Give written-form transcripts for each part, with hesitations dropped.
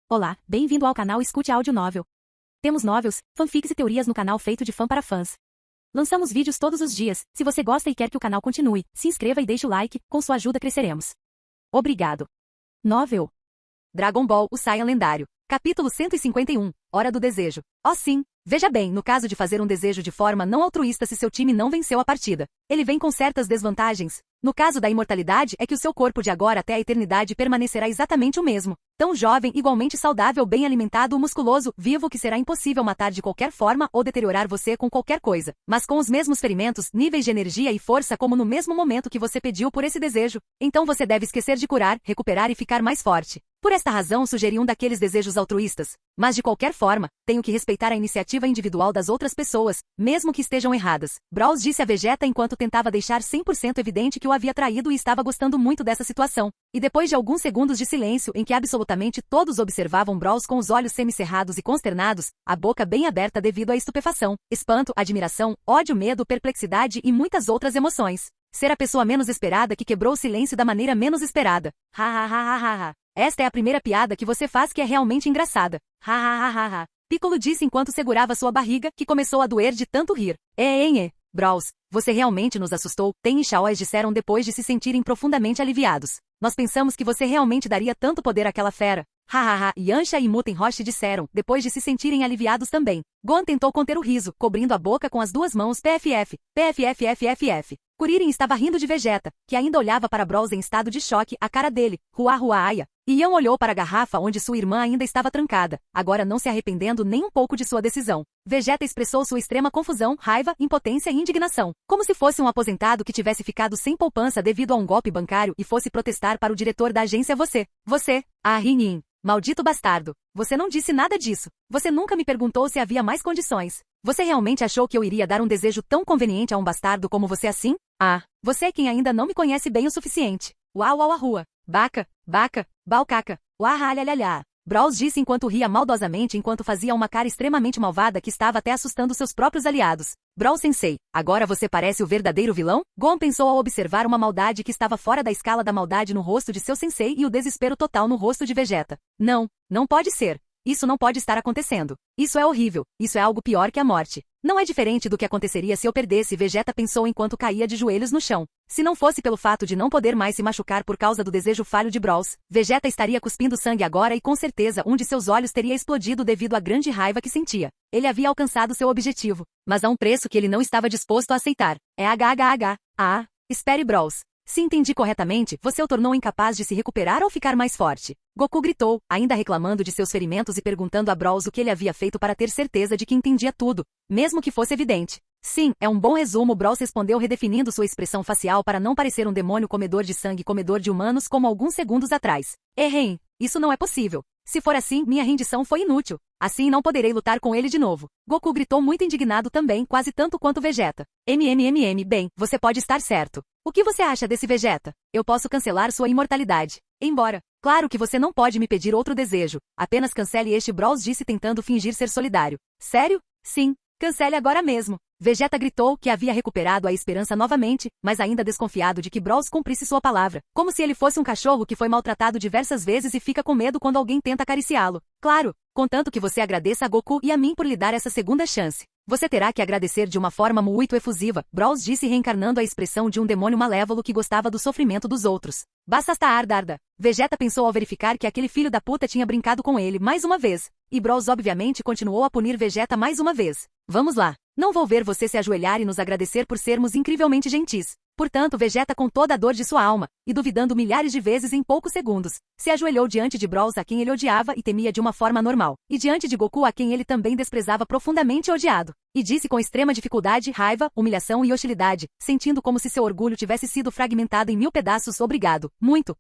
Olá, bem-vindo ao canal Escute Áudio Novel. Temos novels, fanfics e teorias no canal feito de fã para fãs. Lançamos vídeos todos os dias. Se você gosta e quer que o canal continue, se inscreva e deixe o like, com sua ajuda cresceremos. Obrigado. Novel. Dragon Ball, o Saiyan lendário. Capítulo 151, Hora do Desejo. Oh sim, veja bem, no caso de fazer um desejo de forma não altruísta se seu time não venceu a partida, ele vem com certas desvantagens. No caso da imortalidade é que o seu corpo de agora até a eternidade permanecerá exatamente o mesmo. Tão jovem, igualmente saudável, bem alimentado, musculoso, vivo que será impossível matar de qualquer forma ou deteriorar você com qualquer coisa. Mas com os mesmos ferimentos, níveis de energia e força como no mesmo momento que você pediu por esse desejo. Então você deve esquecer de curar, recuperar e ficar mais forte. Por esta razão sugeri um daqueles desejos altruístas. Mas de qualquer forma, tenho que respeitar a iniciativa individual das outras pessoas, mesmo que estejam erradas. Braus disse a Vegeta enquanto tentava deixar 100% evidente que o havia traído e estava gostando muito dessa situação. E depois de alguns segundos de silêncio em que absolutamente todos observavam Braus com os olhos semicerrados e consternados, a boca bem aberta devido à estupefação, espanto, admiração, ódio, medo, perplexidade e muitas outras emoções. Ser a pessoa menos esperada que quebrou o silêncio da maneira menos esperada. Ha ha ha ha ha. Esta é a primeira piada que você faz que é realmente engraçada. Ha ha ha ha ha. Piccolo disse enquanto segurava sua barriga, que começou a doer de tanto rir. Braus, você realmente nos assustou, Ten e Shaois disseram depois de se sentirem profundamente aliviados. Nós pensamos que você realmente daria tanto poder àquela fera. Hahaha, Yancha e Muten Roshi disseram, depois de se sentirem aliviados também. Gon tentou conter o riso, cobrindo a boca com as duas mãos. PFF. Kuririn estava rindo de Vegeta, que ainda olhava para Braus em estado de choque, a cara dele. Aya. E Yan olhou para a garrafa onde sua irmã ainda estava trancada, agora não se arrependendo nem um pouco de sua decisão. Vegeta expressou sua extrema confusão, raiva, impotência e indignação, como se fosse um aposentado que tivesse ficado sem poupança devido a um golpe bancário e fosse protestar para o diretor da agência. Você, Rin. Maldito bastardo. Você não disse nada disso. Você nunca me perguntou se havia mais condições. Você realmente achou que eu iria dar um desejo tão conveniente a um bastardo como você assim? Você é quem ainda não me conhece bem o suficiente. Rua. Baca, balcaca, uahalhalhalhá. Braus disse enquanto ria maldosamente enquanto fazia uma cara extremamente malvada que estava até assustando seus próprios aliados. Braus sensei, agora você parece o verdadeiro vilão? Gon pensou ao observar uma maldade que estava fora da escala da maldade no rosto de seu sensei e o desespero total no rosto de Vegeta. Não pode ser. Isso não pode estar acontecendo. Isso é horrível. Isso é algo pior que a morte. Não é diferente do que aconteceria se eu perdesse, Vegeta pensou enquanto caía de joelhos no chão. Se não fosse pelo fato de não poder mais se machucar por causa do desejo falho de Braus, Vegeta estaria cuspindo sangue agora e com certeza um de seus olhos teria explodido devido à grande raiva que sentia. Ele havia alcançado seu objetivo, mas a um preço que ele não estava disposto a aceitar. Espere, Braus. Se entendi corretamente, você o tornou incapaz de se recuperar ou ficar mais forte. Goku gritou, ainda reclamando de seus ferimentos e perguntando a Braus o que ele havia feito para ter certeza de que entendia tudo, mesmo que fosse evidente. Sim, é um bom resumo, Braus respondeu redefinindo sua expressão facial para não parecer um demônio comedor de sangue comedor de humanos como alguns segundos atrás. Isso não é possível. Se for assim, minha rendição foi inútil. Assim não poderei lutar com ele de novo. Goku gritou muito indignado também, quase tanto quanto Vegeta. Bem, você pode estar certo. O que você acha desse Vegeta? Eu posso cancelar sua imortalidade. Embora. Claro que você não pode me pedir outro desejo. Apenas cancele este, Braus disse tentando fingir ser solidário. Sério? Sim. Cancele agora mesmo. Vegeta gritou que havia recuperado a esperança novamente, mas ainda desconfiado de que Braus cumprisse sua palavra, como se ele fosse um cachorro que foi maltratado diversas vezes e fica com medo quando alguém tenta acariciá-lo. Claro, contanto que você agradeça a Goku e a mim por lhe dar essa segunda chance. Você terá que agradecer de uma forma muito efusiva, Braus disse reencarnando a expressão de um demônio malévolo que gostava do sofrimento dos outros. Basta ardarda. Vegeta pensou ao verificar que aquele filho da puta tinha brincado com ele mais uma vez. E Braus obviamente continuou a punir Vegeta mais uma vez. Vamos lá. Não vou ver você se ajoelhar e nos agradecer por sermos incrivelmente gentis. Portanto, Vegeta com toda a dor de sua alma, e duvidando milhares de vezes em poucos segundos, se ajoelhou diante de Braus a quem ele odiava e temia de uma forma normal, e diante de Goku a quem ele também desprezava profundamente e odiado, e disse com extrema dificuldade, raiva, humilhação e hostilidade, sentindo como se seu orgulho tivesse sido fragmentado em 1000 pedaços, obrigado, muito.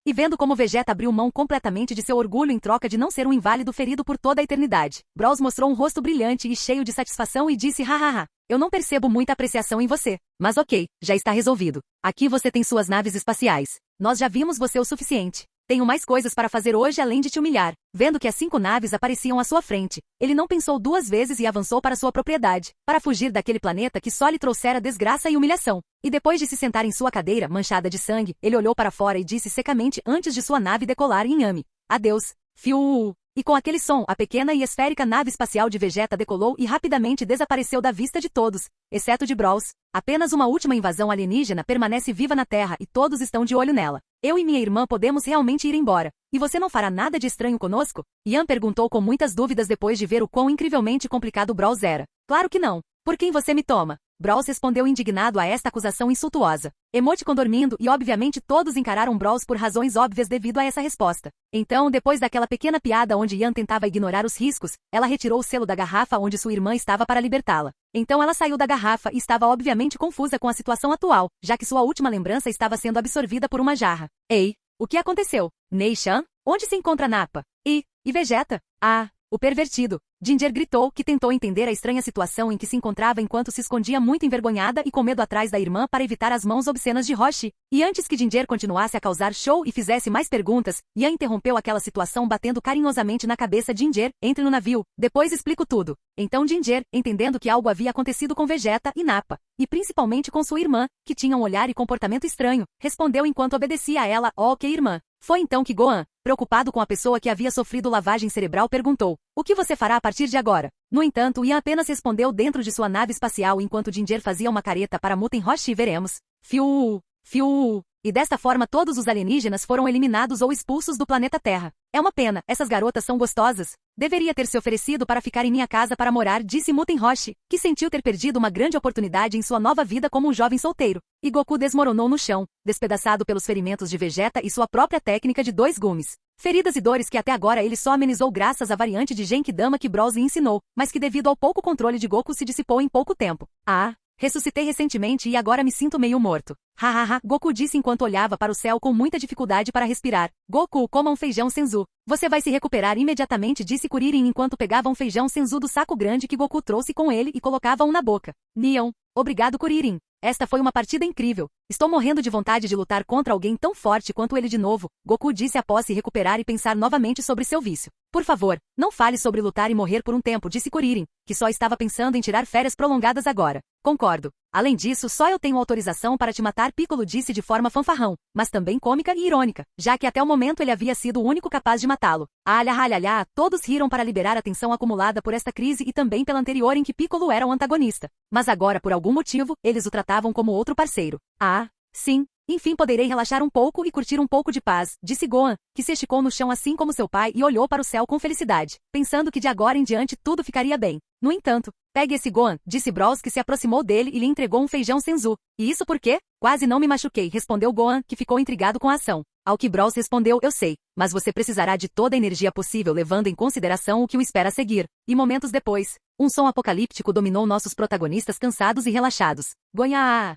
E vendo como Vegeta abriu mão completamente de seu orgulho em troca de não ser um inválido ferido por toda a eternidade, Braus mostrou um rosto brilhante e cheio de satisfação e disse hahaha. Eu não percebo muita apreciação em você. Mas ok, já está resolvido. Aqui você tem suas naves espaciais. Nós já vimos você o suficiente. Tenho mais coisas para fazer hoje além de te humilhar. Vendo que as 5 naves apareciam à sua frente, ele não pensou 2 vezes e avançou para sua propriedade, para fugir daquele planeta que só lhe trouxera desgraça e humilhação. E depois de se sentar em sua cadeira, manchada de sangue, ele olhou para fora e disse secamente antes de sua nave decolar em Yami. Adeus. Fiu! E com aquele som, a pequena e esférica nave espacial de Vegeta decolou e rapidamente desapareceu da vista de todos, exceto de Brawls. Apenas uma última invasão alienígena permanece viva na Terra e todos estão de olho nela. Eu e minha irmã podemos realmente ir embora. E você não fará nada de estranho conosco? Ian perguntou com muitas dúvidas depois de ver o quão incrivelmente complicado Brawls era. Claro que não. Por quem você me toma? Brawls respondeu indignado a esta acusação insultuosa. Emoticon dormindo e obviamente todos encararam Brawls por razões óbvias devido a essa resposta. Então, depois daquela pequena piada onde Ian tentava ignorar os riscos, ela retirou o selo da garrafa onde sua irmã estava para libertá-la. Então ela saiu da garrafa e estava obviamente confusa com a situação atual, já que sua última lembrança estava sendo absorvida por uma jarra. Ei, o que aconteceu? Nei-chan? Onde se encontra Nappa? E Vegeta? Ah, o pervertido. Ginger gritou que tentou entender a estranha situação em que se encontrava enquanto se escondia muito envergonhada e com medo atrás da irmã para evitar as mãos obscenas de Roshi. E antes que Ginger continuasse a causar show e fizesse mais perguntas, Ian interrompeu aquela situação batendo carinhosamente na cabeça de Ginger. Entre no navio, depois explico tudo. Então Ginger, entendendo que algo havia acontecido com Vegeta e Nappa, e principalmente com sua irmã, que tinha um olhar e comportamento estranho, respondeu enquanto obedecia a ela: ok, irmã. Foi então que Gohan, preocupado com a pessoa que havia sofrido lavagem cerebral, perguntou: o que você fará a partir de agora? No entanto, Ian apenas respondeu dentro de sua nave espacial enquanto Ginger fazia uma careta para Muten Roshi e veremos. Fiu! Fiu! E desta forma todos os alienígenas foram eliminados ou expulsos do planeta Terra. É uma pena, essas garotas são gostosas. Deveria ter se oferecido para ficar em minha casa para morar, disse Muten Roshi, que sentiu ter perdido uma grande oportunidade em sua nova vida como um jovem solteiro. E Goku desmoronou no chão, despedaçado pelos ferimentos de Vegeta e sua própria técnica de 2 gumes. Feridas e dores que até agora ele só amenizou graças à variante de Genkidama que Brawls lhe ensinou, mas que devido ao pouco controle de Goku se dissipou em pouco tempo. Ah! Ressuscitei recentemente e agora me sinto meio morto. Hahaha, Goku disse enquanto olhava para o céu com muita dificuldade para respirar. Goku, coma um feijão senzu. Você vai se recuperar imediatamente, disse Kuririn enquanto pegava um feijão senzu do saco grande que Goku trouxe com ele e colocava um na boca. Neon. Obrigado, Kuririn. Esta foi uma partida incrível. Estou morrendo de vontade de lutar contra alguém tão forte quanto ele de novo, Goku disse após se recuperar e pensar novamente sobre seu vício. Por favor, não fale sobre lutar e morrer por um tempo, disse Kuririn, que só estava pensando em tirar férias prolongadas agora. Concordo. Além disso, só eu tenho autorização para te matar, Piccolo disse de forma fanfarrão, mas também cômica e irônica, já que até o momento ele havia sido o único capaz de matá-lo. Alhahalhalha, todos riram para liberar a tensão acumulada por esta crise e também pela anterior em que Piccolo era o antagonista. Mas agora, por algum motivo, eles o tratavam como outro parceiro. Ah, sim. Enfim poderei relaxar um pouco e curtir um pouco de paz, disse Gohan, que se esticou no chão assim como seu pai e olhou para o céu com felicidade, pensando que de agora em diante tudo ficaria bem. No entanto, pegue esse Gohan, disse Brawls que se aproximou dele e lhe entregou um feijão senzu. E isso por quê? Quase não me machuquei, respondeu Gohan, que ficou intrigado com a ação. Ao que Brawls respondeu: eu sei, mas você precisará de toda a energia possível levando em consideração o que o espera a seguir. E momentos depois, um som apocalíptico dominou nossos protagonistas cansados e relaxados. Gonha!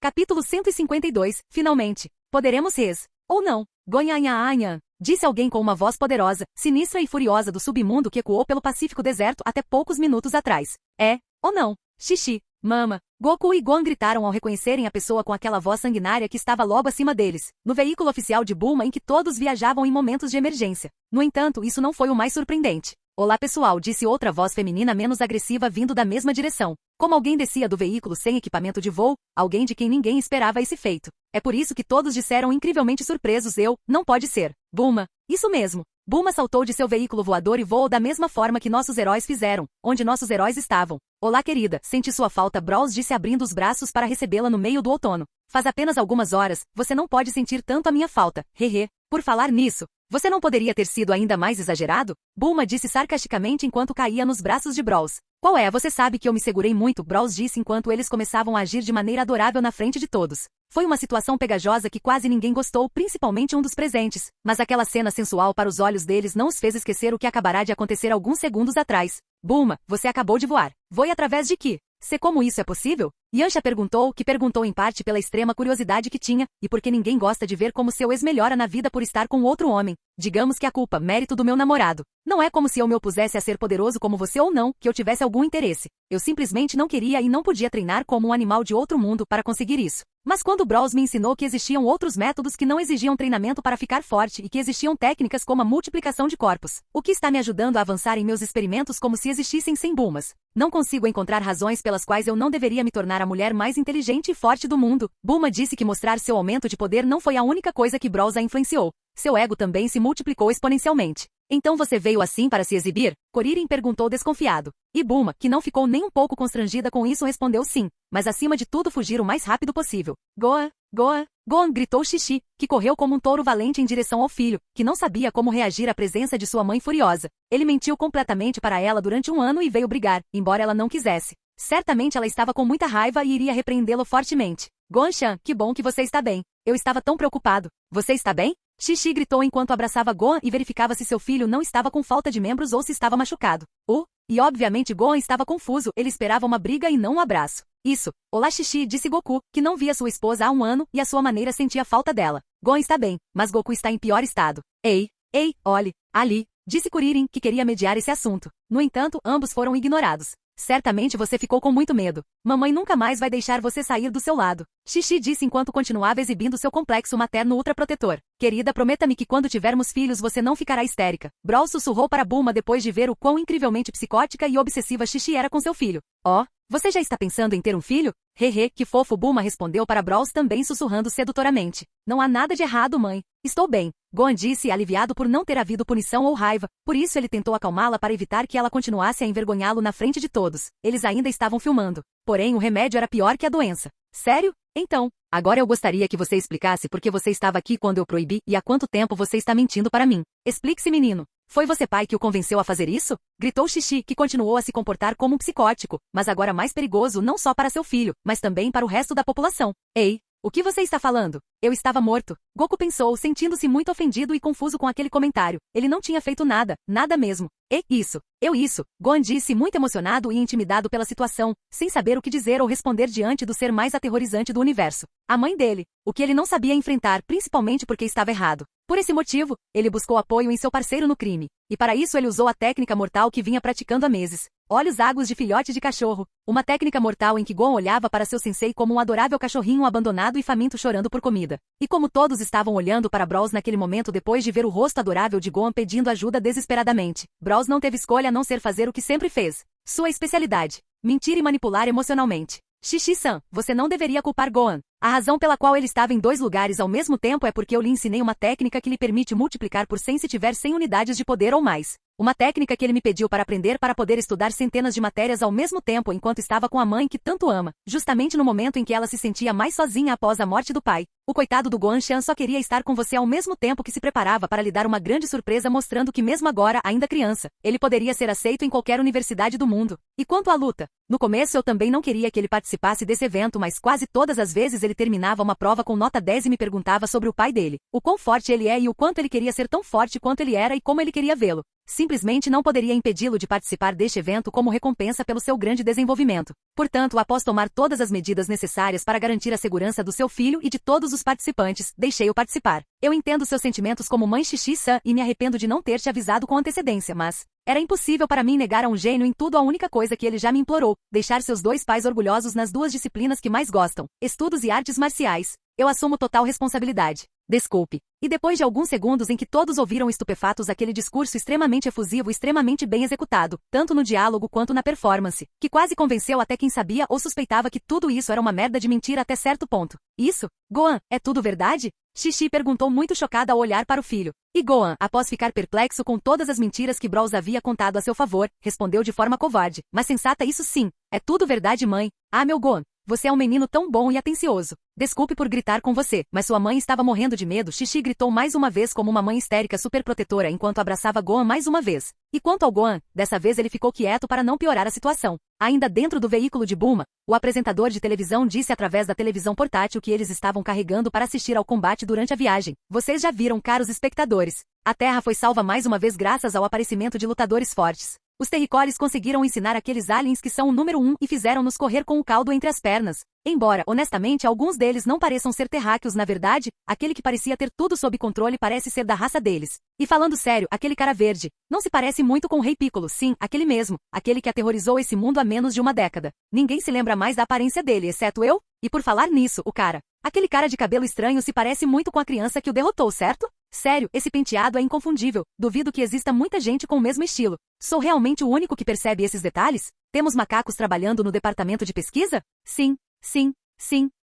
Capítulo 152, finalmente. Poderemos res. Ou não. Gonhanha, disse alguém com uma voz poderosa, sinistra e furiosa do submundo que ecoou pelo Pacífico deserto até poucos minutos atrás. É, ou não. Xixi, mama. Goku e Gohan gritaram ao reconhecerem a pessoa com aquela voz sanguinária que estava logo acima deles, no veículo oficial de Bulma em que todos viajavam em momentos de emergência. No entanto, isso não foi o mais surpreendente. Olá pessoal, disse outra voz feminina menos agressiva vindo da mesma direção. Como alguém descia do veículo sem equipamento de voo, alguém de quem ninguém esperava esse feito. É por isso que todos disseram incrivelmente surpresos: não pode ser. Bulma. Isso mesmo. Bulma saltou de seu veículo voador e voou da mesma forma que nossos heróis fizeram, onde nossos heróis estavam. Olá querida, senti sua falta, Brawls disse abrindo os braços para recebê-la no meio do outono. Faz apenas algumas horas, você não pode sentir tanto a minha falta, hehe. Por falar nisso, você não poderia ter sido ainda mais exagerado? Bulma disse sarcasticamente enquanto caía nos braços de Brawls. Qual é? Você sabe que eu me segurei muito, Brawls disse enquanto eles começavam a agir de maneira adorável na frente de todos. Foi uma situação pegajosa que quase ninguém gostou, principalmente um dos presentes, mas aquela cena sensual para os olhos deles não os fez esquecer o que acabará de acontecer alguns segundos atrás. Bulma, você acabou de voar. Voe através de que? Se como isso é possível? Yancha perguntou, que perguntou em parte pela extrema curiosidade que tinha, e porque ninguém gosta de ver como seu ex melhora na vida por estar com outro homem. Digamos que a culpa, mérito do meu namorado. Não é como se eu me opusesse a ser poderoso como você ou não, que eu tivesse algum interesse. Eu simplesmente não queria e não podia treinar como um animal de outro mundo para conseguir isso. Mas quando Brawls me ensinou que existiam outros métodos que não exigiam treinamento para ficar forte e que existiam técnicas como a multiplicação de corpos, o que está me ajudando a avançar em meus experimentos como se existissem 100 Bulmas. Não consigo encontrar razões pelas quais eu não deveria me tornar a mulher mais inteligente e forte do mundo. Bulma disse que mostrar seu aumento de poder não foi a única coisa que Brawls a influenciou. Seu ego também se multiplicou exponencialmente. Então você veio assim para se exibir? Kuririn perguntou desconfiado. E Bulma, que não ficou nem um pouco constrangida com isso, respondeu sim, mas acima de tudo fugir o mais rápido possível. Gohan, Gohan, Gohan, gritou Xixi, que correu como um touro valente em direção ao filho, que não sabia como reagir à presença de sua mãe furiosa. Ele mentiu completamente para ela durante um ano e veio brigar, embora ela não quisesse. Certamente ela estava com muita raiva e iria repreendê-lo fortemente. Gohan-chan, que bom que você está bem. Eu estava tão preocupado. Você está bem? Xixi gritou enquanto abraçava Gohan e verificava se seu filho não estava com falta de membros ou se estava machucado. E obviamente Gohan estava confuso, ele esperava uma briga e não um abraço. Isso. Olá Xixi, disse Goku, que não via sua esposa há um ano e à sua maneira sentia falta dela. Gohan está bem, mas Goku está em pior estado. Ei, olhe, ali, disse Kuririn, que queria mediar esse assunto. No entanto, ambos foram ignorados. Certamente você ficou com muito medo. Mamãe nunca mais vai deixar você sair do seu lado. Xixi disse enquanto continuava exibindo seu complexo materno ultraprotetor. Querida, prometa-me que quando tivermos filhos você não ficará histérica. Brawl sussurrou para Bulma depois de ver o quão incrivelmente psicótica e obsessiva Xixi era com seu filho. Você já está pensando em ter um filho? Hehe, que fofo, Bulma respondeu para Brawl também sussurrando sedutoramente. Não há nada de errado, mãe. Estou bem. Gohan disse, aliviado por não ter havido punição ou raiva, por isso ele tentou acalmá-la para evitar que ela continuasse a envergonhá-lo na frente de todos. Eles ainda estavam filmando. Porém, o remédio era pior que a doença. Sério? Então, agora eu gostaria que você explicasse por que você estava aqui quando eu proibi e há quanto tempo você está mentindo para mim. Explique-se, menino. Foi você, pai, que o convenceu a fazer isso? Gritou Xixi, que continuou a se comportar como um psicótico, mas agora mais perigoso não só para seu filho, mas também para o resto da população. Ei, o que você está falando? Eu estava morto. Goku pensou, sentindo-se muito ofendido e confuso com aquele comentário. Ele não tinha feito nada, nada mesmo. Isso. Gohan disse muito emocionado e intimidado pela situação, sem saber o que dizer ou responder diante do ser mais aterrorizante do universo. A mãe dele, o que ele não sabia enfrentar, principalmente porque estava errado. Por esse motivo, ele buscou apoio em seu parceiro no crime. E para isso ele usou a técnica mortal que vinha praticando há meses. Olhos águos de filhote de cachorro. Uma técnica mortal em que Gohan olhava para seu sensei como um adorável cachorrinho abandonado e faminto chorando por comida. E como todos estavam olhando para Brawls naquele momento depois de ver o rosto adorável de Gohan pedindo ajuda desesperadamente, Brawls não teve escolha a não ser fazer o que sempre fez. Sua especialidade. Mentir e manipular emocionalmente. Xixi-san, você não deveria culpar Gohan. A razão pela qual ele estava em 2 lugares ao mesmo tempo é porque eu lhe ensinei uma técnica que lhe permite multiplicar por 100 se tiver 100 unidades de poder ou mais. Uma técnica que ele me pediu para aprender para poder estudar centenas de matérias ao mesmo tempo enquanto estava com a mãe que tanto ama, justamente no momento em que ela se sentia mais sozinha após a morte do pai. O coitado do Gohan-chan só queria estar com você ao mesmo tempo que se preparava para lhe dar uma grande surpresa mostrando que mesmo agora, ainda criança, ele poderia ser aceito em qualquer universidade do mundo. E quanto à luta? No começo eu também não queria que ele participasse desse evento, mas quase todas as vezes ele terminava uma prova com nota 10 e me perguntava sobre o pai dele, o quão forte ele é e o quanto ele queria ser tão forte quanto ele era e como ele queria vê-lo. Simplesmente não poderia impedi-lo de participar deste evento como recompensa pelo seu grande desenvolvimento. Portanto, após tomar todas as medidas necessárias para garantir a segurança do seu filho e de todos os participantes, deixei-o participar. Eu entendo seus sentimentos como mãe Xixi-san e me arrependo de não ter te avisado com antecedência, mas era impossível para mim negar a um gênio em tudo a única coisa que ele já me implorou, deixar seus 2 pais orgulhosos nas 2 disciplinas que mais gostam, estudos e artes marciais. Eu assumo total responsabilidade. Desculpe. E depois de alguns segundos em que todos ouviram estupefatos aquele discurso extremamente efusivo e extremamente bem executado, tanto no diálogo quanto na performance, que quase convenceu até quem sabia ou suspeitava que tudo isso era uma merda de mentira até certo ponto. Isso? Gohan, é tudo verdade? Xixi perguntou muito chocada ao olhar para o filho. E Gohan, após ficar perplexo com todas as mentiras que Brawls havia contado a seu favor, respondeu de forma covarde, mas sensata: isso sim, é tudo verdade, mãe. Ah, meu Gohan, você é um menino tão bom e atencioso. Desculpe por gritar com você, mas sua mãe estava morrendo de medo. Xixi gritou mais uma vez como uma mãe histérica superprotetora enquanto abraçava Gohan mais uma vez. E quanto ao Gohan, dessa vez ele ficou quieto para não piorar a situação. Ainda dentro do veículo de Bulma, o apresentador de televisão disse através da televisão portátil que eles estavam carregando para assistir ao combate durante a viagem. Vocês já viram, caros espectadores. A Terra foi salva mais uma vez graças ao aparecimento de lutadores fortes. Os terricoles conseguiram ensinar aqueles aliens que são o número 1 e fizeram-nos correr com o caldo entre as pernas. Embora, honestamente, alguns deles não pareçam ser terráqueos na verdade, aquele que parecia ter tudo sob controle parece ser da raça deles. E falando sério, aquele cara verde, não se parece muito com o Rei Piccolo, sim, aquele mesmo, aquele que aterrorizou esse mundo há menos de uma década. Ninguém se lembra mais da aparência dele, exceto eu? E por falar nisso, aquele cara de cabelo estranho se parece muito com a criança que o derrotou, certo? Sério, esse penteado é inconfundível, duvido que exista muita gente com o mesmo estilo. Sou realmente o único que percebe esses detalhes? Temos macacos trabalhando no departamento de pesquisa? Sim,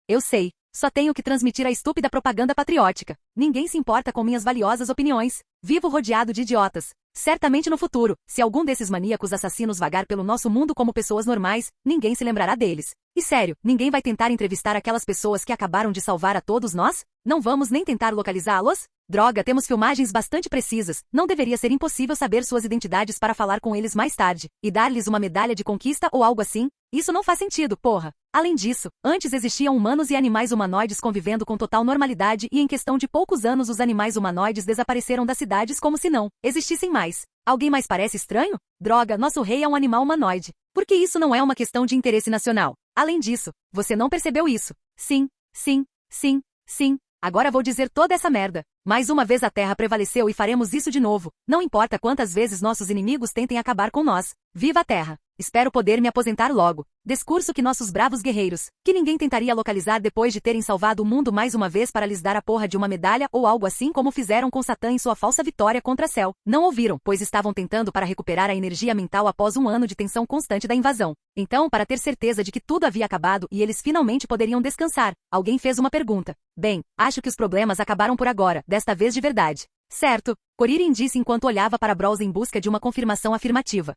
eu sei. Só tenho que transmitir a estúpida propaganda patriótica. Ninguém se importa com minhas valiosas opiniões. Vivo rodeado de idiotas. Certamente no futuro, se algum desses maníacos assassinos vagar pelo nosso mundo como pessoas normais, ninguém se lembrará deles. E sério, ninguém vai tentar entrevistar aquelas pessoas que acabaram de salvar a todos nós? Não vamos nem tentar localizá-los? Droga, temos filmagens bastante precisas, não deveria ser impossível saber suas identidades para falar com eles mais tarde, e dar-lhes uma medalha de conquista ou algo assim? Isso não faz sentido, porra. Além disso, antes existiam humanos e animais humanoides convivendo com total normalidade e em questão de poucos anos os animais humanoides desapareceram das cidades como se não existissem mais. Alguém mais parece estranho? Droga, nosso rei é um animal humanoide. Porque isso não é uma questão de interesse nacional. Além disso, você não percebeu isso. Sim, sim, sim, sim. Agora vou dizer toda essa merda. Mais uma vez a Terra prevaleceu e faremos isso de novo. Não importa quantas vezes nossos inimigos tentem acabar com nós. Viva a Terra! Espero poder me aposentar logo. Discurso que nossos bravos guerreiros, que ninguém tentaria localizar depois de terem salvado o mundo mais uma vez para lhes dar a porra de uma medalha ou algo assim como fizeram com Satã em sua falsa vitória contra Cell. Não ouviram, pois estavam tentando para recuperar a energia mental após um ano de tensão constante da invasão. Então, para ter certeza de que tudo havia acabado e eles finalmente poderiam descansar, alguém fez uma pergunta. Bem, acho que os problemas acabaram por agora, desta vez de verdade. Certo, Koririn disse enquanto olhava para Brawls em busca de uma confirmação afirmativa.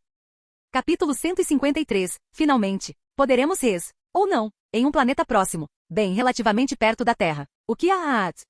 Capítulo 153. Finalmente. Poderemos ou não, em um planeta próximo. Bem, relativamente perto da Terra. O que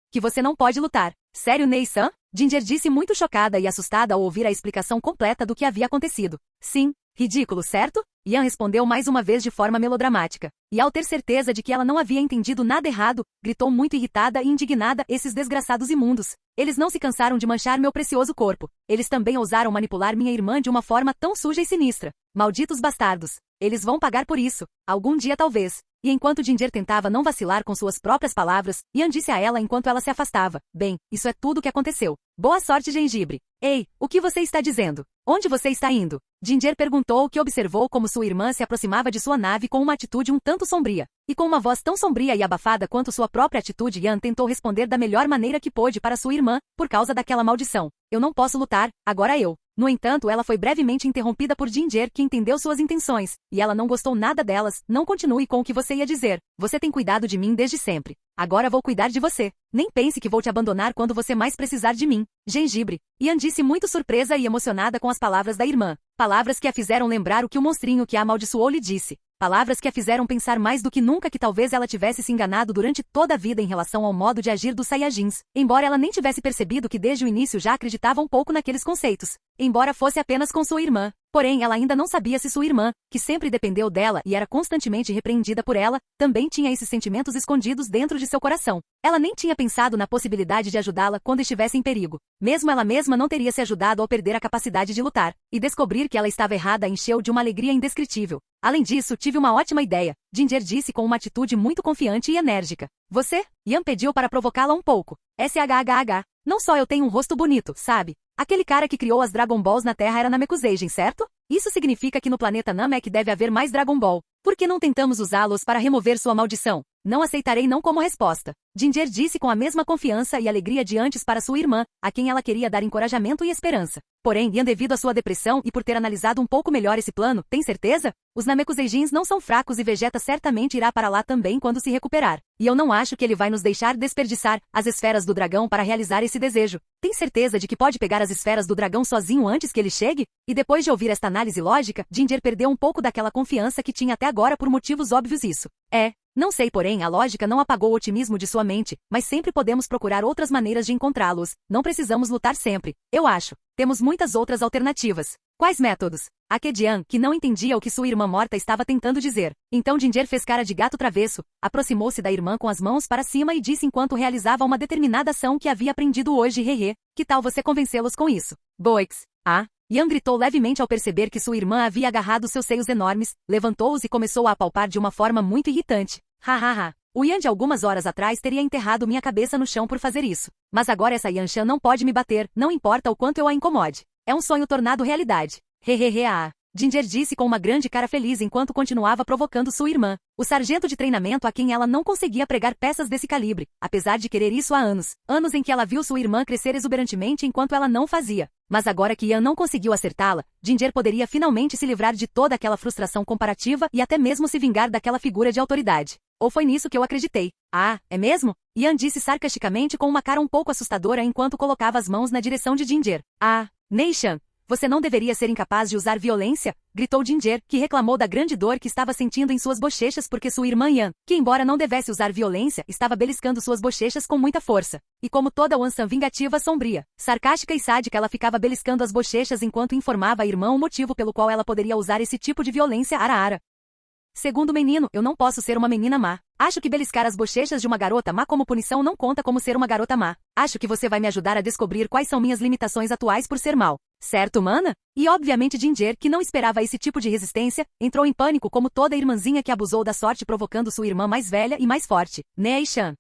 que você não pode lutar. Sério, Nei-san? Ginger disse muito chocada e assustada ao ouvir a explicação completa do que havia acontecido. Sim. Ridículo, certo? Ian respondeu mais uma vez de forma melodramática. E ao ter certeza de que ela não havia entendido nada errado, gritou muito irritada e indignada: esses desgraçados imundos. Eles não se cansaram de manchar meu precioso corpo. Eles também ousaram manipular minha irmã de uma forma tão suja e sinistra. Malditos bastardos. Eles vão pagar por isso. Algum dia talvez. E enquanto Ginger tentava não vacilar com suas próprias palavras, Ian disse a ela enquanto ela se afastava. Bem, isso é tudo o que aconteceu. Boa sorte, Gengibre. Ei, o que você está dizendo? Onde você está indo? Ginger perguntou, que observou como sua irmã se aproximava de sua nave com uma atitude um tanto sombria. E com uma voz tão sombria e abafada quanto sua própria atitude, Ian tentou responder da melhor maneira que pôde para sua irmã, por causa daquela maldição. Eu não posso lutar, agora eu. No entanto, ela foi brevemente interrompida por Ginger, que entendeu suas intenções, e ela não gostou nada delas. Não continue com o que você ia dizer. Você tem cuidado de mim desde sempre. Agora vou cuidar de você. Nem pense que vou te abandonar quando você mais precisar de mim. Gengibre. Ian disse muito surpresa e emocionada com as palavras da irmã. Palavras que a fizeram lembrar o que o monstrinho que a amaldiçoou lhe disse. Palavras que a fizeram pensar mais do que nunca que talvez ela tivesse se enganado durante toda a vida em relação ao modo de agir dos Saiyajins, embora ela nem tivesse percebido que desde o início já acreditava um pouco naqueles conceitos. Embora fosse apenas com sua irmã. Porém, ela ainda não sabia se sua irmã, que sempre dependeu dela e era constantemente repreendida por ela, também tinha esses sentimentos escondidos dentro de seu coração. Ela nem tinha pensado na possibilidade de ajudá-la quando estivesse em perigo. Mesmo ela mesma não teria se ajudado ao perder a capacidade de lutar. E descobrir que ela estava errada a encheu de uma alegria indescritível. Além disso, tive uma ótima ideia, Ginger disse com uma atitude muito confiante e enérgica. Você? Ian pediu para provocá-la um pouco. SHHH. Não só eu tenho um rosto bonito, sabe? Aquele cara que criou as Dragon Balls na Terra era Namekuseijin, certo? Isso significa que no planeta Namek deve haver mais Dragon Ball. Por que não tentamos usá-los para remover sua maldição? Não aceitarei não como resposta. Ginger disse com a mesma confiança e alegria de antes para sua irmã, a quem ela queria dar encorajamento e esperança. Porém, Ian, devido à sua depressão e por ter analisado um pouco melhor esse plano, tem certeza? Os Namekuseijins não são fracos e Vegeta certamente irá para lá também quando se recuperar. E eu não acho que ele vai nos deixar desperdiçar as esferas do dragão para realizar esse desejo. Tem certeza de que pode pegar as esferas do dragão sozinho antes que ele chegue? E depois de ouvir esta análise lógica, Ginger perdeu um pouco daquela confiança que tinha até agora por motivos óbvios isso. Não sei, porém, a lógica não apagou o otimismo de sua mente, mas sempre podemos procurar outras maneiras de encontrá-los. Não precisamos lutar sempre. Eu acho. Temos muitas outras alternativas. Quais métodos? Akedian, que não entendia o que sua irmã morta estava tentando dizer. Então Ginger fez cara de gato travesso, aproximou-se da irmã com as mãos para cima e disse enquanto realizava uma determinada ação que havia aprendido hoje. Hehe, que tal você convencê-los com isso? Boix. Ian gritou levemente ao perceber que sua irmã havia agarrado seus seios enormes, levantou-os e começou a apalpar de uma forma muito irritante. Hahaha. O Ian de algumas horas atrás teria enterrado minha cabeça no chão por fazer isso. Mas agora essa Yanshan não pode me bater, não importa o quanto eu a incomode. É um sonho tornado realidade. Hehehe. Ginger disse com uma grande cara feliz enquanto continuava provocando sua irmã, o sargento de treinamento a quem ela não conseguia pregar peças desse calibre, apesar de querer isso há anos. Anos em que ela viu sua irmã crescer exuberantemente enquanto ela não fazia. Mas agora que Ian não conseguiu acertá-la, Ginger poderia finalmente se livrar de toda aquela frustração comparativa e até mesmo se vingar daquela figura de autoridade. Ou foi nisso que eu acreditei. É mesmo? Ian disse sarcasticamente com uma cara um pouco assustadora enquanto colocava as mãos na direção de Ginger. Nei-chan, Você não deveria ser incapaz de usar violência? Gritou Ginger, que reclamou da grande dor que estava sentindo em suas bochechas porque sua irmã Yan, que embora não devesse usar violência, estava beliscando suas bochechas com muita força. E como toda Wansan vingativa sombria, sarcástica e sádica, ela ficava beliscando as bochechas enquanto informava a irmã o motivo pelo qual ela poderia usar esse tipo de violência. Ara. Segundo o menino, eu não posso ser uma menina má. Acho que beliscar as bochechas de uma garota má como punição não conta como ser uma garota má. Acho que você vai me ajudar a descobrir quais são minhas limitações atuais por ser mal. Certo, mana? E obviamente Ginger, que não esperava esse tipo de resistência, entrou em pânico como toda irmãzinha que abusou da sorte provocando sua irmã mais velha e mais forte. Nei-chan.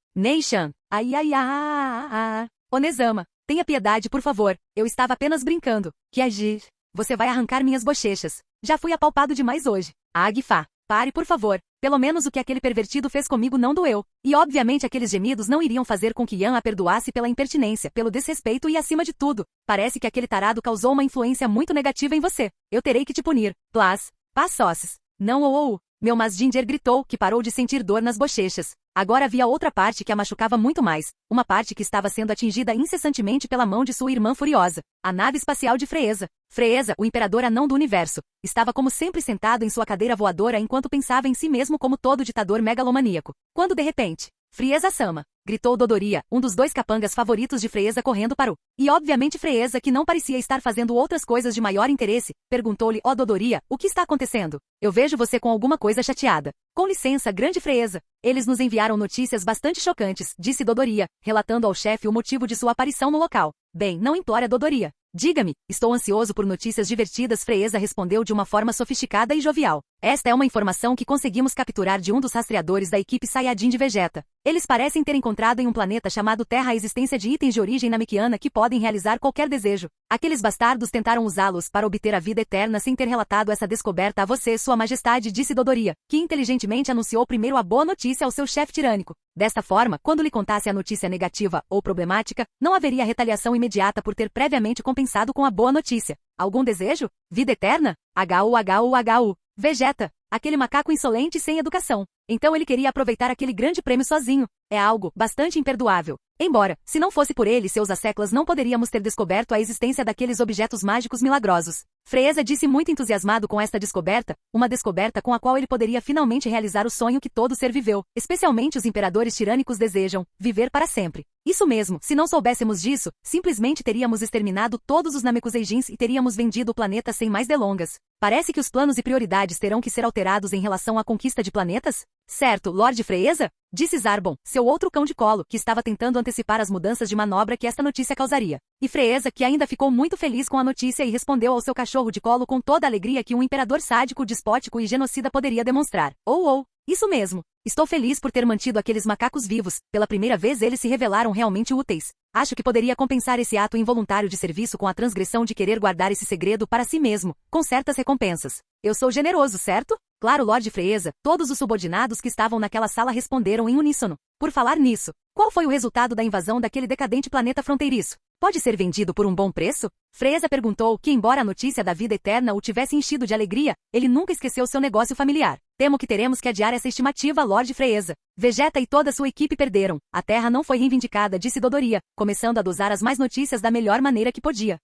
Ai ai ai. Onezama, tenha piedade por favor. Eu estava apenas brincando. Que agir? Você vai arrancar minhas bochechas. Já fui apalpado demais hoje. Agifá. Pare, por favor. Pelo menos o que aquele pervertido fez comigo não doeu. E obviamente aqueles gemidos não iriam fazer com que Yan a perdoasse pela impertinência, pelo desrespeito e acima de tudo. Parece que aquele tarado causou uma influência muito negativa em você. Eu terei que te punir. Passos. Não Meu, mas Ginger gritou, que parou de sentir dor nas bochechas. Agora havia outra parte que a machucava muito mais. Uma parte que estava sendo atingida incessantemente pela mão de sua irmã furiosa. A nave espacial de Freeza. Freeza, o imperador anão do universo, estava como sempre sentado em sua cadeira voadora enquanto pensava em si mesmo como todo ditador megalomaníaco. Quando de repente, Freeza-sama, gritou Dodoria, um dos dois capangas favoritos de Freeza correndo para o... E obviamente Freeza, que não parecia estar fazendo outras coisas de maior interesse, perguntou-lhe: ó Dodoria, o que está acontecendo? Eu vejo você com alguma coisa chateada. Com licença, grande Freeza. Eles nos enviaram notícias bastante chocantes, disse Dodoria, relatando ao chefe o motivo de sua aparição no local. Bem, não implora Dodoria. Diga-me, estou ansioso por notícias divertidas. Freeza respondeu de uma forma sofisticada e jovial. Esta é uma informação que conseguimos capturar de um dos rastreadores da equipe Saiyajin de Vegeta. Eles parecem ter encontrado em um planeta chamado Terra a existência de itens de origem namekiana que podem realizar qualquer desejo. Aqueles bastardos tentaram usá-los para obter a vida eterna sem ter relatado essa descoberta a você, Sua Majestade, disse Dodoria, que inteligentemente anunciou primeiro a boa notícia ao seu chefe tirânico. Desta forma, quando lhe contasse a notícia negativa ou problemática, não haveria retaliação imediata por ter previamente compensado com a boa notícia. Algum desejo? Vida eterna? Hu. Vegeta, aquele macaco insolente e sem educação. Então ele queria aproveitar aquele grande prêmio sozinho. É algo bastante imperdoável. Embora, se não fosse por ele e seus asseclas, não poderíamos ter descoberto a existência daqueles objetos mágicos milagrosos. Freeza disse muito entusiasmado com esta descoberta, uma descoberta com a qual ele poderia finalmente realizar o sonho que todo ser viveu, especialmente os imperadores tirânicos desejam, viver para sempre. Isso mesmo, se não soubéssemos disso, simplesmente teríamos exterminado todos os Namekuseijins e teríamos vendido o planeta sem mais delongas. Parece que os planos e prioridades terão que ser alterados em relação à conquista de planetas? Certo, Lorde Freeza? Disse Zarbon, seu outro cão de colo, que estava tentando antecipar as mudanças de manobra que esta notícia causaria. E Freeza, que ainda ficou muito feliz com a notícia e respondeu ao seu cachorro de colo com toda a alegria que um imperador sádico, despótico e genocida poderia demonstrar. Isso mesmo. Estou feliz por ter mantido aqueles macacos vivos. Pela primeira vez eles se revelaram realmente úteis. Acho que poderia compensar esse ato involuntário de serviço com a transgressão de querer guardar esse segredo para si mesmo, com certas recompensas. Eu sou generoso, certo? Claro, Lorde Freeza. Todos os subordinados que estavam naquela sala responderam em uníssono. Por falar nisso, qual foi o resultado da invasão daquele decadente planeta fronteiriço? Pode ser vendido por um bom preço? Freeza perguntou que, embora a notícia da vida eterna o tivesse enchido de alegria, ele nunca esqueceu seu negócio familiar. Temo que teremos que adiar essa estimativa, Lorde Freeza. Vegeta e toda sua equipe perderam. A Terra não foi reivindicada, disse Dodoria, começando a dosar as más notícias da melhor maneira que podia.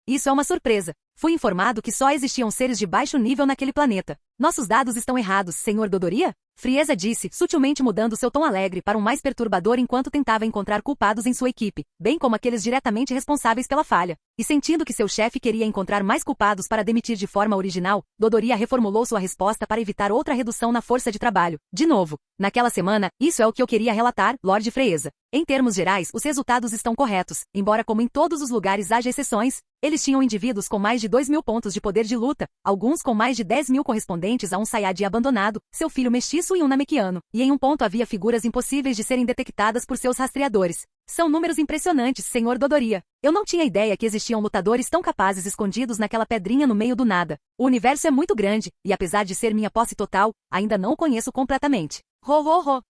Isso é uma surpresa. Fui informado que só existiam seres de baixo nível naquele planeta. Nossos dados estão errados, Senhor Dodoria? Freeza disse, sutilmente mudando seu tom alegre para um mais perturbador enquanto tentava encontrar culpados em sua equipe, bem como aqueles diretamente responsáveis pela falha. E sentindo que seu chefe queria encontrar mais culpados para demitir de forma original, Dodoria reformulou sua resposta para evitar outra redução na força de trabalho. De novo, naquela semana, isso é o que eu queria relatar, Lorde Freeza. Em termos gerais, os resultados estão corretos, embora como em todos os lugares haja exceções. Eles tinham indivíduos com mais de 2.000 pontos de poder de luta, alguns com mais de 10.000 correspondentes a um Saiyajin abandonado, seu filho mestiço e um Namekiano, e em um ponto havia figuras impossíveis de serem detectadas por seus rastreadores. São números impressionantes, Senhor Dodoria. Eu não tinha ideia que existiam lutadores tão capazes escondidos naquela pedrinha no meio do nada. O universo é muito grande, e apesar de ser minha posse total, ainda não o conheço completamente.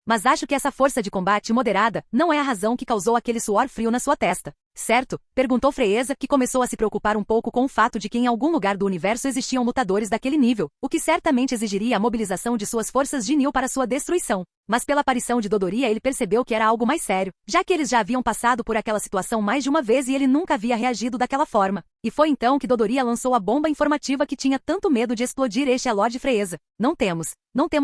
Mas acho que essa força de combate moderada não é a razão que causou aquele suor frio na sua testa. certo? Perguntou Freeza, que começou a se preocupar um pouco com o fato de que em algum lugar do universo existiam lutadores daquele nível, o que certamente exigiria a mobilização de suas forças Jinil para sua destruição. Mas pela aparição de Dodoria ele percebeu que era algo mais sério, já que eles já haviam passado por aquela situação mais de uma vez e ele nunca havia reagido daquela forma. E foi então que Dodoria lançou a bomba informativa que tinha tanto medo de explodir este a Lorde Freeza. Não temos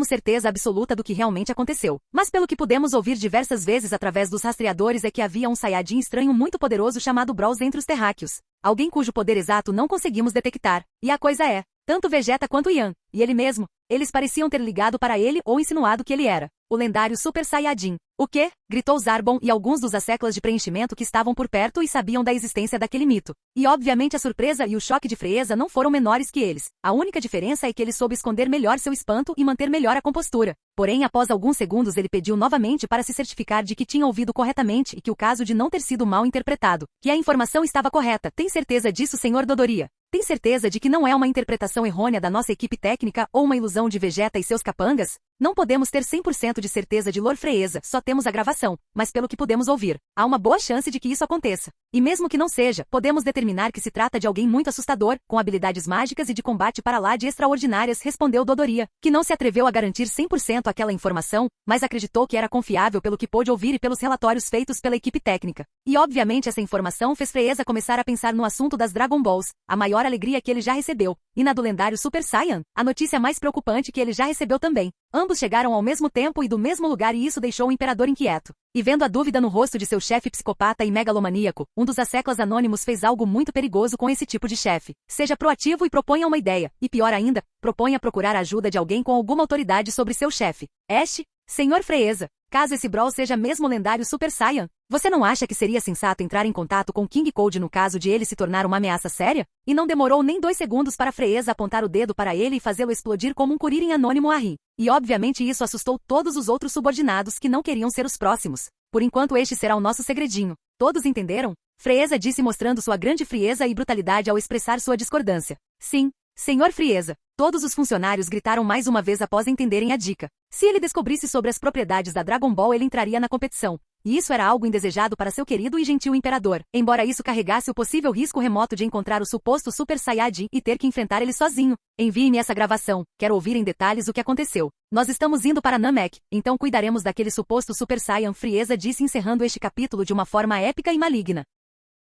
certeza absoluta do que realmente aconteceu. Mas pelo que pudemos ouvir diversas vezes através dos rastreadores é que havia um Saiyajin estranho muito poderoso chamado Brawls entre os terráqueos. Alguém cujo poder exato não conseguimos detectar. E a coisa é, tanto Vegeta quanto Yan, e ele mesmo, eles pareciam ter ligado para ele ou insinuado que ele era o lendário Super Saiyajin. O quê? Gritou Zarbon e alguns dos asseclas de preenchimento que estavam por perto e sabiam da existência daquele mito. E obviamente a surpresa e o choque de Freeza não foram menores que eles. A única diferença é que ele soube esconder melhor seu espanto e manter melhor a compostura. Porém, após alguns segundos ele pediu novamente para se certificar de que tinha ouvido corretamente e que o caso de não ter sido mal interpretado, que a informação estava correta. Tem certeza disso, Sr. Dodoria? Tem certeza de que não é uma interpretação errônea da nossa equipe técnica ou uma ilusão de Vegeta e seus capangas? Não podemos ter 100% de certeza de Lord Freeza, só temos a gravação, mas pelo que pudemos ouvir, há uma boa chance de que isso aconteça. E mesmo que não seja, podemos determinar que se trata de alguém muito assustador, com habilidades mágicas e de combate para lá de extraordinárias, respondeu Dodoria, que não se atreveu a garantir 100% aquela informação, mas acreditou que era confiável pelo que pôde ouvir e pelos relatórios feitos pela equipe técnica. E obviamente essa informação fez Freeza começar a pensar no assunto das Dragon Balls, a maior alegria que ele já recebeu, e na do lendário Super Saiyan, a notícia mais preocupante que ele já recebeu também. Ambos chegaram ao mesmo tempo e do mesmo lugar e isso deixou o imperador inquieto. E vendo a dúvida no rosto de seu chefe psicopata e megalomaníaco, um dos asseclas anônimos fez algo muito perigoso com esse tipo de chefe. Seja proativo e proponha uma ideia, e pior ainda, proponha procurar a ajuda de alguém com alguma autoridade sobre seu chefe. Ash, Sr. Freeza, caso esse Brawl seja mesmo o lendário Super Saiyan, você não acha que seria sensato entrar em contato com King Cold no caso de ele se tornar uma ameaça séria? E não demorou nem 2 segundos para Freeza apontar o dedo para ele e fazê-lo explodir como um Kuririn anônimo a rir. E obviamente isso assustou todos os outros subordinados que não queriam ser os próximos. Por enquanto este será o nosso segredinho. Todos entenderam? Freeza disse mostrando sua grande frieza e brutalidade ao expressar sua discordância. Sim, Sr. Freeza. Todos os funcionários gritaram mais uma vez após entenderem a dica. Se ele descobrisse sobre as propriedades da Dragon Ball ele entraria na competição. E isso era algo indesejado para seu querido e gentil imperador, embora isso carregasse o possível risco remoto de encontrar o suposto Super Saiyajin e ter que enfrentar ele sozinho. Envie-me essa gravação, quero ouvir em detalhes o que aconteceu. Nós estamos indo para Namek, então cuidaremos daquele suposto Super Saiyan, Freeza disse encerrando este capítulo de uma forma épica e maligna.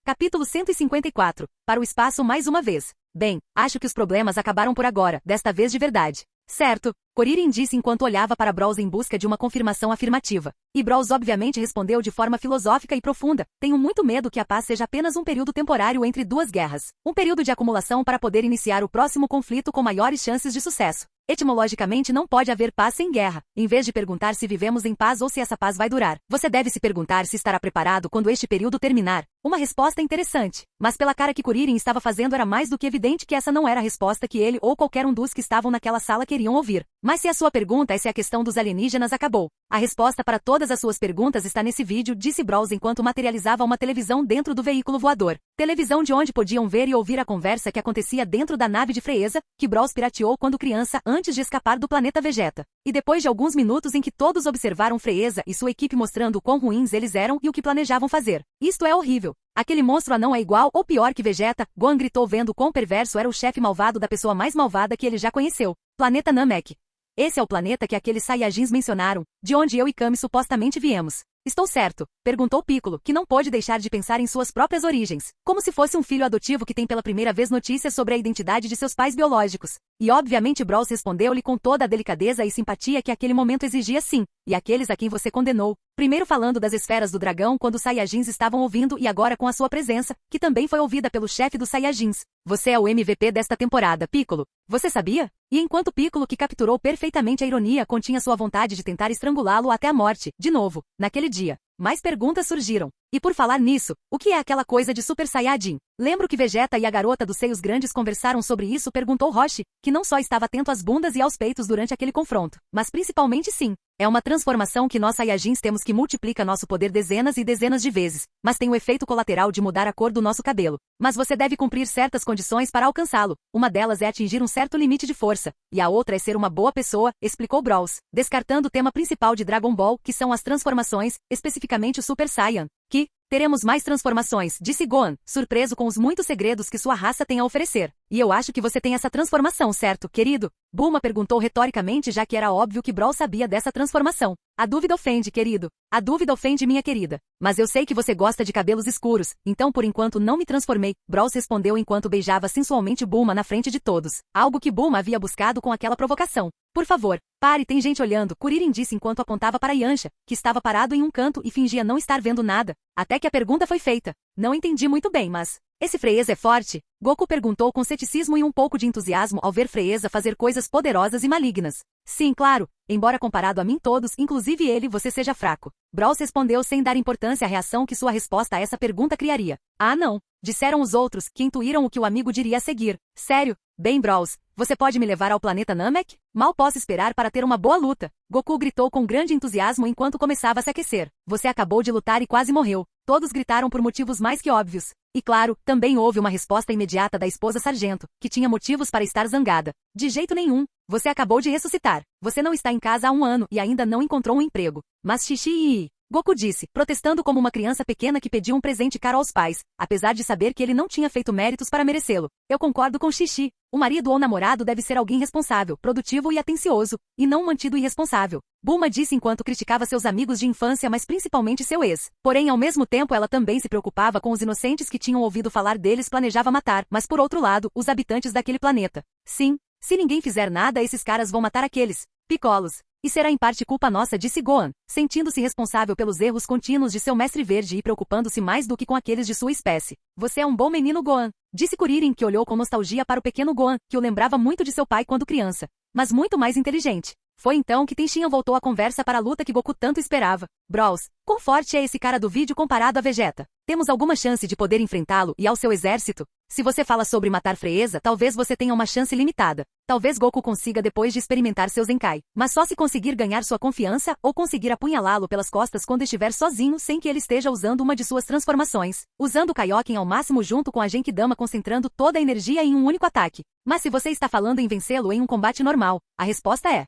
Capítulo 154. Para o espaço mais uma vez. Bem, acho que os problemas acabaram por agora, desta vez de verdade. Certo, Kuririn disse enquanto olhava para Brawls em busca de uma confirmação afirmativa. E Brawls obviamente respondeu de forma filosófica e profunda. Tenho muito medo que a paz seja apenas um período temporário entre duas guerras. Um período de acumulação para poder iniciar o próximo conflito com maiores chances de sucesso. Etimologicamente não pode haver paz sem guerra. Em vez de perguntar se vivemos em paz ou se essa paz vai durar, você deve se perguntar se estará preparado quando este período terminar. Uma resposta interessante. Mas pela cara que Kuririn estava fazendo era mais do que evidente que essa não era a resposta que ele ou qualquer um dos que estavam naquela sala queriam ouvir. Mas se a sua pergunta é se a questão dos alienígenas acabou, a resposta para todas as suas perguntas está nesse vídeo, disse Brawls enquanto materializava uma televisão dentro do veículo voador. Televisão de onde podiam ver e ouvir a conversa que acontecia dentro da nave de Freeza, que Brawls pirateou quando criança antes de escapar do planeta Vegeta. E depois de alguns minutos em que todos observaram Freeza e sua equipe mostrando o quão ruins eles eram e o que planejavam fazer. Isto é horrível. Aquele monstro anão é igual ou pior que Vegeta, Gohan gritou vendo quão perverso era o chefe malvado da pessoa mais malvada que ele já conheceu. Planeta Namek. Esse é o planeta que aqueles Saiyajins mencionaram, de onde eu e Kami supostamente viemos. Estou certo? Perguntou Piccolo, que não pôde deixar de pensar em suas próprias origens, como se fosse um filho adotivo que tem pela primeira vez notícias sobre a identidade de seus pais biológicos. E obviamente Brawls respondeu-lhe com toda a delicadeza e simpatia que aquele momento exigia sim, e aqueles a quem você condenou. Primeiro falando das esferas do dragão quando os Saiyajins estavam ouvindo e agora com a sua presença, que também foi ouvida pelo chefe dos Saiyajins. Você é o MVP desta temporada, Piccolo. Você sabia? E enquanto Piccolo, que capturou perfeitamente a ironia, continha sua vontade de tentar estrangulá-lo até a morte, de novo, naquele dia. Mais perguntas surgiram. E por falar nisso, o que é aquela coisa de Super Saiyajin? Lembro que Vegeta e a garota dos seios grandes conversaram sobre isso, perguntou Roshi, que não só estava atento às bundas e aos peitos durante aquele confronto, mas principalmente sim. É uma transformação que nós Saiyajins temos que multiplica nosso poder dezenas e dezenas de vezes, mas tem o efeito colateral de mudar a cor do nosso cabelo. Mas você deve cumprir certas condições para alcançá-lo. Uma delas é atingir um certo limite de força, e a outra é ser uma boa pessoa, explicou Brawls, descartando o tema principal de Dragon Ball, que são as transformações, especificamente o Super Saiyan, que, Teremos mais transformações, disse Gohan, surpreso com os muitos segredos que sua raça tem a oferecer. E eu acho que você tem essa transformação, certo, querido? Bulma perguntou retoricamente, já que era óbvio que Brawl sabia dessa transformação. A dúvida ofende, querido. A dúvida ofende, minha querida. Mas eu sei que você gosta de cabelos escuros, então por enquanto não me transformei. Brawl respondeu enquanto beijava sensualmente Bulma na frente de todos. Algo que Bulma havia buscado com aquela provocação. Por favor, pare, tem gente olhando, Kuririn disse enquanto apontava para Yancha, que estava parado em um canto e fingia não estar vendo nada, até que a pergunta foi feita. Não entendi muito bem, mas... Esse Freeza é forte? Goku perguntou com ceticismo e um pouco de entusiasmo ao ver Freeza fazer coisas poderosas e malignas. Sim, claro, embora comparado a mim todos, inclusive ele, você seja fraco. Brawl respondeu sem dar importância à reação que sua resposta a essa pergunta criaria. Ah não, disseram os outros, que intuíram o que o amigo diria a seguir. Sério? Bem, Brawls, você pode me levar ao planeta Namek? Mal posso esperar para ter uma boa luta. Goku gritou com grande entusiasmo enquanto começava a se aquecer. Você acabou de lutar e quase morreu. Todos gritaram por motivos mais que óbvios. E claro, também houve uma resposta imediata da esposa sargento, que tinha motivos para estar zangada. De jeito nenhum. Você acabou de ressuscitar. Você não está em casa há 1 ano e ainda não encontrou um emprego. Mas xixi... Goku disse, protestando como uma criança pequena que pediu um presente caro aos pais, apesar de saber que ele não tinha feito méritos para merecê-lo. Eu concordo com Xixi. O marido ou namorado deve ser alguém responsável, produtivo e atencioso, e não um mantido irresponsável. Bulma disse enquanto criticava seus amigos de infância, mas principalmente seu ex. Porém, ao mesmo tempo, ela também se preocupava com os inocentes que tinham ouvido falar deles, planejava matar, mas por outro lado, os habitantes daquele planeta. Sim, se ninguém fizer nada, esses caras vão matar aqueles picolos. E será em parte culpa nossa, disse Gohan, sentindo-se responsável pelos erros contínuos de seu mestre verde e preocupando-se mais do que com aqueles de sua espécie. Você é um bom menino, Gohan, disse Kuririn, que olhou com nostalgia para o pequeno Gohan, que o lembrava muito de seu pai quando criança, mas muito mais inteligente. Foi então que Tenshinhan voltou a conversa para a luta que Goku tanto esperava. Brawls, quão forte é esse cara do vídeo comparado a Vegeta? Temos alguma chance de poder enfrentá-lo e ao seu exército? Se você fala sobre matar Freeza, talvez você tenha uma chance limitada. Talvez Goku consiga depois de experimentar seu Zenkai. Mas só se conseguir ganhar sua confiança ou conseguir apunhalá-lo pelas costas quando estiver sozinho sem que ele esteja usando uma de suas transformações. Usando o Kaioken ao máximo junto com a Genkidama, concentrando toda a energia em um único ataque. Mas se você está falando em vencê-lo em um combate normal, a resposta é...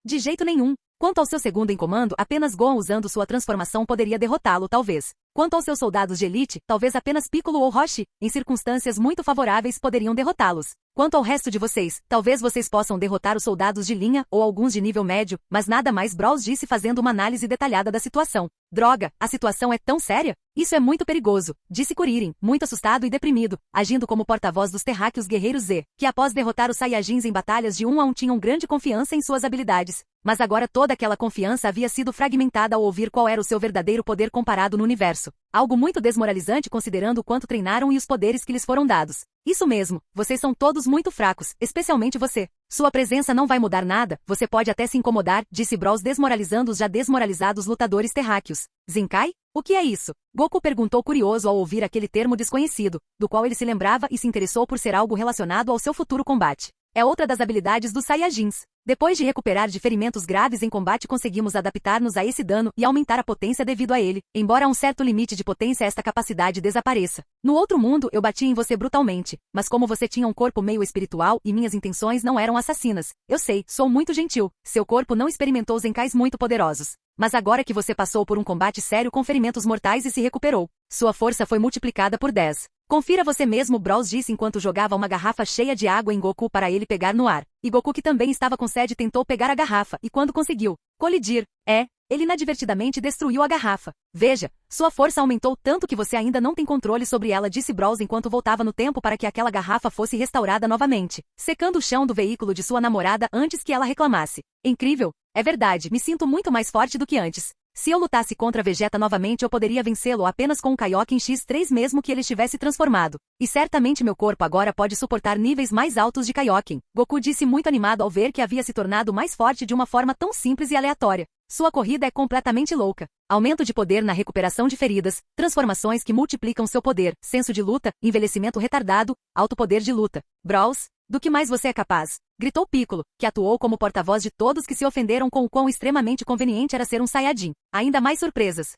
De jeito nenhum. Quanto ao seu segundo em comando, apenas Gohan usando sua transformação poderia derrotá-lo, talvez. Quanto aos seus soldados de elite, talvez apenas Piccolo ou Roshi, em circunstâncias muito favoráveis, poderiam derrotá-los. Quanto ao resto de vocês, talvez vocês possam derrotar os soldados de linha ou alguns de nível médio, mas nada mais, Brawls disse fazendo uma análise detalhada da situação. Droga, a situação é tão séria? Isso é muito perigoso, disse Kuririn, muito assustado e deprimido, agindo como porta-voz dos terráqueos guerreiros Z, que após derrotar os Saiyajins em batalhas de 1 a 1 tinham grande confiança em suas habilidades. Mas agora toda aquela confiança havia sido fragmentada ao ouvir qual era o seu verdadeiro poder comparado no universo. Algo muito desmoralizante considerando o quanto treinaram e os poderes que lhes foram dados. Isso mesmo, vocês são todos muito fracos, especialmente você. Sua presença não vai mudar nada, você pode até se incomodar, disse Brawls desmoralizando os já desmoralizados lutadores terráqueos. Zenkai? O que é isso? Goku perguntou curioso ao ouvir aquele termo desconhecido, do qual ele se lembrava e se interessou por ser algo relacionado ao seu futuro combate. É outra das habilidades dos Saiyajins. Depois de recuperar de ferimentos graves em combate, conseguimos adaptar-nos a esse dano e aumentar a potência devido a ele, embora a um certo limite de potência esta capacidade desapareça. No outro mundo, eu bati em você brutalmente, mas como você tinha um corpo meio espiritual e minhas intenções não eram assassinas, eu sei, sou muito gentil, seu corpo não experimentou zenkais muito poderosos. Mas agora que você passou por um combate sério com ferimentos mortais e se recuperou, sua força foi multiplicada por 10. Confira você mesmo, Brawls disse enquanto jogava uma garrafa cheia de água em Goku para ele pegar no ar. E Goku, que também estava com sede, tentou pegar a garrafa, e quando conseguiu colidir, ele inadvertidamente destruiu a garrafa. Veja, sua força aumentou tanto que você ainda não tem controle sobre ela, disse Brawls enquanto voltava no tempo para que aquela garrafa fosse restaurada novamente, secando o chão do veículo de sua namorada antes que ela reclamasse. Incrível! É verdade, me sinto muito mais forte do que antes. Se eu lutasse contra Vegeta novamente, eu poderia vencê-lo apenas com um Kaioken X3 mesmo que ele estivesse transformado. E certamente meu corpo agora pode suportar níveis mais altos de Kaioken. Goku disse muito animado ao ver que havia se tornado mais forte de uma forma tão simples e aleatória. Sua corrida é completamente louca. Aumento de poder na recuperação de feridas, transformações que multiplicam seu poder, senso de luta, envelhecimento retardado, alto poder de luta. Brawls, do que mais você é capaz? Gritou Piccolo, que atuou como porta-voz de todos que se ofenderam com o quão extremamente conveniente era ser um Saiyajin. Ainda mais surpresas.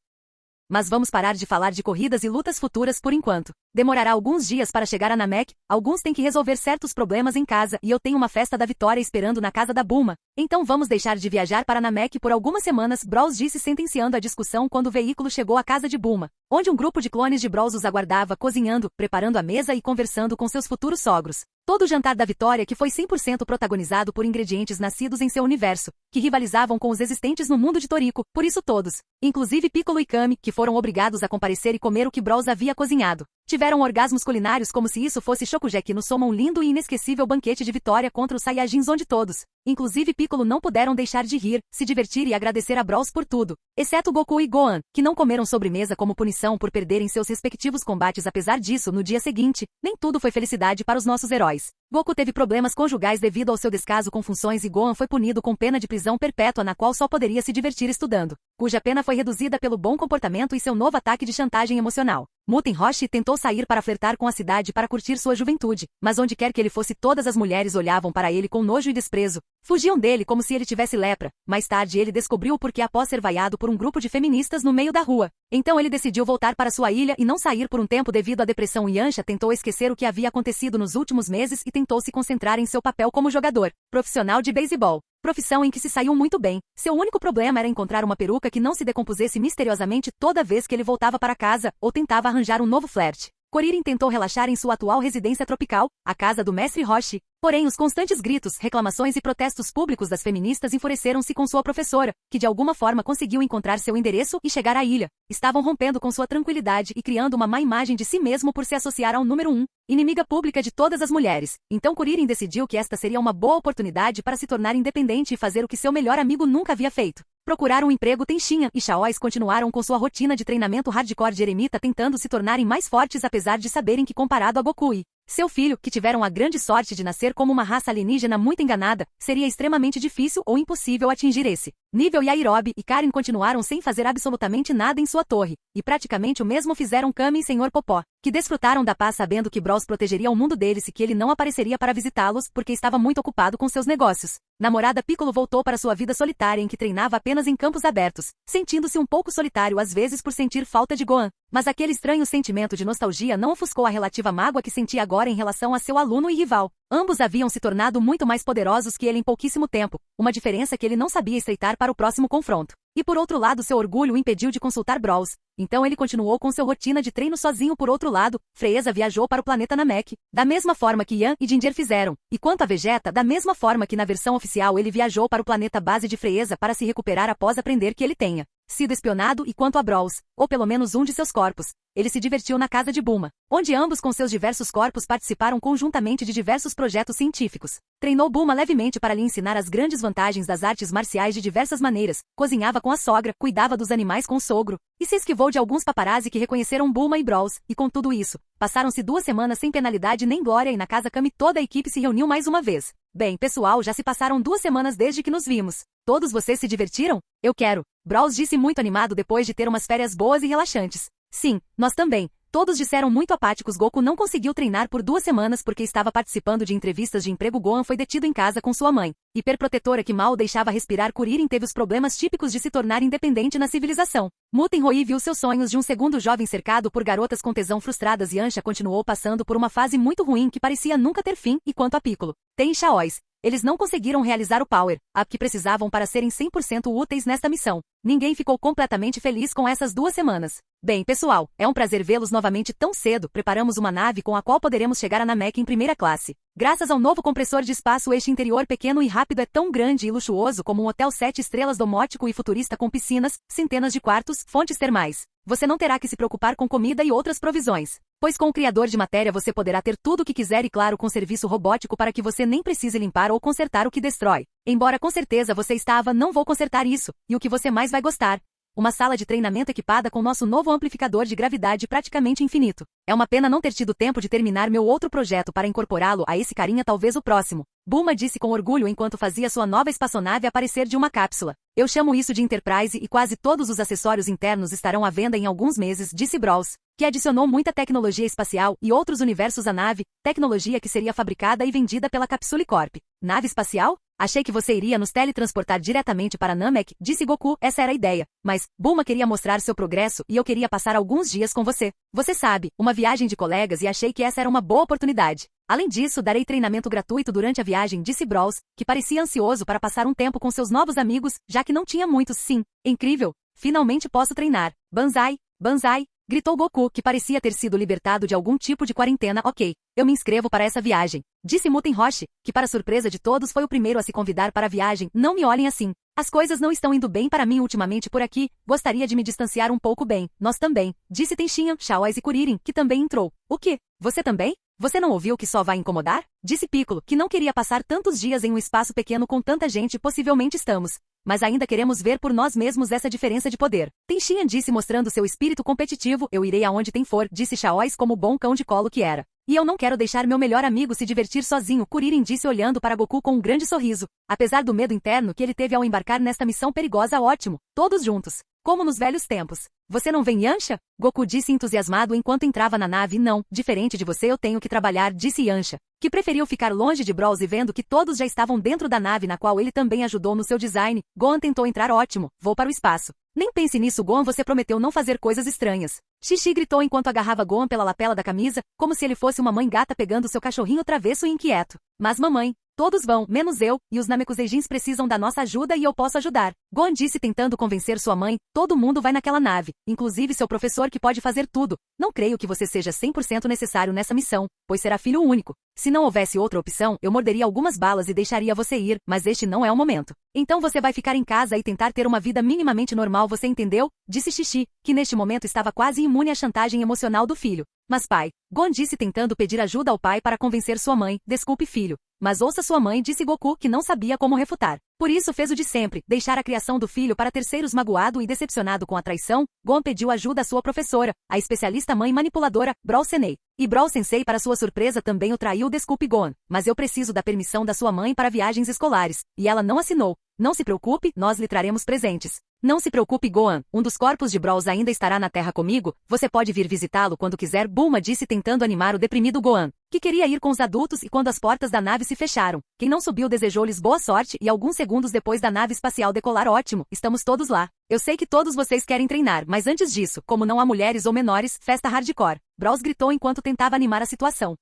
Mas vamos parar de falar de corridas e lutas futuras por enquanto. Demorará alguns dias para chegar a Namek, alguns têm que resolver certos problemas em casa e eu tenho uma festa da Vitória esperando na casa da Bulma. Então vamos deixar de viajar para Namek por algumas semanas, Brawls disse sentenciando a discussão quando o veículo chegou à casa de Bulma, onde um grupo de clones de Brawls os aguardava cozinhando, preparando a mesa e conversando com seus futuros sogros. Todo o jantar da Vitória que foi 100% protagonizado por ingredientes nascidos em seu universo, que rivalizavam com os existentes no mundo de Toriko, por isso todos, inclusive Piccolo e Kami, que foram obrigados a comparecer e comer o que Brawls havia cozinhado, tiveram orgasmos culinários como se isso fosse Shokugeki no Soma, um lindo e inesquecível banquete de vitória contra os Saiyajins onde todos, inclusive Piccolo, não puderam deixar de rir, se divertir e agradecer a Brawls por tudo, exceto Goku e Gohan, que não comeram sobremesa como punição por perderem seus respectivos combates. Apesar disso, no dia seguinte, nem tudo foi felicidade para os nossos heróis. Goku teve problemas conjugais devido ao seu descaso com funções e Gohan foi punido com pena de prisão perpétua na qual só poderia se divertir estudando, cuja pena foi reduzida pelo bom comportamento e seu novo ataque de chantagem emocional. Muten Roshi tentou sair para flertar com a cidade para curtir sua juventude, mas onde quer que ele fosse todas as mulheres olhavam para ele com nojo e desprezo, fugiam dele como se ele tivesse lepra. Mais tarde ele descobriu o porquê após ser vaiado por um grupo de feministas no meio da rua. Então ele decidiu voltar para sua ilha e não sair por um tempo devido à depressão. Yancha tentou esquecer o que havia acontecido nos últimos meses e tentou se concentrar em seu papel como jogador profissional de beisebol. Profissão em que se saiu muito bem. Seu único problema era encontrar uma peruca que não se decompusesse misteriosamente toda vez que ele voltava para casa ou tentava arranjar um novo flerte. Kuririn tentou relaxar em sua atual residência tropical, a casa do mestre Roshi. Porém, os constantes gritos, reclamações e protestos públicos das feministas enfureceram-se com sua professora, que de alguma forma conseguiu encontrar seu endereço e chegar à ilha. Estavam rompendo com sua tranquilidade e criando uma má imagem de si mesmo por se associar ao número 1, inimiga pública de todas as mulheres. Então Kuririn decidiu que esta seria uma boa oportunidade para se tornar independente e fazer o que seu melhor amigo nunca havia feito. Procurar um emprego. Tenshinhan e Chaois continuaram com sua rotina de treinamento hardcore de eremita, tentando se tornarem mais fortes apesar de saberem que comparado a Goku e seu filho, que tiveram a grande sorte de nascer como uma raça alienígena muito enganada, seria extremamente difícil ou impossível atingir esse nível. Yajirobe e Karin continuaram sem fazer absolutamente nada em sua torre, e praticamente o mesmo fizeram Kami e Senhor Popó, que desfrutaram da paz sabendo que Brawls protegeria o mundo deles e que ele não apareceria para visitá-los porque estava muito ocupado com seus negócios. Namorada Piccolo voltou para sua vida solitária em que treinava apenas em campos abertos, sentindo-se um pouco solitário às vezes por sentir falta de Gohan. Mas aquele estranho sentimento de nostalgia não ofuscou a relativa mágoa que sentia agora em relação a seu aluno e rival. Ambos haviam se tornado muito mais poderosos que ele em pouquíssimo tempo, uma diferença que ele não sabia estreitar para o próximo confronto. E por outro lado, seu orgulho o impediu de consultar Brawls. Então ele continuou com sua rotina de treino sozinho. Por outro lado, Frieza viajou para o planeta Namek, da mesma forma que Yan e Ginger fizeram. E quanto a Vegeta, da mesma forma que na versão oficial ele viajou para o planeta base de Frieza para se recuperar após aprender que ele tenha sido espionado. E quanto a Brawls, ou pelo menos um de seus corpos, ele se divertiu na casa de Bulma, onde ambos com seus diversos corpos participaram conjuntamente de diversos projetos científicos. Treinou Bulma levemente para lhe ensinar as grandes vantagens das artes marciais de diversas maneiras, cozinhava com a sogra, cuidava dos animais com o sogro, e se esquivou de alguns paparazzi que reconheceram Bulma e Brawls, e com tudo isso, passaram-se 2 semanas sem penalidade nem glória e na casa Kami toda a equipe se reuniu mais uma vez. Bem, pessoal, já se passaram 2 semanas desde que nos vimos. Todos vocês se divertiram? Eu quero. Brawls disse muito animado depois de ter umas férias boas e relaxantes. Sim, nós também. Todos disseram muito apáticos. Goku não conseguiu treinar por 2 semanas porque estava participando de entrevistas de emprego. Gohan foi detido em casa com sua mãe, hiperprotetora que mal o deixava respirar. Kuririn teve os problemas típicos de se tornar independente na civilização. Muten Roi viu seus sonhos de um segundo jovem cercado por garotas com tesão frustradas. Yancha continuou passando por uma fase muito ruim que parecia nunca ter fim. E quanto a Piccolo, Ten e Chaois, eles não conseguiram realizar o Power-Up que precisavam para serem 100% úteis nesta missão. Ninguém ficou completamente feliz com essas 2 semanas. Bem, pessoal, é um prazer vê-los novamente tão cedo. Preparamos uma nave com a qual poderemos chegar a Namek em primeira classe. Graças ao novo compressor de espaço, este interior pequeno e rápido é tão grande e luxuoso como um hotel 7 estrelas domótico e futurista com piscinas, centenas de quartos, fontes termais. Você não terá que se preocupar com comida e outras provisões, pois com o criador de matéria você poderá ter tudo o que quiser e claro com serviço robótico para que você nem precise limpar ou consertar o que destrói. Embora com certeza você estava, não vou consertar isso, e o que você mais vai gostar. Uma sala de treinamento equipada com nosso novo amplificador de gravidade praticamente infinito. É uma pena não ter tido tempo de terminar meu outro projeto para incorporá-lo a esse carinha, talvez o próximo. Bulma disse com orgulho enquanto fazia sua nova espaçonave aparecer de uma cápsula. Eu chamo isso de Enterprise e quase todos os acessórios internos estarão à venda em alguns meses, disse Brawls, que adicionou muita tecnologia espacial e outros universos à nave, tecnologia que seria fabricada e vendida pela Capsule Corp. Nave espacial? Achei que você iria nos teletransportar diretamente para Namek, disse Goku, essa era a ideia. Mas, Bulma queria mostrar seu progresso e eu queria passar alguns dias com você. Você sabe, uma viagem de colegas e achei que essa era uma boa oportunidade. Além disso, darei treinamento gratuito durante a viagem, disse Brawls, que parecia ansioso para passar um tempo com seus novos amigos, já que não tinha muitos. Sim, incrível. Finalmente posso treinar. Banzai, Banzai, gritou Goku, que parecia ter sido libertado de algum tipo de quarentena. Ok, eu me inscrevo para essa viagem, disse Muten Roshi, que para surpresa de todos foi o primeiro a se convidar para a viagem. Não me olhem assim. As coisas não estão indo bem para mim ultimamente por aqui, gostaria de me distanciar um pouco bem. Nós também, disse Tenshinhan, Chaoz e Kuririn, que também entrou. O quê? Você também? Você não ouviu que só vai incomodar? Disse Piccolo, que não queria passar tantos dias em um espaço pequeno com tanta gente. Possivelmente estamos. Mas ainda queremos ver por nós mesmos essa diferença de poder. Tenshinhan disse mostrando seu espírito competitivo. Eu irei aonde tem for, disse Chaoz como bom cão de colo que era. E eu não quero deixar meu melhor amigo se divertir sozinho, Kuririn disse olhando para Goku com um grande sorriso. Apesar do medo interno que ele teve ao embarcar nesta missão perigosa, ótimo. Todos juntos. Como nos velhos tempos. Você não vem, Yancha? Goku disse entusiasmado enquanto entrava na nave. Não, diferente de você eu tenho que trabalhar, disse Yancha, que preferiu ficar longe de Brawls e vendo que todos já estavam dentro da nave na qual ele também ajudou no seu design. Gohan tentou entrar. Ótimo, vou para o espaço. Nem pense nisso, Gohan, você prometeu não fazer coisas estranhas. Xixi gritou enquanto agarrava Gohan pela lapela da camisa, como se ele fosse uma mãe gata pegando seu cachorrinho travesso e inquieto. Mas mamãe, todos vão, menos eu, e os Namekuseijins precisam da nossa ajuda e eu posso ajudar. Gohan disse tentando convencer sua mãe, todo mundo vai naquela nave, inclusive seu professor que pode fazer tudo. Não creio que você seja 100% necessário nessa missão, pois será filho único. Se não houvesse outra opção, eu morderia algumas balas e deixaria você ir, mas este não é o momento. Então você vai ficar em casa e tentar ter uma vida minimamente normal, você entendeu? Disse Xixi, que neste momento estava quase imune à chantagem emocional do filho. Mas pai, Gohan disse tentando pedir ajuda ao pai para convencer sua mãe, desculpe filho. Mas ouça sua mãe, disse Goku, que não sabia como refutar. Por isso fez o de sempre, deixar a criação do filho para terceiros. Magoado e decepcionado com a traição, Gohan pediu ajuda à sua professora, a especialista mãe manipuladora, Brawl Senei. E Brawl Sensei para sua surpresa também o traiu. Desculpe Gohan, mas eu preciso da permissão da sua mãe para viagens escolares, e ela não assinou. Não se preocupe, nós lhe traremos presentes. Não se preocupe Gohan, um dos corpos de Brawls ainda estará na Terra comigo, você pode vir visitá-lo quando quiser, Bulma disse tentando animar o deprimido Gohan, que queria ir com os adultos. E quando as portas da nave se fecharam, quem não subiu desejou-lhes boa sorte e alguns segundos depois da nave espacial decolar. Ótimo, estamos todos lá. Eu sei que todos vocês querem treinar, mas antes disso, como não há mulheres ou menores, festa hardcore. Brawls gritou enquanto tentava animar a situação.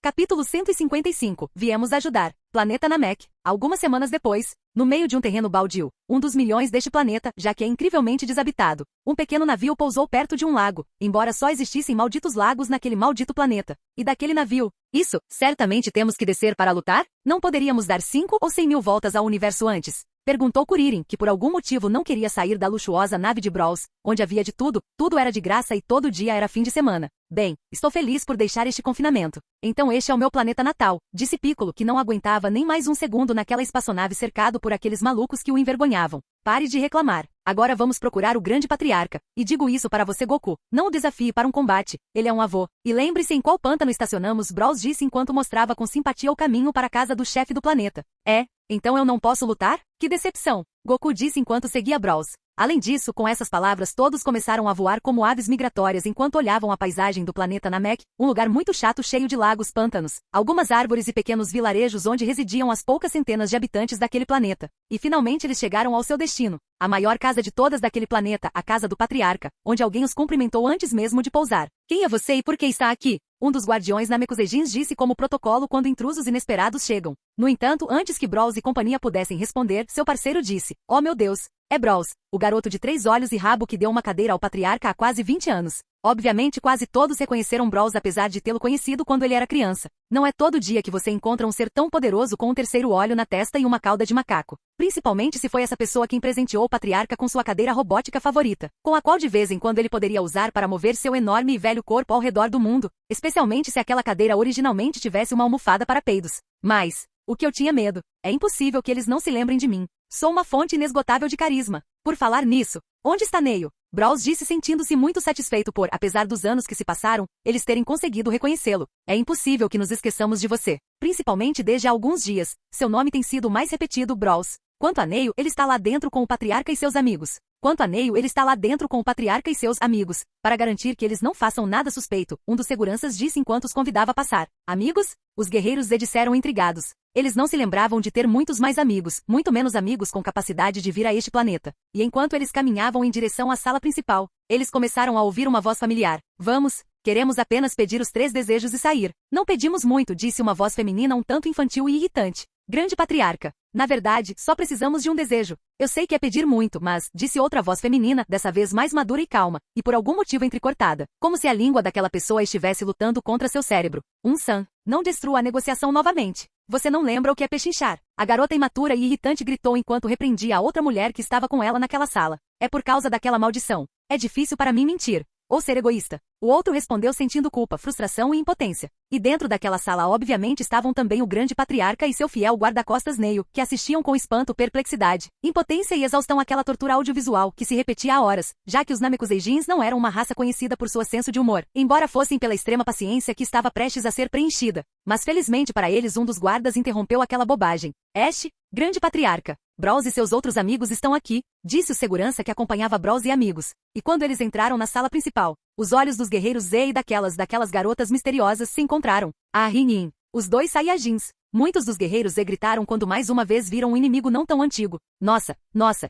Capítulo 155. Viemos ajudar. Planeta Namek. Algumas semanas depois, no meio de um terreno baldio, um dos milhões deste planeta, já que é incrivelmente desabitado, um pequeno navio pousou perto de um lago, embora só existissem malditos lagos naquele maldito planeta. E daquele navio, isso, certamente temos que descer para lutar? Não poderíamos dar 5 ou 100 mil voltas ao universo antes? Perguntou Kuririn, que por algum motivo não queria sair da luxuosa nave de Brawls, onde havia de tudo, tudo era de graça e todo dia era fim de semana. Bem, estou feliz por deixar este confinamento. Então este é o meu planeta natal, disse Piccolo, que não aguentava nem mais um segundo naquela espaçonave cercado por aqueles malucos que o envergonhavam. Pare de reclamar. Agora vamos procurar o grande patriarca. E digo isso para você Goku, não o desafie para um combate, ele é um avô. E lembre-se em qual pântano estacionamos, Brawls disse enquanto mostrava com simpatia o caminho para a casa do chefe do planeta. É? Então eu não posso lutar? Que decepção! Goku disse enquanto seguia Brawls. Além disso, com essas palavras todos começaram a voar como aves migratórias enquanto olhavam a paisagem do planeta Namek, um lugar muito chato cheio de lagos, pântanos, algumas árvores e pequenos vilarejos onde residiam as poucas centenas de habitantes daquele planeta. E finalmente eles chegaram ao seu destino. A maior casa de todas daquele planeta, a casa do patriarca, onde alguém os cumprimentou antes mesmo de pousar. Quem é você e por que está aqui? Um dos guardiões Namekuseijins disse como protocolo quando intrusos inesperados chegam. No entanto, antes que Brawls e companhia pudessem responder, seu parceiro disse, oh meu Deus, é Brawls, o garoto de 3 olhos e rabo que deu uma cadeira ao patriarca há quase 20 anos. Obviamente quase todos reconheceram Brawls apesar de tê-lo conhecido quando ele era criança. Não é todo dia que você encontra um ser tão poderoso com um terceiro olho na testa e uma cauda de macaco. Principalmente se foi essa pessoa quem presenteou o patriarca com sua cadeira robótica favorita, com a qual de vez em quando ele poderia usar para mover seu enorme e velho corpo ao redor do mundo, especialmente se aquela cadeira originalmente tivesse uma almofada para peidos. Mas, o que eu tinha medo, é impossível que eles não se lembrem de mim. Sou uma fonte inesgotável de carisma. Por falar nisso, onde está Neil? Brawls disse sentindo-se muito satisfeito por, apesar dos anos que se passaram, eles terem conseguido reconhecê-lo. É impossível que nos esqueçamos de você. Principalmente desde há alguns dias. Seu nome tem sido mais repetido, Brawls. Quanto a Neil, ele está lá dentro com o patriarca e seus amigos. Para garantir que eles não façam nada suspeito, um dos seguranças disse enquanto os convidava a passar. Amigos? Os guerreiros Z disseram intrigados. Eles não se lembravam de ter muitos mais amigos, muito menos amigos com capacidade de vir a este planeta. E enquanto eles caminhavam em direção à sala principal, eles começaram a ouvir uma voz familiar. Vamos, queremos apenas pedir os 3 desejos e sair. Não pedimos muito, disse uma voz feminina um tanto infantil e irritante. Grande patriarca. Na verdade, só precisamos de um desejo. Eu sei que é pedir muito, mas, disse outra voz feminina, dessa vez mais madura e calma, e por algum motivo entrecortada, como se a língua daquela pessoa estivesse lutando contra seu cérebro. San, não destrua a negociação novamente. Você não lembra o que é pechinchar. A garota imatura e irritante gritou enquanto repreendia a outra mulher que estava com ela naquela sala. É por causa daquela maldição. É difícil para mim mentir. Ou ser egoísta. O outro respondeu sentindo culpa, frustração e impotência. E dentro daquela sala obviamente estavam também o grande patriarca e seu fiel guarda-costas Neil, que assistiam com espanto, perplexidade, impotência e exaustão àquela tortura audiovisual que se repetia há horas, já que os Namekuseijins não eram uma raça conhecida por seu senso de humor, embora fossem pela extrema paciência que estava prestes a ser preenchida. Mas felizmente para eles um dos guardas interrompeu aquela bobagem. Ash, grande patriarca. Bros e seus outros amigos estão aqui, disse o segurança que acompanhava Bros e amigos. E quando eles entraram na sala principal, os olhos dos guerreiros Z e daquelas garotas misteriosas se encontraram. Ah, Rin. Os 2 Saiyajins. Muitos dos guerreiros Z gritaram quando mais uma vez viram um inimigo não tão antigo. Nossa,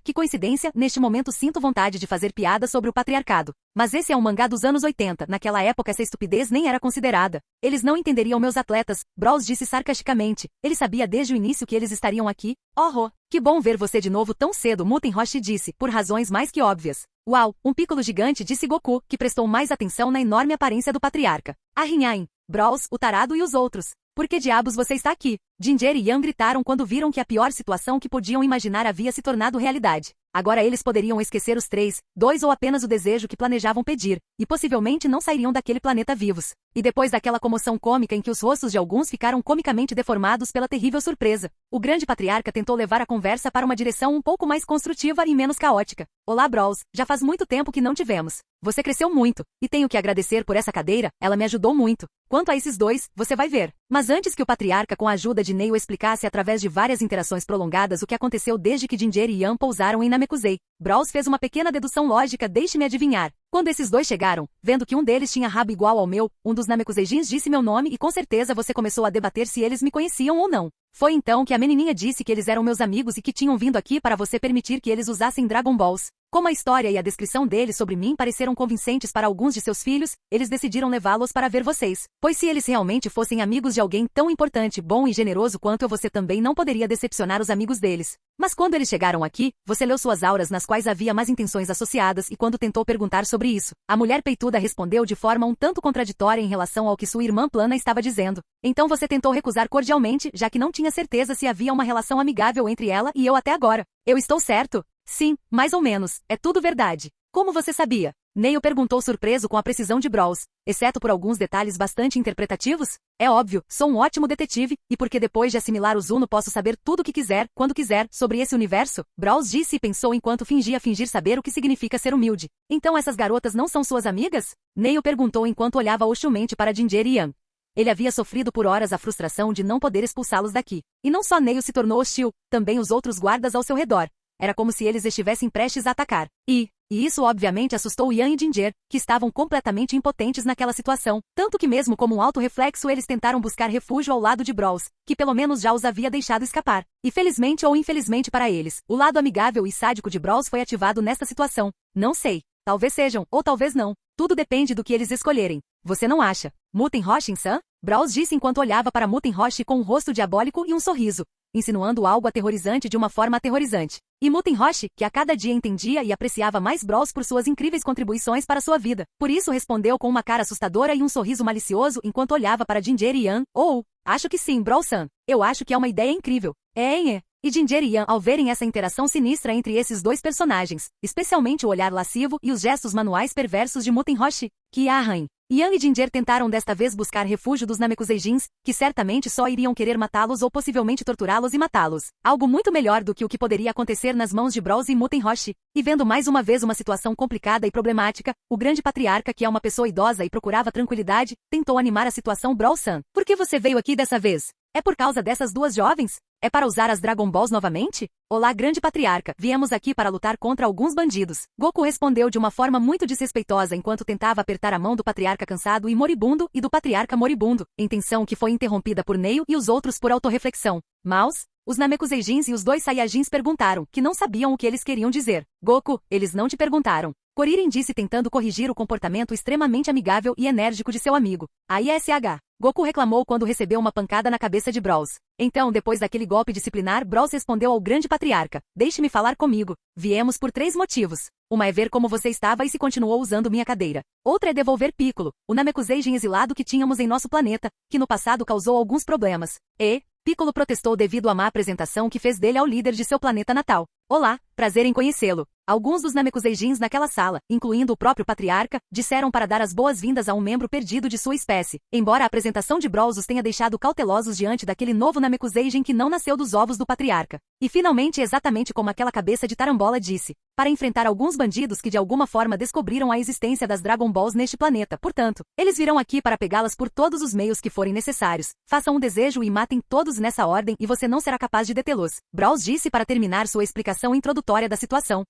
que coincidência, neste momento sinto vontade de fazer piada sobre o patriarcado. Mas esse é um mangá dos anos 80, naquela época essa estupidez nem era considerada. Eles não entenderiam meus atletas, Bros disse sarcasticamente. Ele sabia desde o início que eles estariam aqui. Oh, que bom ver você de novo tão cedo, Muten Roshi disse, por razões mais que óbvias. Uau, um Piccolo gigante, disse Goku, que prestou mais atenção na enorme aparência do patriarca. Ah, Rinhain, Bros, o tarado e os outros. Por que diabos você está aqui? Ginger e Yang gritaram quando viram que a pior situação que podiam imaginar havia se tornado realidade. Agora eles poderiam esquecer os 3, 2 ou apenas o desejo que planejavam pedir, e possivelmente não sairiam daquele planeta vivos. E depois daquela comoção cômica em que os rostos de alguns ficaram comicamente deformados pela terrível surpresa, o grande patriarca tentou levar a conversa para uma direção um pouco mais construtiva e menos caótica. Olá, Bros, já faz muito tempo que não tivemos. Você cresceu muito, e tenho que agradecer por essa cadeira, ela me ajudou muito. Quanto a esses 2, você vai ver. Mas antes que o patriarca com a ajuda de Neil explicasse através de várias interações prolongadas o que aconteceu desde que Ginger e Yan pousaram em Namekusei, Bros fez uma pequena dedução lógica, deixe-me adivinhar. Quando esses 2 chegaram, vendo que um deles tinha rabo igual ao meu, um dos Namekuseijins disse meu nome e com certeza você começou a debater se eles me conheciam ou não. Foi então que a menininha disse que eles eram meus amigos e que tinham vindo aqui para você permitir que eles usassem Dragon Balls. Como a história e a descrição deles sobre mim pareceram convincentes para alguns de seus filhos, eles decidiram levá-los para ver vocês. Pois se eles realmente fossem amigos de alguém tão importante, bom e generoso quanto eu, você também não poderia decepcionar os amigos deles. Mas quando eles chegaram aqui, você leu suas auras nas quais havia más intenções associadas e quando tentou perguntar sobre isso, a mulher peituda respondeu de forma um tanto contraditória em relação ao que sua irmã Plana estava dizendo. Então você tentou recusar cordialmente, já que não tinha certeza se havia uma relação amigável entre ela e eu até agora. Eu estou certo? Sim, mais ou menos. É tudo verdade. Como você sabia? Neil perguntou surpreso com a precisão de Bros, exceto por alguns detalhes bastante interpretativos. É óbvio, sou um ótimo detetive, e porque depois de assimilar o Zuno posso saber tudo o que quiser, quando quiser, sobre esse universo? Bros disse e pensou enquanto fingia fingir saber o que significa ser humilde. Então essas garotas não são suas amigas? Neil perguntou enquanto olhava hostilmente para Ginger e Yan. Ele havia sofrido por horas a frustração de não poder expulsá-los daqui. E não só Neil se tornou hostil, também os outros guardas ao seu redor. Era como se eles estivessem prestes a atacar. E isso obviamente assustou Yan e Ginger, que estavam completamente impotentes naquela situação, tanto que mesmo como um auto-reflexo eles tentaram buscar refúgio ao lado de Bros, que pelo menos já os havia deixado escapar. E felizmente ou infelizmente para eles, o lado amigável e sádico de Bros foi ativado nesta situação. Não sei. Talvez sejam, ou talvez não. Tudo depende do que eles escolherem. Você não acha? Muten Roshi-san? Bros disse enquanto olhava para Muten Roshi com um rosto diabólico e um sorriso, insinuando algo aterrorizante de uma forma aterrorizante. E Muten Roshi, que a cada dia entendia e apreciava mais Bros por suas incríveis contribuições para sua vida. Por isso respondeu com uma cara assustadora e um sorriso malicioso enquanto olhava para Ginger e Yan. Acho que sim, Bros-san. Eu acho que é uma ideia incrível. E Ginger e Yan, ao verem essa interação sinistra entre esses 2 personagens, especialmente o olhar lascivo e os gestos manuais perversos de Muten Roshi, que arranhem. Yan e Ginger tentaram desta vez buscar refúgio dos Namekuseijins, que certamente só iriam querer matá-los ou possivelmente torturá-los e matá-los. Algo muito melhor do que o que poderia acontecer nas mãos de Bros e Muten Roshi. E vendo mais uma vez uma situação complicada e problemática, o grande patriarca, que é uma pessoa idosa e procurava tranquilidade, tentou animar a situação. Bros-san, por que você veio aqui dessa vez? É por causa dessas 2 jovens? É para usar as Dragon Balls novamente? Olá, grande patriarca, viemos aqui para lutar contra alguns bandidos. Goku respondeu de uma forma muito desrespeitosa enquanto tentava apertar a mão do patriarca cansado e moribundo e do patriarca moribundo, intenção que foi interrompida por Neil e os outros por autorreflexão. Maus? Os Namekuseijins e os dois Saiyajins perguntaram, que não sabiam o que eles queriam dizer. Goku, eles não te perguntaram. Kuririn disse tentando corrigir o comportamento extremamente amigável e enérgico de seu amigo. AISH. Goku reclamou quando recebeu uma pancada na cabeça de Brawls. Então, depois daquele golpe disciplinar, Brawls respondeu ao grande patriarca. Deixe-me falar comigo. Viemos por 3 motivos. Uma é ver como você estava e se continuou usando minha cadeira. Outra é devolver Piccolo, o Namekuseijin exilado que tínhamos em nosso planeta, que no passado causou alguns problemas. Piccolo protestou devido à má apresentação que fez dele ao líder de seu planeta natal. Olá, prazer em conhecê-lo. Alguns dos Namekuseijins naquela sala, incluindo o próprio patriarca, disseram para dar as boas-vindas a um membro perdido de sua espécie. Embora a apresentação de Brawls os tenha deixado cautelosos diante daquele novo Namekuseijin que não nasceu dos ovos do patriarca. E finalmente exatamente como aquela cabeça de tarambola disse, para enfrentar alguns bandidos que de alguma forma descobriram a existência das Dragon Balls neste planeta. Portanto, eles virão aqui para pegá-las por todos os meios que forem necessários. Façam um desejo e matem todos nessa ordem e você não será capaz de detê-los. Brawls disse para terminar sua explicação introdutória da situação.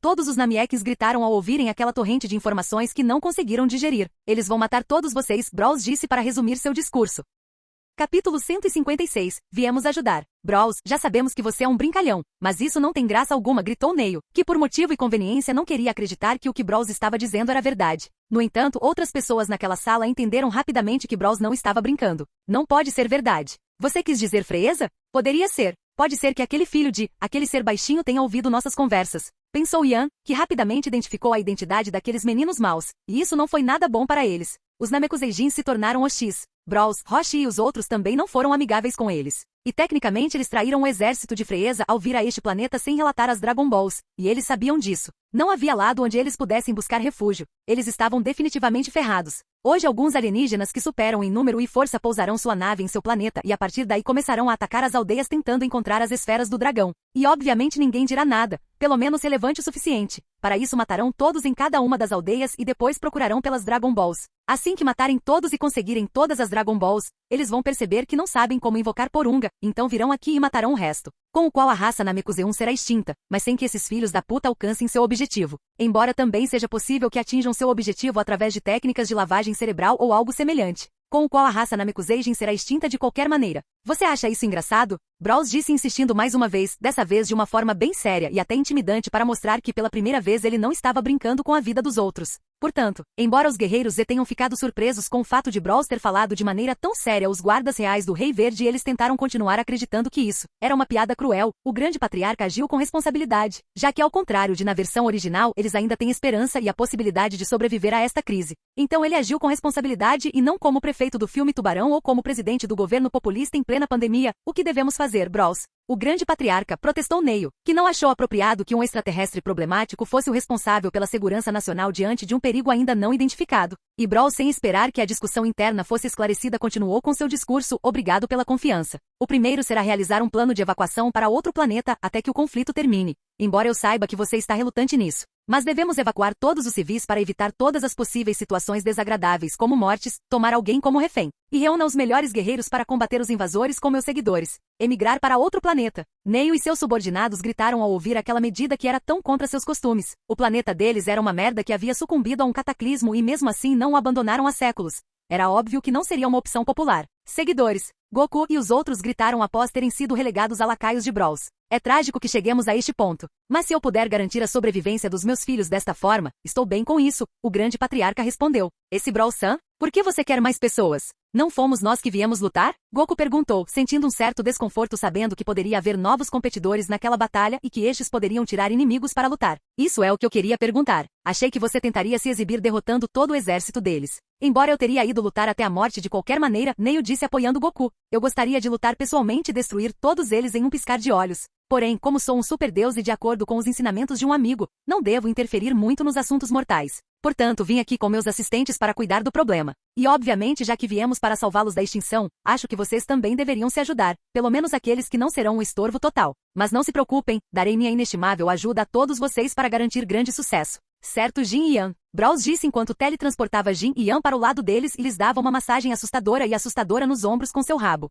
Todos os Namieks gritaram ao ouvirem aquela torrente de informações que não conseguiram digerir. Eles vão matar todos vocês, Brawls disse para resumir seu discurso. Capítulo 156. Viemos ajudar. Brawls, já sabemos que você é um brincalhão, mas isso não tem graça alguma, gritou Neil, que por motivo e conveniência não queria acreditar que o que Brawls estava dizendo era verdade. No entanto, outras pessoas naquela sala entenderam rapidamente que Brawls não estava brincando. Não pode ser verdade. Você quis dizer Freeza? Poderia ser. Pode ser que aquele filho de, aquele ser baixinho tenha ouvido nossas conversas. Pensou Yan, que rapidamente identificou a identidade daqueles meninos maus, e isso não foi nada bom para eles. Os Namekuseijins se tornaram hostis. Brawls, Roshi e os outros também não foram amigáveis com eles. E tecnicamente eles traíram o exército de Freeza ao vir a este planeta sem relatar as Dragon Balls, e eles sabiam disso. Não havia lado onde eles pudessem buscar refúgio. Eles estavam definitivamente ferrados. Hoje alguns alienígenas que superam em número e força pousarão sua nave em seu planeta e a partir daí começarão a atacar as aldeias tentando encontrar as esferas do dragão. E obviamente ninguém dirá nada, pelo menos relevante o suficiente. Para isso matarão todos em cada uma das aldeias e depois procurarão pelas Dragon Balls. Assim que matarem todos e conseguirem todas as Dragon Balls, eles vão perceber que não sabem como invocar Porunga, então virão aqui e matarão o resto. Com o qual a raça Namekuseun será extinta, mas sem que esses filhos da puta alcancem seu objetivo. Embora também seja possível que atinjam seu objetivo através de técnicas de lavagem cerebral ou algo semelhante. Com o qual a raça Namekuseijin será extinta de qualquer maneira. Você acha isso engraçado? Brawls disse insistindo mais uma vez, dessa vez de uma forma bem séria e até intimidante para mostrar que pela primeira vez ele não estava brincando com a vida dos outros. Portanto, embora os guerreiros Z tenham ficado surpresos com o fato de Brawls ter falado de maneira tão séria os guardas reais do Rei Verde eles tentaram continuar acreditando que isso era uma piada cruel, o grande patriarca agiu com responsabilidade, já que ao contrário de na versão original eles ainda têm esperança e a possibilidade de sobreviver a esta crise. Então ele agiu com responsabilidade e não como prefeito do filme Tubarão ou como presidente do governo populista em plena pandemia. O que devemos fazer, Brawls? O grande patriarca protestou Neil, que não achou apropriado que um extraterrestre problemático fosse o responsável pela segurança nacional diante de um perigo ainda não identificado. E Brawls, sem esperar que a discussão interna fosse esclarecida, continuou com seu discurso, obrigado pela confiança. O primeiro será realizar um plano de evacuação para outro planeta até que o conflito termine. Embora eu saiba que você está relutante nisso. Mas devemos evacuar todos os civis para evitar todas as possíveis situações desagradáveis, como mortes, tomar alguém como refém. E reúna os melhores guerreiros para combater os invasores com meus seguidores. Emigrar para outro planeta. Neil e seus subordinados gritaram ao ouvir aquela medida que era tão contra seus costumes. O planeta deles era uma merda que havia sucumbido a um cataclismo e mesmo assim não o abandonaram há séculos. Era óbvio que não seria uma opção popular. Seguidores. Goku e os outros gritaram após terem sido relegados a lacaios de Brawls. É trágico que cheguemos a este ponto. Mas se eu puder garantir a sobrevivência dos meus filhos desta forma, estou bem com isso, o grande patriarca respondeu. Esse Brawl-san? Por que você quer mais pessoas? Não fomos nós que viemos lutar? Goku perguntou, sentindo um certo desconforto sabendo que poderia haver novos competidores naquela batalha e que estes poderiam tirar inimigos para lutar. Isso é o que eu queria perguntar. Achei que você tentaria se exibir derrotando todo o exército deles. Embora eu teria ido lutar até a morte de qualquer maneira, Neil disse apoiando Goku. Eu gostaria de lutar pessoalmente e destruir todos eles em um piscar de olhos. Porém, como sou um superdeus e de acordo com os ensinamentos de um amigo, não devo interferir muito nos assuntos mortais. Portanto, vim aqui com meus assistentes para cuidar do problema. E obviamente, já que viemos para salvá-los da extinção, acho que vocês também deveriam se ajudar, pelo menos aqueles que não serão um estorvo total. Mas não se preocupem, darei minha inestimável ajuda a todos vocês para garantir grande sucesso. Certo, Jin e Yang. Brawls disse enquanto teletransportava Jin e Yang para o lado deles e lhes dava uma massagem assustadora nos ombros com seu rabo.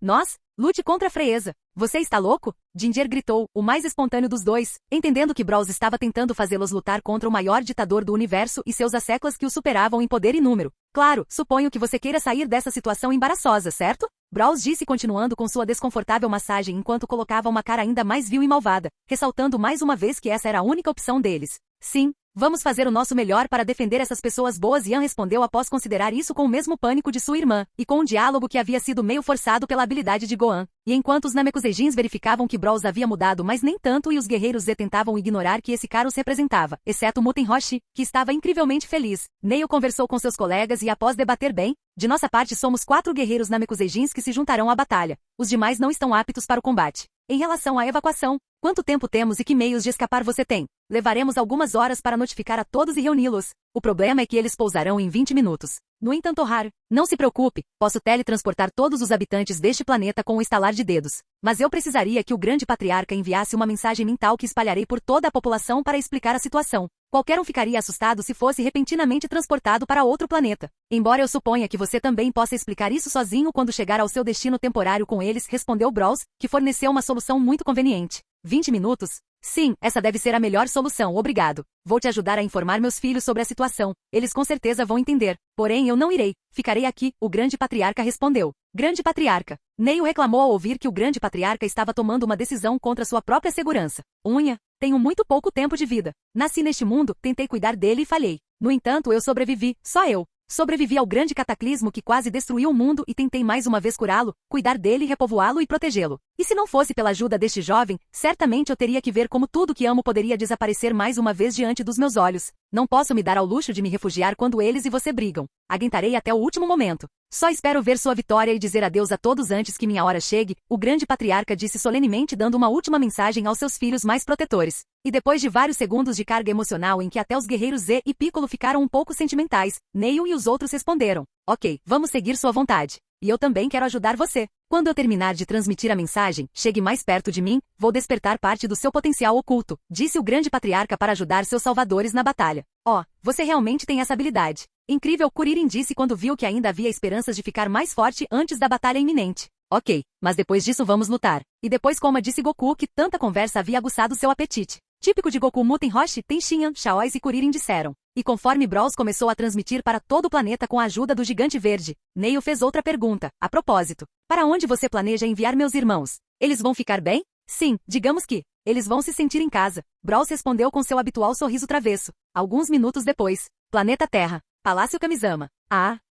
Nós? Lute contra a Freeza. Você está louco? Ginger gritou, o mais espontâneo dos dois, entendendo que Brawls estava tentando fazê-los lutar contra o maior ditador do universo e seus asseclas que o superavam em poder e número. Claro, suponho que você queira sair dessa situação embaraçosa, certo? Brawls disse continuando com sua desconfortável massagem enquanto colocava uma cara ainda mais vil e malvada, ressaltando mais uma vez que essa era a única opção deles. Sim, vamos fazer o nosso melhor para defender essas pessoas boas, Ian respondeu após considerar isso com o mesmo pânico de sua irmã, e com um diálogo que havia sido meio forçado pela habilidade de Gohan. E enquanto os Namekusejins verificavam que Brawls havia mudado mas nem tanto e os guerreiros Z tentavam ignorar que esse cara os representava, exceto Muten Roshi, que estava incrivelmente feliz, Neil conversou com seus colegas e após debater bem, de nossa parte somos 4 guerreiros Namekusejins que se juntarão à batalha. Os demais não estão aptos para o combate. Em relação à evacuação, quanto tempo temos e que meios de escapar você tem? Levaremos algumas horas para notificar a todos e reuni-los. O problema é que eles pousarão em 20 minutos. No entanto, Har, não se preocupe, posso teletransportar todos os habitantes deste planeta com um estalar de dedos. Mas eu precisaria que o grande patriarca enviasse uma mensagem mental que espalharei por toda a população para explicar a situação. Qualquer um ficaria assustado se fosse repentinamente transportado para outro planeta. Embora eu suponha que você também possa explicar isso sozinho quando chegar ao seu destino temporário com eles, respondeu Brawls, que forneceu uma solução muito conveniente. 20 minutos? Sim, essa deve ser a melhor solução, obrigado. Vou te ajudar a informar meus filhos sobre a situação. Eles com certeza vão entender. Porém, eu não irei. Ficarei aqui, o grande patriarca respondeu. Grande patriarca. Neil reclamou ao ouvir que o grande patriarca estava tomando uma decisão contra sua própria segurança. Unha, tenho muito pouco tempo de vida. Nasci neste mundo, tentei cuidar dele e falhei. No entanto, eu sobrevivi, só eu. Sobrevivi ao grande cataclismo que quase destruiu o mundo e tentei mais uma vez curá-lo, cuidar dele, repovoá-lo e protegê-lo. E se não fosse pela ajuda deste jovem, certamente eu teria que ver como tudo que amo poderia desaparecer mais uma vez diante dos meus olhos. Não posso me dar ao luxo de me refugiar quando eles e você brigam. Aguentarei até o último momento. Só espero ver sua vitória e dizer adeus a todos antes que minha hora chegue, o grande patriarca disse solenemente dando uma última mensagem aos seus filhos mais protetores. E depois de vários segundos de carga emocional em que até os guerreiros Z e Piccolo ficaram um pouco sentimentais, Neil e os outros responderam. Ok, vamos seguir sua vontade. E eu também quero ajudar você. Quando eu terminar de transmitir a mensagem, chegue mais perto de mim, vou despertar parte do seu potencial oculto, disse o grande patriarca para ajudar seus salvadores na batalha. Oh, você realmente tem essa habilidade. Incrível, Kuririn disse quando viu que ainda havia esperanças de ficar mais forte antes da batalha iminente. Ok, mas depois disso vamos lutar. E depois Coma disse Goku que tanta conversa havia aguçado seu apetite. Típico de Goku, Muten Roshi, Tenshinhan, Chaois e Kuririn disseram. E conforme Brawls começou a transmitir para todo o planeta com a ajuda do gigante verde, Neil fez outra pergunta. A propósito, para onde você planeja enviar meus irmãos? Eles vão ficar bem? Sim, digamos que. Eles vão se sentir em casa. Brawls respondeu com seu habitual sorriso travesso. Alguns minutos depois. Planeta Terra. Palácio Kamisama.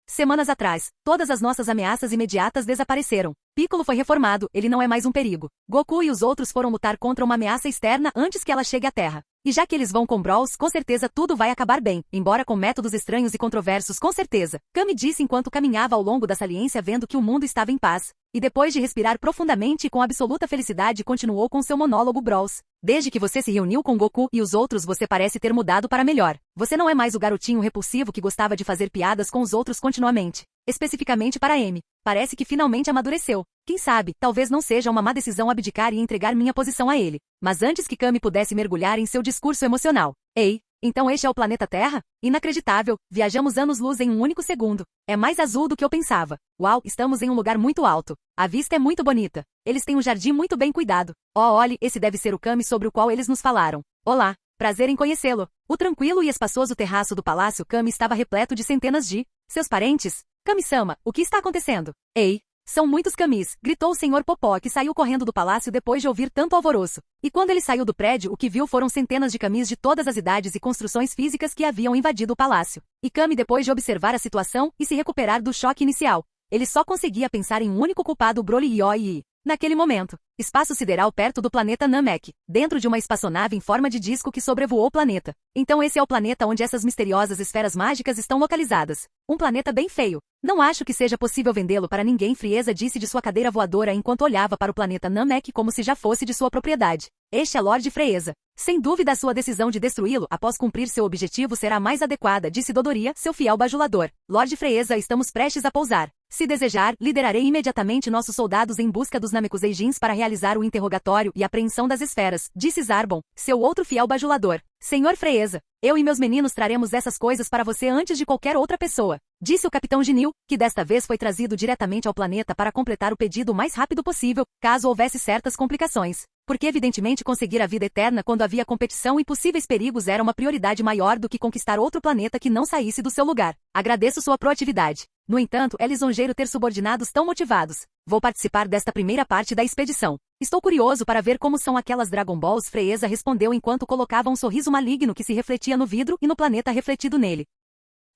Semanas atrás, todas as nossas ameaças imediatas desapareceram. Piccolo foi reformado, ele não é mais um perigo. Goku e os outros foram lutar contra uma ameaça externa antes que ela chegue à Terra. E já que eles vão com Brawls, com certeza tudo vai acabar bem, embora com métodos estranhos e controversos, com certeza. Kami disse enquanto caminhava ao longo da saliência vendo que o mundo estava em paz. E depois de respirar profundamente e com absoluta felicidade continuou com seu monólogo Brawls. Desde que você se reuniu com Goku e os outros você parece ter mudado para melhor. Você não é mais o garotinho repulsivo que gostava de fazer piadas com os outros continuamente. Especificamente para Amy. Parece que finalmente amadureceu. Quem sabe, talvez não seja uma má decisão abdicar e entregar minha posição a ele. Mas antes que Kami pudesse mergulhar em seu discurso emocional. Ei, então este é o planeta Terra? Inacreditável, viajamos anos-luz em um único segundo. É mais azul do que eu pensava. Uau, estamos em um lugar muito alto. A vista é muito bonita. Eles têm um jardim muito bem cuidado. Oh, olhe, esse deve ser o Kami sobre o qual eles nos falaram. Olá, prazer em conhecê-lo. O tranquilo e espaçoso terraço do Palácio Kami estava repleto de centenas de seus parentes. Kami-sama, o que está acontecendo? Ei, são muitos Kamis, gritou o Sr. Popó que saiu correndo do palácio depois de ouvir tanto alvoroço. E quando ele saiu do prédio o que viu foram centenas de Kamis de todas as idades e construções físicas que haviam invadido o palácio. E Kami depois de observar a situação e se recuperar do choque inicial. Ele só conseguia pensar em um único culpado Broly Yoi. Naquele momento, espaço sideral perto do planeta Namek, dentro de uma espaçonave em forma de disco que sobrevoou o planeta. Então esse é o planeta onde essas misteriosas esferas mágicas estão localizadas. Um planeta bem feio. Não acho que seja possível vendê-lo para ninguém, Frieza disse de sua cadeira voadora enquanto olhava para o planeta Namek como se já fosse de sua propriedade. Este é Lord Frieza. Sem dúvida a sua decisão de destruí-lo após cumprir seu objetivo será mais adequada, disse Dodoria, seu fiel bajulador. Lord Frieza, estamos prestes a pousar. Se desejar, liderarei imediatamente nossos soldados em busca dos Namekuseijins para realizar o interrogatório e apreensão das esferas, disse Zarbon, seu outro fiel bajulador. Senhor Frieza, eu e meus meninos traremos essas coisas para você antes de qualquer outra pessoa, disse o Capitão Ginyu, que desta vez foi trazido diretamente ao planeta para completar o pedido o mais rápido possível, caso houvesse certas complicações. Porque evidentemente conseguir a vida eterna quando havia competição e possíveis perigos era uma prioridade maior do que conquistar outro planeta que não saísse do seu lugar. Agradeço sua proatividade. No entanto, é lisonjeiro ter subordinados tão motivados. Vou participar desta primeira parte da expedição. Estou curioso para ver como são aquelas Dragon Balls, Frieza respondeu enquanto colocava um sorriso maligno que se refletia no vidro e no planeta refletido nele.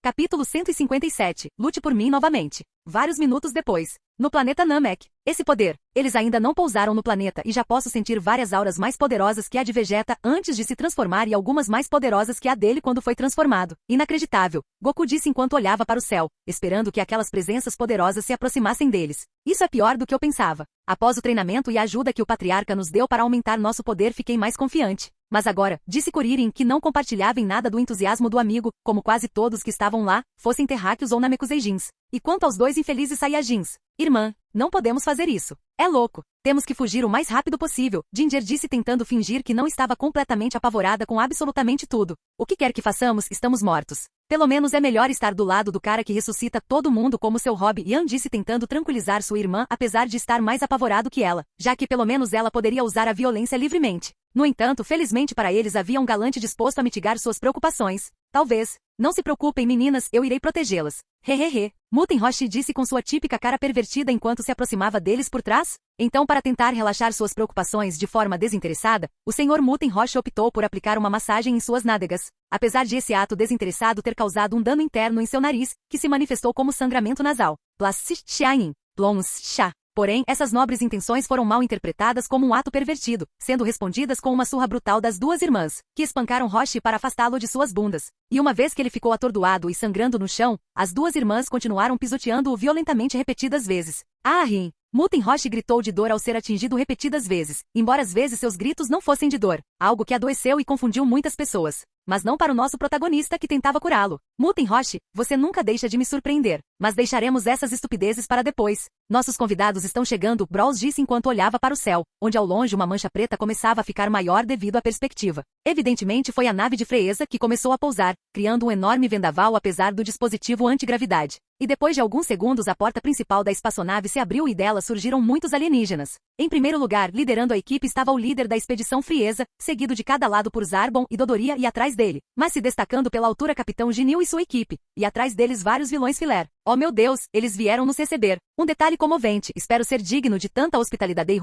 Capítulo 157. Lute por mim novamente. Vários minutos depois. No planeta Namek. Esse poder. Eles ainda não pousaram no planeta e já posso sentir várias auras mais poderosas que a de Vegeta antes de se transformar e algumas mais poderosas que a dele quando foi transformado. Inacreditável. Goku disse enquanto olhava para o céu, esperando que aquelas presenças poderosas se aproximassem deles. Isso é pior do que eu pensava. Após o treinamento e a ajuda que o Patriarca nos deu para aumentar nosso poder, fiquei mais confiante. Mas agora, disse Kuririn que não compartilhava em nada do entusiasmo do amigo, como quase todos que estavam lá, fossem terráqueos ou Namekuseijins. E quanto aos dois infelizes Saiyajins? Irmã, não podemos fazer isso. É louco. Temos que fugir o mais rápido possível, Ginger disse tentando fingir que não estava completamente apavorada com absolutamente tudo. O que quer que façamos, estamos mortos. Pelo menos é melhor estar do lado do cara que ressuscita todo mundo como seu hobby, Yan disse tentando tranquilizar sua irmã apesar de estar mais apavorado que ela, já que pelo menos ela poderia usar a violência livremente. No entanto, felizmente para eles havia um galante disposto a mitigar suas preocupações. Talvez. Não se preocupem meninas, eu irei protegê-las. Hehehe. Muten Roshi disse com sua típica cara pervertida enquanto se aproximava deles por trás. Então, para tentar relaxar suas preocupações de forma desinteressada, o Sr. Muten Roshi optou por aplicar uma massagem em suas nádegas. Apesar de esse ato desinteressado ter causado um dano interno em seu nariz, que se manifestou como sangramento nasal. Plasxiain. Plonscha. Porém, essas nobres intenções foram mal interpretadas como um ato pervertido, sendo respondidas com uma surra brutal das duas irmãs, que espancaram Roshi para afastá-lo de suas bundas. E uma vez que ele ficou atordoado e sangrando no chão, as duas irmãs continuaram pisoteando-o violentamente repetidas vezes. Ah, Rin! Muten Roshi gritou de dor ao ser atingido repetidas vezes, embora às vezes seus gritos não fossem de dor, algo que adoeceu e confundiu muitas pessoas. Mas não para o nosso protagonista que tentava curá-lo. Muten Roshi, você nunca deixa de me surpreender. Mas deixaremos essas estupidezes para depois. Nossos convidados estão chegando, Brawls disse enquanto olhava para o céu, onde ao longe uma mancha preta começava a ficar maior devido à perspectiva. Evidentemente foi a nave de Frieza que começou a pousar, criando um enorme vendaval apesar do dispositivo antigravidade. E depois de alguns segundos a porta principal da espaçonave se abriu e dela surgiram muitos alienígenas. Em primeiro lugar, liderando a equipe estava o líder da expedição Frieza, seguido de cada lado por Zarbon e Dodoria e atrás dele, mas se destacando pela altura Capitão Ginyu e sua equipe, e atrás deles vários vilões filer. Oh meu Deus, eles vieram nos receber. Um detalhe comovente, espero ser digno de tanta hospitalidade.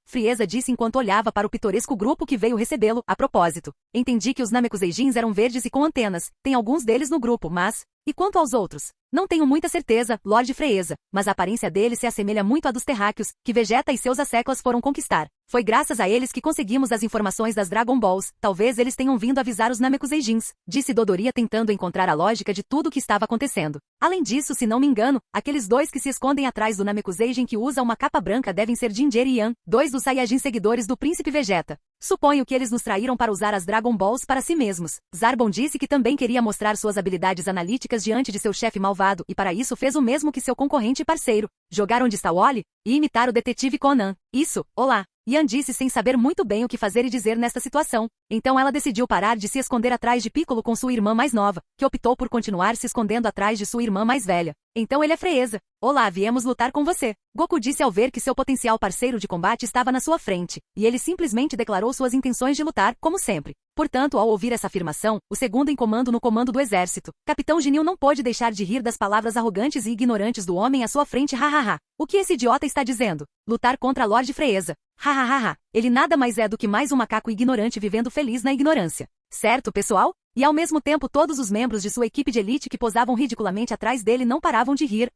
Frieza disse enquanto olhava para o pitoresco grupo que veio recebê-lo. A propósito, entendi que os Namekuseijins eram verdes e com antenas, tem alguns deles no grupo, mas... E quanto aos outros? Não tenho muita certeza, Lord Frieza, mas a aparência deles se assemelha muito à dos terráqueos, que Vegeta e seus asseclas foram conquistar. Foi graças a eles que conseguimos as informações das Dragon Balls, talvez eles tenham vindo avisar os Namekuseijins, disse Dodoria tentando encontrar a lógica de tudo o que estava acontecendo. Além disso, se não me engano, aqueles dois que se escondem atrás do Namekuseijin que usa uma capa branca devem ser Ginger e Yan, dois dos Saiyajin seguidores do Príncipe Vegeta. Suponho que eles nos traíram para usar as Dragon Balls para si mesmos. Zarbon disse que também queria mostrar suas habilidades analíticas diante de seu chefe malvado e para isso fez o mesmo que seu concorrente e parceiro, jogar onde está Wally e imitar o detetive Conan. Isso, olá. Yan disse sem saber muito bem o que fazer e dizer nesta situação. Então ela decidiu parar de se esconder atrás de Piccolo com sua irmã mais nova, que optou por continuar se escondendo atrás de sua irmã mais velha. Então ele é Frieza. Olá, viemos lutar com você. Goku disse ao ver que seu potencial parceiro de combate estava na sua frente, e ele simplesmente declarou suas intenções de lutar, como sempre. Portanto, ao ouvir essa afirmação, o segundo em comando no comando do exército, Capitão Ginyu não pôde deixar de rir das palavras arrogantes e ignorantes do homem à sua frente. Hahaha. O que esse idiota está dizendo? Lutar contra Lord Frieza. Hahaha. Ele nada mais é do que mais um macaco ignorante vivendo feliz na ignorância. Certo, pessoal? E ao mesmo tempo todos os membros de sua equipe de elite que posavam ridiculamente atrás dele não paravam de rir.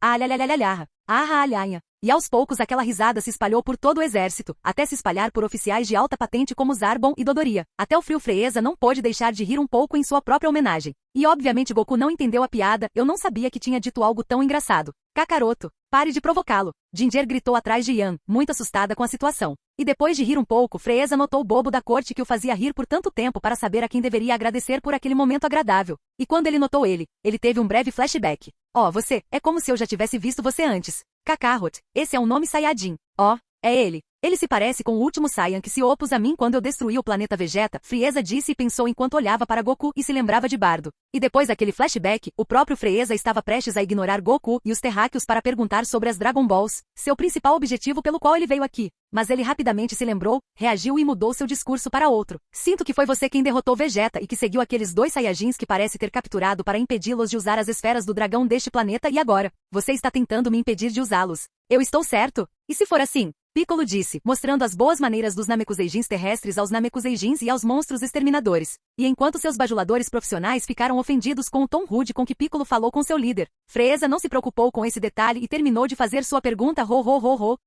E aos poucos aquela risada se espalhou por todo o exército, até se espalhar por oficiais de alta patente como Zarbon e Dodoria. Até o frio Frieza não pôde deixar de rir um pouco em sua própria homenagem. E obviamente Goku não entendeu a piada, eu não sabia que tinha dito algo tão engraçado. Kakaroto, pare de provocá-lo. Ginger gritou atrás de Yan, muito assustada com a situação. E depois de rir um pouco, Frieza notou o bobo da corte que o fazia rir por tanto tempo para saber a quem deveria agradecer por aquele momento agradável. E quando ele notou ele teve um breve flashback. Oh, você, é como se eu já tivesse visto você antes. Kakarot, esse é um nome Saiyajin. Oh, é ele. Ele se parece com o último Saiyan que se opôs a mim quando eu destruí o planeta Vegeta, Frieza disse e pensou enquanto olhava para Goku e se lembrava de Bardo. E depois daquele flashback, o próprio Frieza estava prestes a ignorar Goku e os terráqueos para perguntar sobre as Dragon Balls, seu principal objetivo pelo qual ele veio aqui. Mas ele rapidamente se lembrou, reagiu e mudou seu discurso para outro. Sinto que foi você quem derrotou Vegeta e que seguiu aqueles 2 Saiyajins que parece ter capturado para impedi-los de usar as esferas do dragão deste planeta e agora, você está tentando me impedir de usá-los. Eu estou certo? E se for assim? Piccolo disse, mostrando as boas maneiras dos Namekuseijins terrestres aos Namekuseijins e aos monstros exterminadores. E enquanto seus bajuladores profissionais ficaram ofendidos com o tom rude com que Piccolo falou com seu líder, Frieza não se preocupou com esse detalhe e terminou de fazer sua pergunta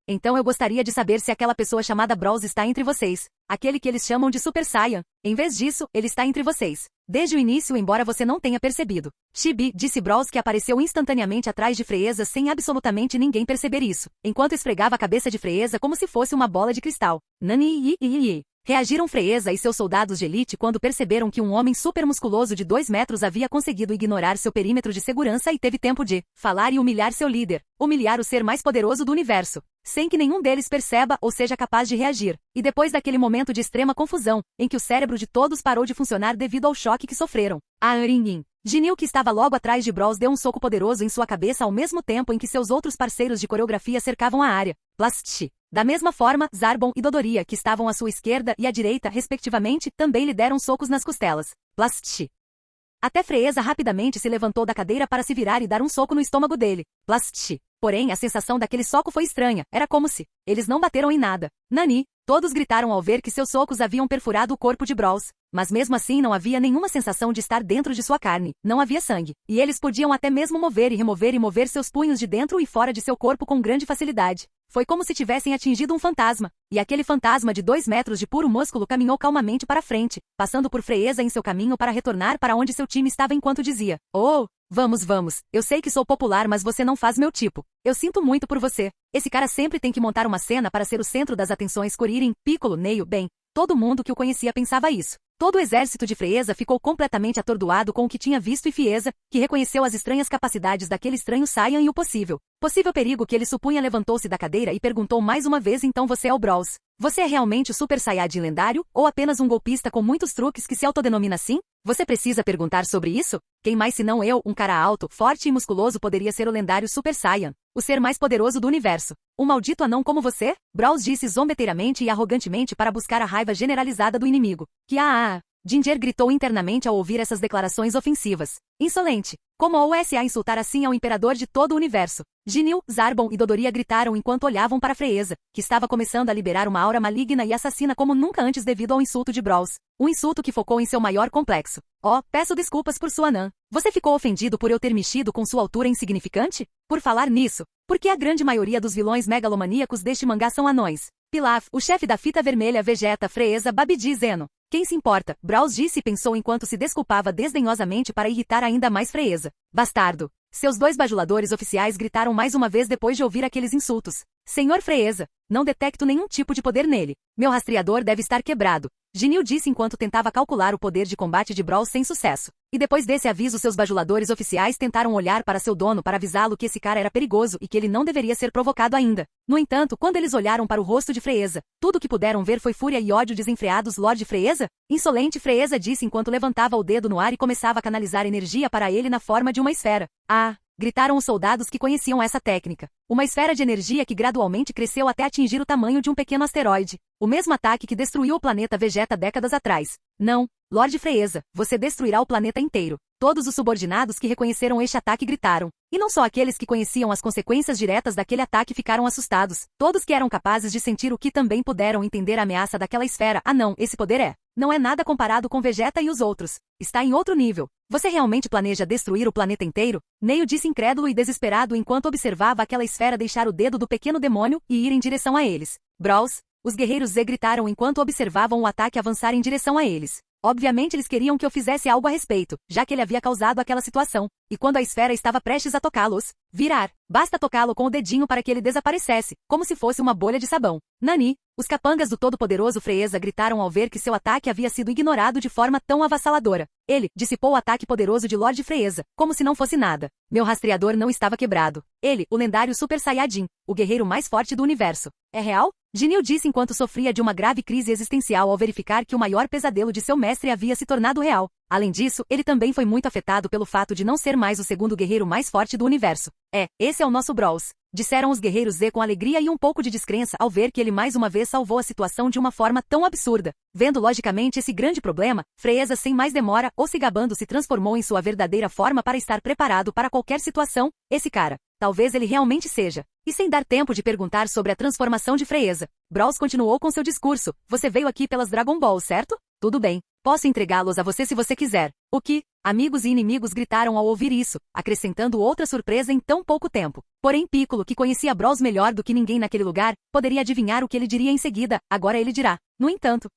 Então eu gostaria de saber se aquela pessoa chamada Bros está entre vocês. Aquele que eles chamam de Super Saiyan. Em vez disso, ele está entre vocês. Desde o início, embora você não tenha percebido. Chibi, disse Bros que apareceu instantaneamente atrás de Frieza sem absolutamente ninguém perceber isso, enquanto esfregava a cabeça de Frieza como se fosse uma bola de cristal. Nani. Reagiram Frieza e seus soldados de elite quando perceberam que um homem super musculoso de 2 metros havia conseguido ignorar seu perímetro de segurança e teve tempo de falar e humilhar seu líder, humilhar o ser mais poderoso do universo, sem que nenhum deles perceba ou seja capaz de reagir. E depois daquele momento de extrema confusão, em que o cérebro de todos parou de funcionar devido ao choque que sofreram, Jinil, que estava logo atrás de Bros, deu um soco poderoso em sua cabeça ao mesmo tempo em que seus outros parceiros de coreografia cercavam a área. Plast. Da mesma forma, Zarbon e Dodoria, que estavam à sua esquerda e à direita, respectivamente, também lhe deram socos nas costelas. Plast. Até Frieza rapidamente se levantou da cadeira para se virar e dar um soco no estômago dele. Plast. Porém, a sensação daquele soco foi estranha, era como se eles não bateram em nada. Nani. Todos gritaram ao ver que seus socos haviam perfurado o corpo de Bros, mas mesmo assim não havia nenhuma sensação de estar dentro de sua carne, não havia sangue, e eles podiam até mesmo mover e mover seus punhos de dentro e fora de seu corpo com grande facilidade. Foi como se tivessem atingido um fantasma, e aquele fantasma de 2 metros de puro músculo caminhou calmamente para frente, passando por Frieza em seu caminho para retornar para onde seu time estava enquanto dizia, vamos, eu sei que sou popular mas você não faz meu tipo. Eu sinto muito por você. Esse cara sempre tem que montar uma cena para ser o centro das atenções. Kuririn, Piccolo, Neio, bem, todo mundo que o conhecia pensava isso. Todo o exército de Frieza ficou completamente atordoado com o que tinha visto e Frieza, que reconheceu as estranhas capacidades daquele estranho Saiyan e o possível perigo que ele supunha, levantou-se da cadeira e perguntou mais uma vez, então você é o Bros? Você é realmente o Super Saiyajin lendário, ou apenas um golpista com muitos truques que se autodenomina assim? Você precisa perguntar sobre isso? Quem mais senão eu, um cara alto, forte e musculoso poderia ser o lendário Super Saiyan, o ser mais poderoso do universo? Um maldito anão como você? Bros disse zombeteiramente e arrogantemente para buscar a raiva generalizada do inimigo. Ginger gritou internamente ao ouvir essas declarações ofensivas. Insolente! Como ousa insultar assim ao imperador de todo o universo? Jinil, Zarbon e Dodoria gritaram enquanto olhavam para Frieza, que estava começando a liberar uma aura maligna e assassina como nunca antes devido ao insulto de Bros. Um insulto que focou em seu maior complexo. Peço desculpas por sua anã. Você ficou ofendido por eu ter mexido com sua altura insignificante? Por falar nisso, porque a grande maioria dos vilões megalomaníacos deste mangá são anões. Pilaf, o chefe da fita vermelha, Vegeta, Frieza, Babidi, Zeno. Quem se importa? Bros disse e pensou enquanto se desculpava desdenhosamente para irritar ainda mais Frieza. Bastardo! Seus 2 bajuladores oficiais gritaram mais uma vez depois de ouvir aqueles insultos. Senhor Frieza, não detecto nenhum tipo de poder nele. Meu rastreador deve estar quebrado. Jinil disse enquanto tentava calcular o poder de combate de Bros sem sucesso. E depois desse aviso seus bajuladores oficiais tentaram olhar para seu dono para avisá-lo que esse cara era perigoso e que ele não deveria ser provocado ainda. No entanto, quando eles olharam para o rosto de Frieza, tudo o que puderam ver foi fúria e ódio desenfreados. Lord Frieza? Insolente, Frieza disse enquanto levantava o dedo no ar e começava a canalizar energia para ele na forma de uma esfera. Gritaram os soldados que conheciam essa técnica. Uma esfera de energia que gradualmente cresceu até atingir o tamanho de um pequeno asteroide. O mesmo ataque que destruiu o planeta Vegeta décadas atrás. Não, Lord Frieza, você destruirá o planeta inteiro. Todos os subordinados que reconheceram este ataque gritaram. E não só aqueles que conheciam as consequências diretas daquele ataque ficaram assustados. Todos que eram capazes de sentir o que também puderam entender a ameaça daquela esfera. Não, esse poder não é nada comparado com Vegeta e os outros. Está em outro nível. Você realmente planeja destruir o planeta inteiro? Neio disse incrédulo e desesperado enquanto observava aquela esfera deixar o dedo do pequeno demônio e ir em direção a eles. Bros, os guerreiros Z gritaram enquanto observavam o ataque avançar em direção a eles. Obviamente eles queriam que eu fizesse algo a respeito, já que ele havia causado aquela situação. E quando a esfera estava prestes a tocá-los, basta tocá-lo com o dedinho para que ele desaparecesse, como se fosse uma bolha de sabão. Nani, Os capangas do todo-poderoso Freeza gritaram ao ver que seu ataque havia sido ignorado de forma tão avassaladora. Ele dissipou o ataque poderoso de Lord Freeza, como se não fosse nada. Meu rastreador não estava quebrado. Ele, o lendário Super Saiyajin, o guerreiro mais forte do universo. É real? Jinyu disse enquanto sofria de uma grave crise existencial ao verificar que o maior pesadelo de seu mestre havia se tornado real. Além disso, ele também foi muito afetado pelo fato de não ser mais o segundo guerreiro mais forte do universo. Esse é o nosso Brawls, disseram os guerreiros Z com alegria e um pouco de descrença ao ver que ele mais uma vez salvou a situação de uma forma tão absurda. Vendo logicamente esse grande problema, Freeza sem mais demora ou se gabando se transformou em sua verdadeira forma para estar preparado para qualquer situação. Esse cara, talvez ele realmente seja. E sem dar tempo de perguntar sobre a transformação de Freeza, Brawls continuou com seu discurso. Você veio aqui pelas Dragon Balls, certo? Tudo bem. Posso entregá-los a você se você quiser. O que? Amigos e inimigos gritaram ao ouvir isso, acrescentando outra surpresa em tão pouco tempo. Porém Piccolo, que conhecia Brawls melhor do que ninguém naquele lugar, poderia adivinhar o que ele diria em seguida. Agora ele dirá. No entanto,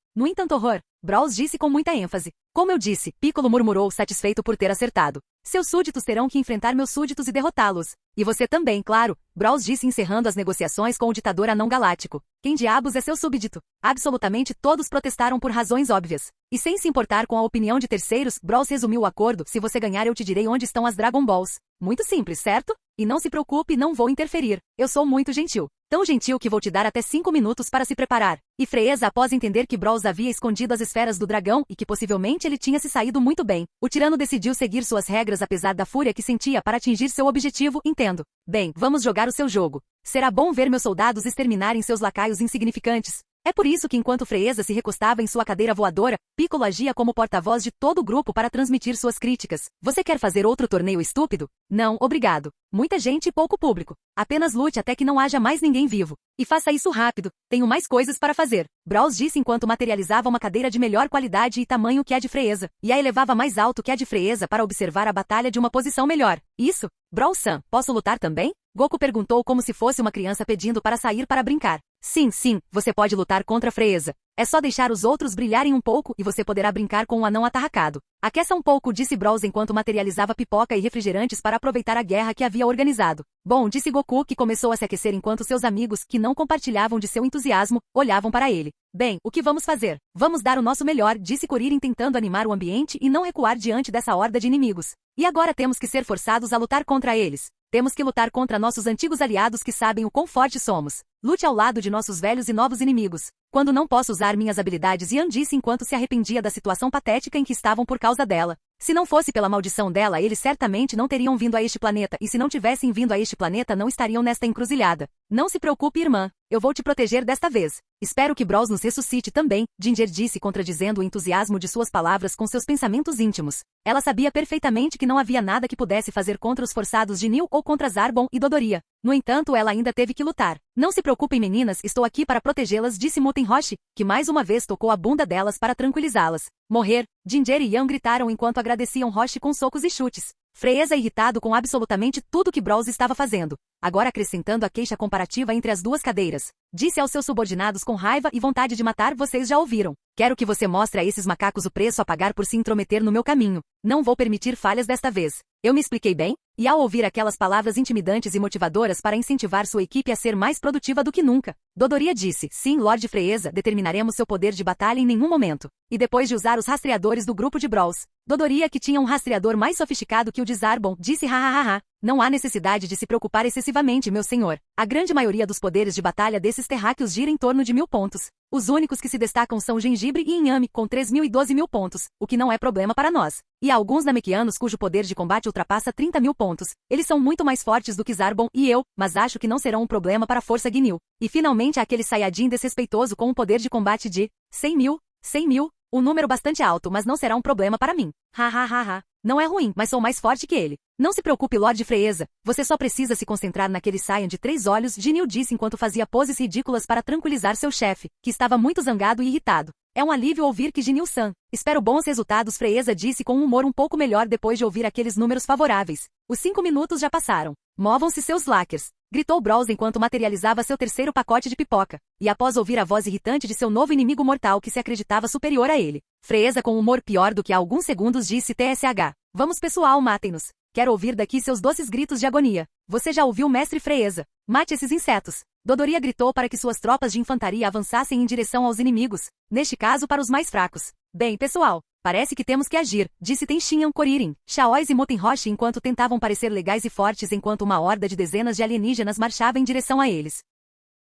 horror, Brawls disse com muita ênfase. Como eu disse, Piccolo murmurou satisfeito por ter acertado. Seus súditos terão que enfrentar meus súditos e derrotá-los. E você também, claro, Brawls disse encerrando as negociações com o ditador anão galáctico. Quem diabos é seu súbdito? Absolutamente todos protestaram por razões óbvias. E sem se importar com a opinião de terceiros, Brawls resumiu o acordo. Se você ganhar eu te direi onde estão as Dragon Balls. Muito simples, certo? E não se preocupe, não vou interferir. Eu sou muito gentil. Tão gentil que vou te dar até 5 minutos para se preparar. E Freeza, após entender que Brawls havia escondido as esferas do dragão e que possivelmente ele tinha se saído muito bem, o tirano decidiu seguir suas regras apesar da fúria que sentia para atingir seu objetivo. Entendo. Bem, vamos jogar o seu jogo. Será bom ver meus soldados exterminarem seus lacaios insignificantes. É por isso que enquanto Freeza se recostava em sua cadeira voadora, Piccolo agia como porta-voz de todo o grupo para transmitir suas críticas. Você quer fazer outro torneio estúpido? Não, obrigado. Muita gente e pouco público. Apenas lute até que não haja mais ninguém vivo. E faça isso rápido. Tenho mais coisas para fazer. Brawls disse enquanto materializava uma cadeira de melhor qualidade e tamanho que a de Freeza, e a elevava mais alto que a de Freeza para observar a batalha de uma posição melhor. Isso? Brawls-san, posso lutar também? Goku perguntou como se fosse uma criança pedindo para sair para brincar. Sim, você pode lutar contra Freeza. É só deixar os outros brilharem um pouco e você poderá brincar com um anão atarracado. Aqueça um pouco, disse Brawls enquanto materializava pipoca e refrigerantes para aproveitar a guerra que havia organizado. Bom, disse Goku que começou a se aquecer enquanto seus amigos, que não compartilhavam de seu entusiasmo, olhavam para ele. Bem, o que vamos fazer? Vamos dar o nosso melhor, disse Kuririn tentando animar o ambiente e não recuar diante dessa horda de inimigos. E agora temos que ser forçados a lutar contra eles. Temos que lutar contra nossos antigos aliados que sabem o quão fortes somos. Lute ao lado de nossos velhos e novos inimigos. Quando não posso usar minhas habilidades, Yan disse enquanto se arrependia da situação patética em que estavam por causa dela. Se não fosse pela maldição dela, eles certamente não teriam vindo a este planeta, e se não tivessem vindo a este planeta não estariam nesta encruzilhada. Não se preocupe, irmã. Eu vou te proteger desta vez. Espero que Brawls nos ressuscite também, Ginger disse contradizendo o entusiasmo de suas palavras com seus pensamentos íntimos. Ela sabia perfeitamente que não havia nada que pudesse fazer contra os forçados de Nil ou contra Zarbon e Dodoria. No entanto, ela ainda teve que lutar. Não se preocupem, meninas, estou aqui para protegê-las, disse Muten Roshi, que mais uma vez tocou a bunda delas para tranquilizá-las. Morrer, Ginger e Yan gritaram enquanto agradeciam Roshi com socos e chutes. Freeza irritado com absolutamente tudo que Brawls estava fazendo, agora acrescentando a queixa comparativa entre as duas cadeiras. Disse aos seus subordinados com raiva e vontade de matar: vocês já ouviram. Quero que você mostre a esses macacos o preço a pagar por se intrometer no meu caminho. Não vou permitir falhas desta vez. Eu me expliquei bem? E ao ouvir aquelas palavras intimidantes e motivadoras para incentivar sua equipe a ser mais produtiva do que nunca, Dodoria disse: sim, Lord Freeza, determinaremos seu poder de batalha em nenhum momento. E depois de usar os rastreadores do grupo de Brawls, Dodoria, que tinha um rastreador mais sofisticado que o de Zarbon, disse: hahaha. Não há necessidade de se preocupar excessivamente, meu senhor. A grande maioria dos poderes de batalha desses terráqueos gira em torno de 1000 pontos. Os únicos que se destacam são Gengibre e Inhame, com 3000 e 12.000 pontos, o que não é problema para nós. E há alguns Namekianos cujo poder de combate ultrapassa 30.000 pontos. Eles são muito mais fortes do que Zarbon e eu, mas acho que não serão um problema para a Força Ginyu. E finalmente há aquele Saiyajin desrespeitoso com um poder de combate de 100.000, um número bastante alto, mas não será um problema para mim. Hahaha. Não é ruim, mas sou mais forte que ele. Não se preocupe, Lord Freeza. Você só precisa se concentrar naquele Saiyan de 3 olhos, Ginyu disse enquanto fazia poses ridículas para tranquilizar seu chefe, que estava muito zangado e irritado. É um alívio ouvir que Ginyu-san. Espero bons resultados, Freeza disse com um humor um pouco melhor depois de ouvir aqueles números favoráveis. Os 5 minutos já passaram. Movam-se seus lackers, gritou Brawls enquanto materializava seu terceiro pacote de pipoca. E após ouvir a voz irritante de seu novo inimigo mortal que se acreditava superior a ele, Freeza com um humor pior do que há alguns segundos disse: TSH. Vamos pessoal, matem-nos. Quero ouvir daqui seus doces gritos de agonia. Você já ouviu, mestre Freeza? Mate esses insetos. Dodoria gritou para que suas tropas de infantaria avançassem em direção aos inimigos, neste caso para os mais fracos. Bem, pessoal, parece que temos que agir, disse Tenshinhan Kuririn, Chaois e Mutenroshi enquanto tentavam parecer legais e fortes enquanto uma horda de dezenas de alienígenas marchava em direção a eles.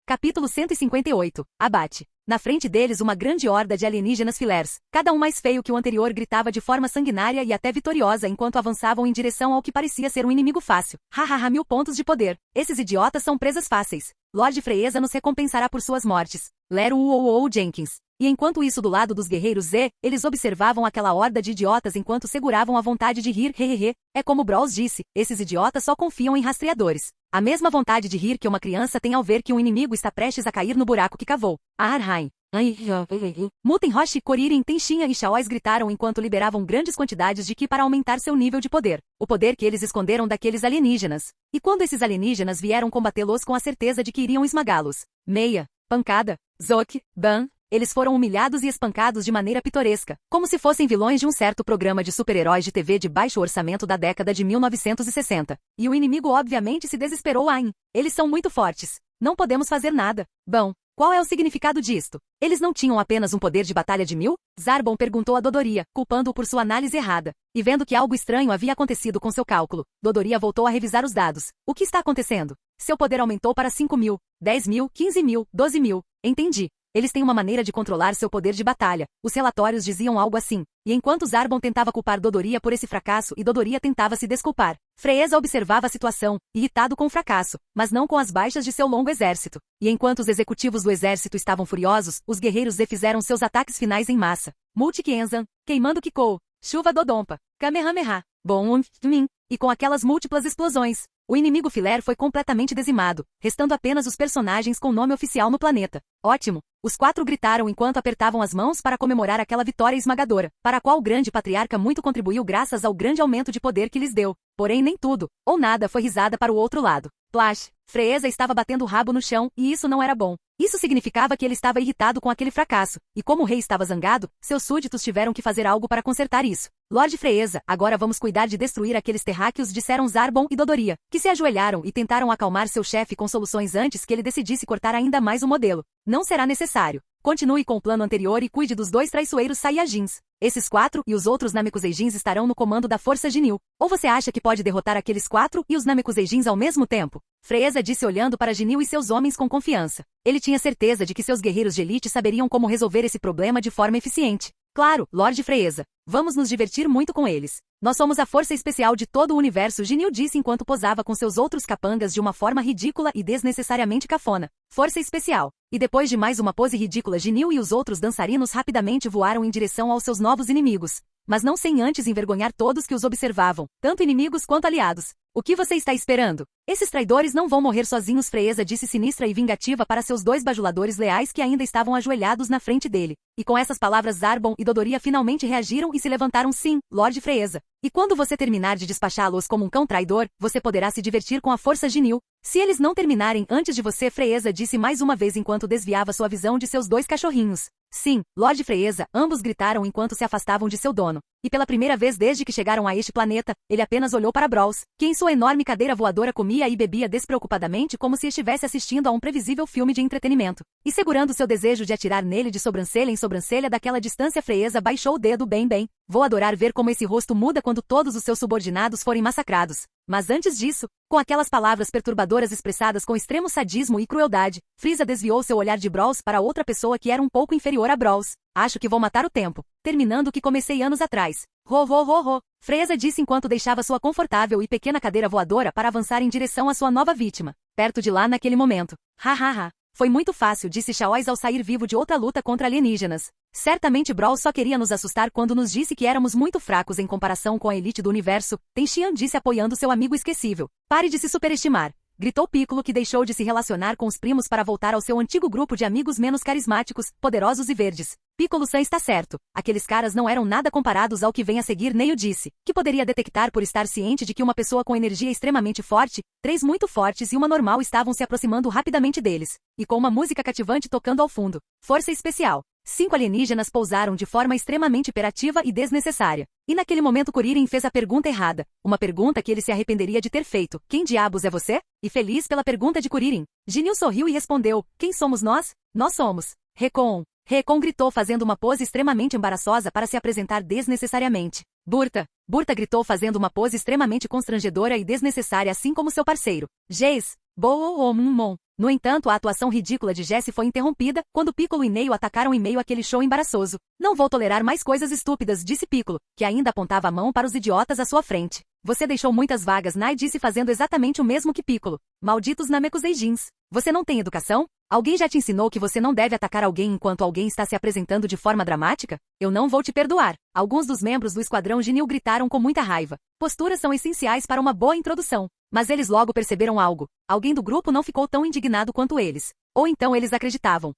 Capítulo 158. Abate. Na frente deles uma grande horda de alienígenas filares, cada um mais feio que o anterior, gritava de forma sanguinária e até vitoriosa enquanto avançavam em direção ao que parecia ser um inimigo fácil. Hahaha, 1000 pontos de poder. Esses idiotas são presas fáceis. Lord Freeza nos recompensará por suas mortes. Lero Uou Jenkins. E enquanto isso do lado dos guerreiros Z, eles observavam aquela horda de idiotas enquanto seguravam a vontade de rir, hehehe. É como Brawls disse, esses idiotas só confiam em rastreadores. A mesma vontade de rir que uma criança tem ao ver que um inimigo está prestes a cair no buraco que cavou. Arhain. Mutenroshi, Kuririn, Tenshinhan e Chaois gritaram enquanto liberavam grandes quantidades de Ki para aumentar seu nível de poder. O poder que eles esconderam daqueles alienígenas. E quando esses alienígenas vieram combatê-los com a certeza de que iriam esmagá-los. Meia. Pancada. Zoki. Ban. Eles foram humilhados e espancados de maneira pitoresca, como se fossem vilões de um certo programa de super-heróis de TV de baixo orçamento da década de 1960. E o inimigo obviamente se desesperou. Eles são muito fortes. Não podemos fazer nada. Bom, qual é o significado disto? Eles não tinham apenas um poder de batalha de 1000? Zarbon perguntou a Dodoria, culpando-o por sua análise errada. E vendo que algo estranho havia acontecido com seu cálculo, Dodoria voltou a revisar os dados. O que está acontecendo? Seu poder aumentou para 5.000, 10.000, 15.000, 12.000. Entendi. Eles têm uma maneira de controlar seu poder de batalha. Os relatórios diziam algo assim. E enquanto Zarbon tentava culpar Dodoria por esse fracasso e Dodoria tentava se desculpar, Freeza observava a situação, irritado com o fracasso, mas não com as baixas de seu longo exército. E enquanto os executivos do exército estavam furiosos, os guerreiros Z fizeram seus ataques finais em massa. Multi-Kenzan, queimando Kikou, chuva Dodompa, Kamehameha, Bom Min, e com aquelas múltiplas explosões, o inimigo filer foi completamente dizimado, restando apenas os personagens com nome oficial no planeta. Ótimo! Os 4 gritaram enquanto apertavam as mãos para comemorar aquela vitória esmagadora, para a qual o grande patriarca muito contribuiu graças ao grande aumento de poder que lhes deu. Porém nem tudo, ou nada foi risada para o outro lado. Plash! Freeza estava batendo o rabo no chão, e isso não era bom. Isso significava que ele estava irritado com aquele fracasso, e como o rei estava zangado, seus súditos tiveram que fazer algo para consertar isso. Lord Freeza, agora vamos cuidar de destruir aqueles terráqueos, disseram Zarbon e Dodoria, que se ajoelharam e tentaram acalmar seu chefe com soluções antes que ele decidisse cortar ainda mais o modelo. Não será necessário. Continue com o plano anterior e cuide dos 2 traiçoeiros Saiyajins. Esses 4 e os outros Namekuseijins estarão no comando da Força Ginyu. Ou você acha que pode derrotar aqueles 4 e os Namekuseijins ao mesmo tempo? Freeza disse olhando para Ginyu e seus homens com confiança. Ele tinha certeza de que seus guerreiros de elite saberiam como resolver esse problema de forma eficiente. Claro, Lord Freeza. Vamos nos divertir muito com eles. Nós somos a força especial de todo o universo, Ginyu disse enquanto posava com seus outros capangas de uma forma ridícula e desnecessariamente cafona. Força especial. E depois de mais uma pose ridícula, Ginyu e os outros dançarinos rapidamente voaram em direção aos seus novos inimigos. Mas não sem antes envergonhar todos que os observavam, tanto inimigos quanto aliados. O que você está esperando? Esses traidores não vão morrer sozinhos, Freeza disse sinistra e vingativa para seus 2 bajuladores leais que ainda estavam ajoelhados na frente dele. E com essas palavras Zarbon e Dodoria finalmente reagiram e se levantaram. Sim, Lord Freeza. E quando você terminar de despachá-los como um cão traidor, você poderá se divertir com a força Ginyu. Se eles não terminarem antes de você, Freeza disse mais uma vez enquanto desviava sua visão de seus 2 cachorrinhos. Sim, Lord Freeza, ambos gritaram enquanto se afastavam de seu dono. E pela primeira vez desde que chegaram a este planeta, ele apenas olhou para Brawls, que em sua enorme cadeira voadora comia e bebia despreocupadamente como se estivesse assistindo a um previsível filme de entretenimento. E segurando seu desejo de atirar nele de sobrancelha em sobrancelha daquela distância, Freeza baixou o dedo. Bem. Vou adorar ver como esse rosto muda quando todos os seus subordinados forem massacrados. Mas antes disso, com aquelas palavras perturbadoras expressadas com extremo sadismo e crueldade, Freeza desviou seu olhar de Brawls para outra pessoa que era um pouco inferior a Brawls. Acho que vou matar o tempo, terminando o que comecei anos atrás. Freeza disse enquanto deixava sua confortável e pequena cadeira voadora para avançar em direção à sua nova vítima. Perto de lá naquele momento. Foi muito fácil, disse Chaois ao sair vivo de outra luta contra alienígenas. Certamente Brawl só queria nos assustar quando nos disse que éramos muito fracos em comparação com a elite do universo, Tenshinhan disse apoiando seu amigo esquecível. Pare de se superestimar. Gritou Piccolo, que deixou de se relacionar com os primos para voltar ao seu antigo grupo de amigos menos carismáticos, poderosos e verdes. Piccolo-san está certo. Aqueles caras não eram nada comparados ao que vem a seguir, Neil disse, que poderia detectar por estar ciente de que uma pessoa com energia extremamente forte, 3 muito fortes e uma normal estavam se aproximando rapidamente deles, e com uma música cativante tocando ao fundo. Força especial. 5 alienígenas pousaram de forma extremamente imperativa e desnecessária. E naquele momento Kuririn fez a pergunta errada. Uma pergunta que ele se arrependeria de ter feito. Quem diabos é você? E feliz pela pergunta de Kuririn, Ginyu sorriu e respondeu, quem somos nós? Nós somos Recon. Recon gritou fazendo uma pose extremamente embaraçosa para se apresentar desnecessariamente. Burta. Burta gritou fazendo uma pose extremamente constrangedora e desnecessária assim como seu parceiro. Jess. Boomon. No entanto, a atuação ridícula de Jesse foi interrompida quando Piccolo e Neio atacaram em meio àquele show embaraçoso. Não vou tolerar mais coisas estúpidas, disse Piccolo, que ainda apontava a mão para os idiotas à sua frente. Você deixou muitas vagas, Nai disse fazendo exatamente o mesmo que Piccolo. Malditos Namekuseijins. Você não tem educação? Alguém já te ensinou que você não deve atacar alguém enquanto alguém está se apresentando de forma dramática? Eu não vou te perdoar. Alguns dos membros do esquadrão Ginyu gritaram com muita raiva. Posturas são essenciais para uma boa introdução. Mas eles logo perceberam algo. Alguém do grupo não ficou tão indignado quanto eles. Ou então eles acreditavam.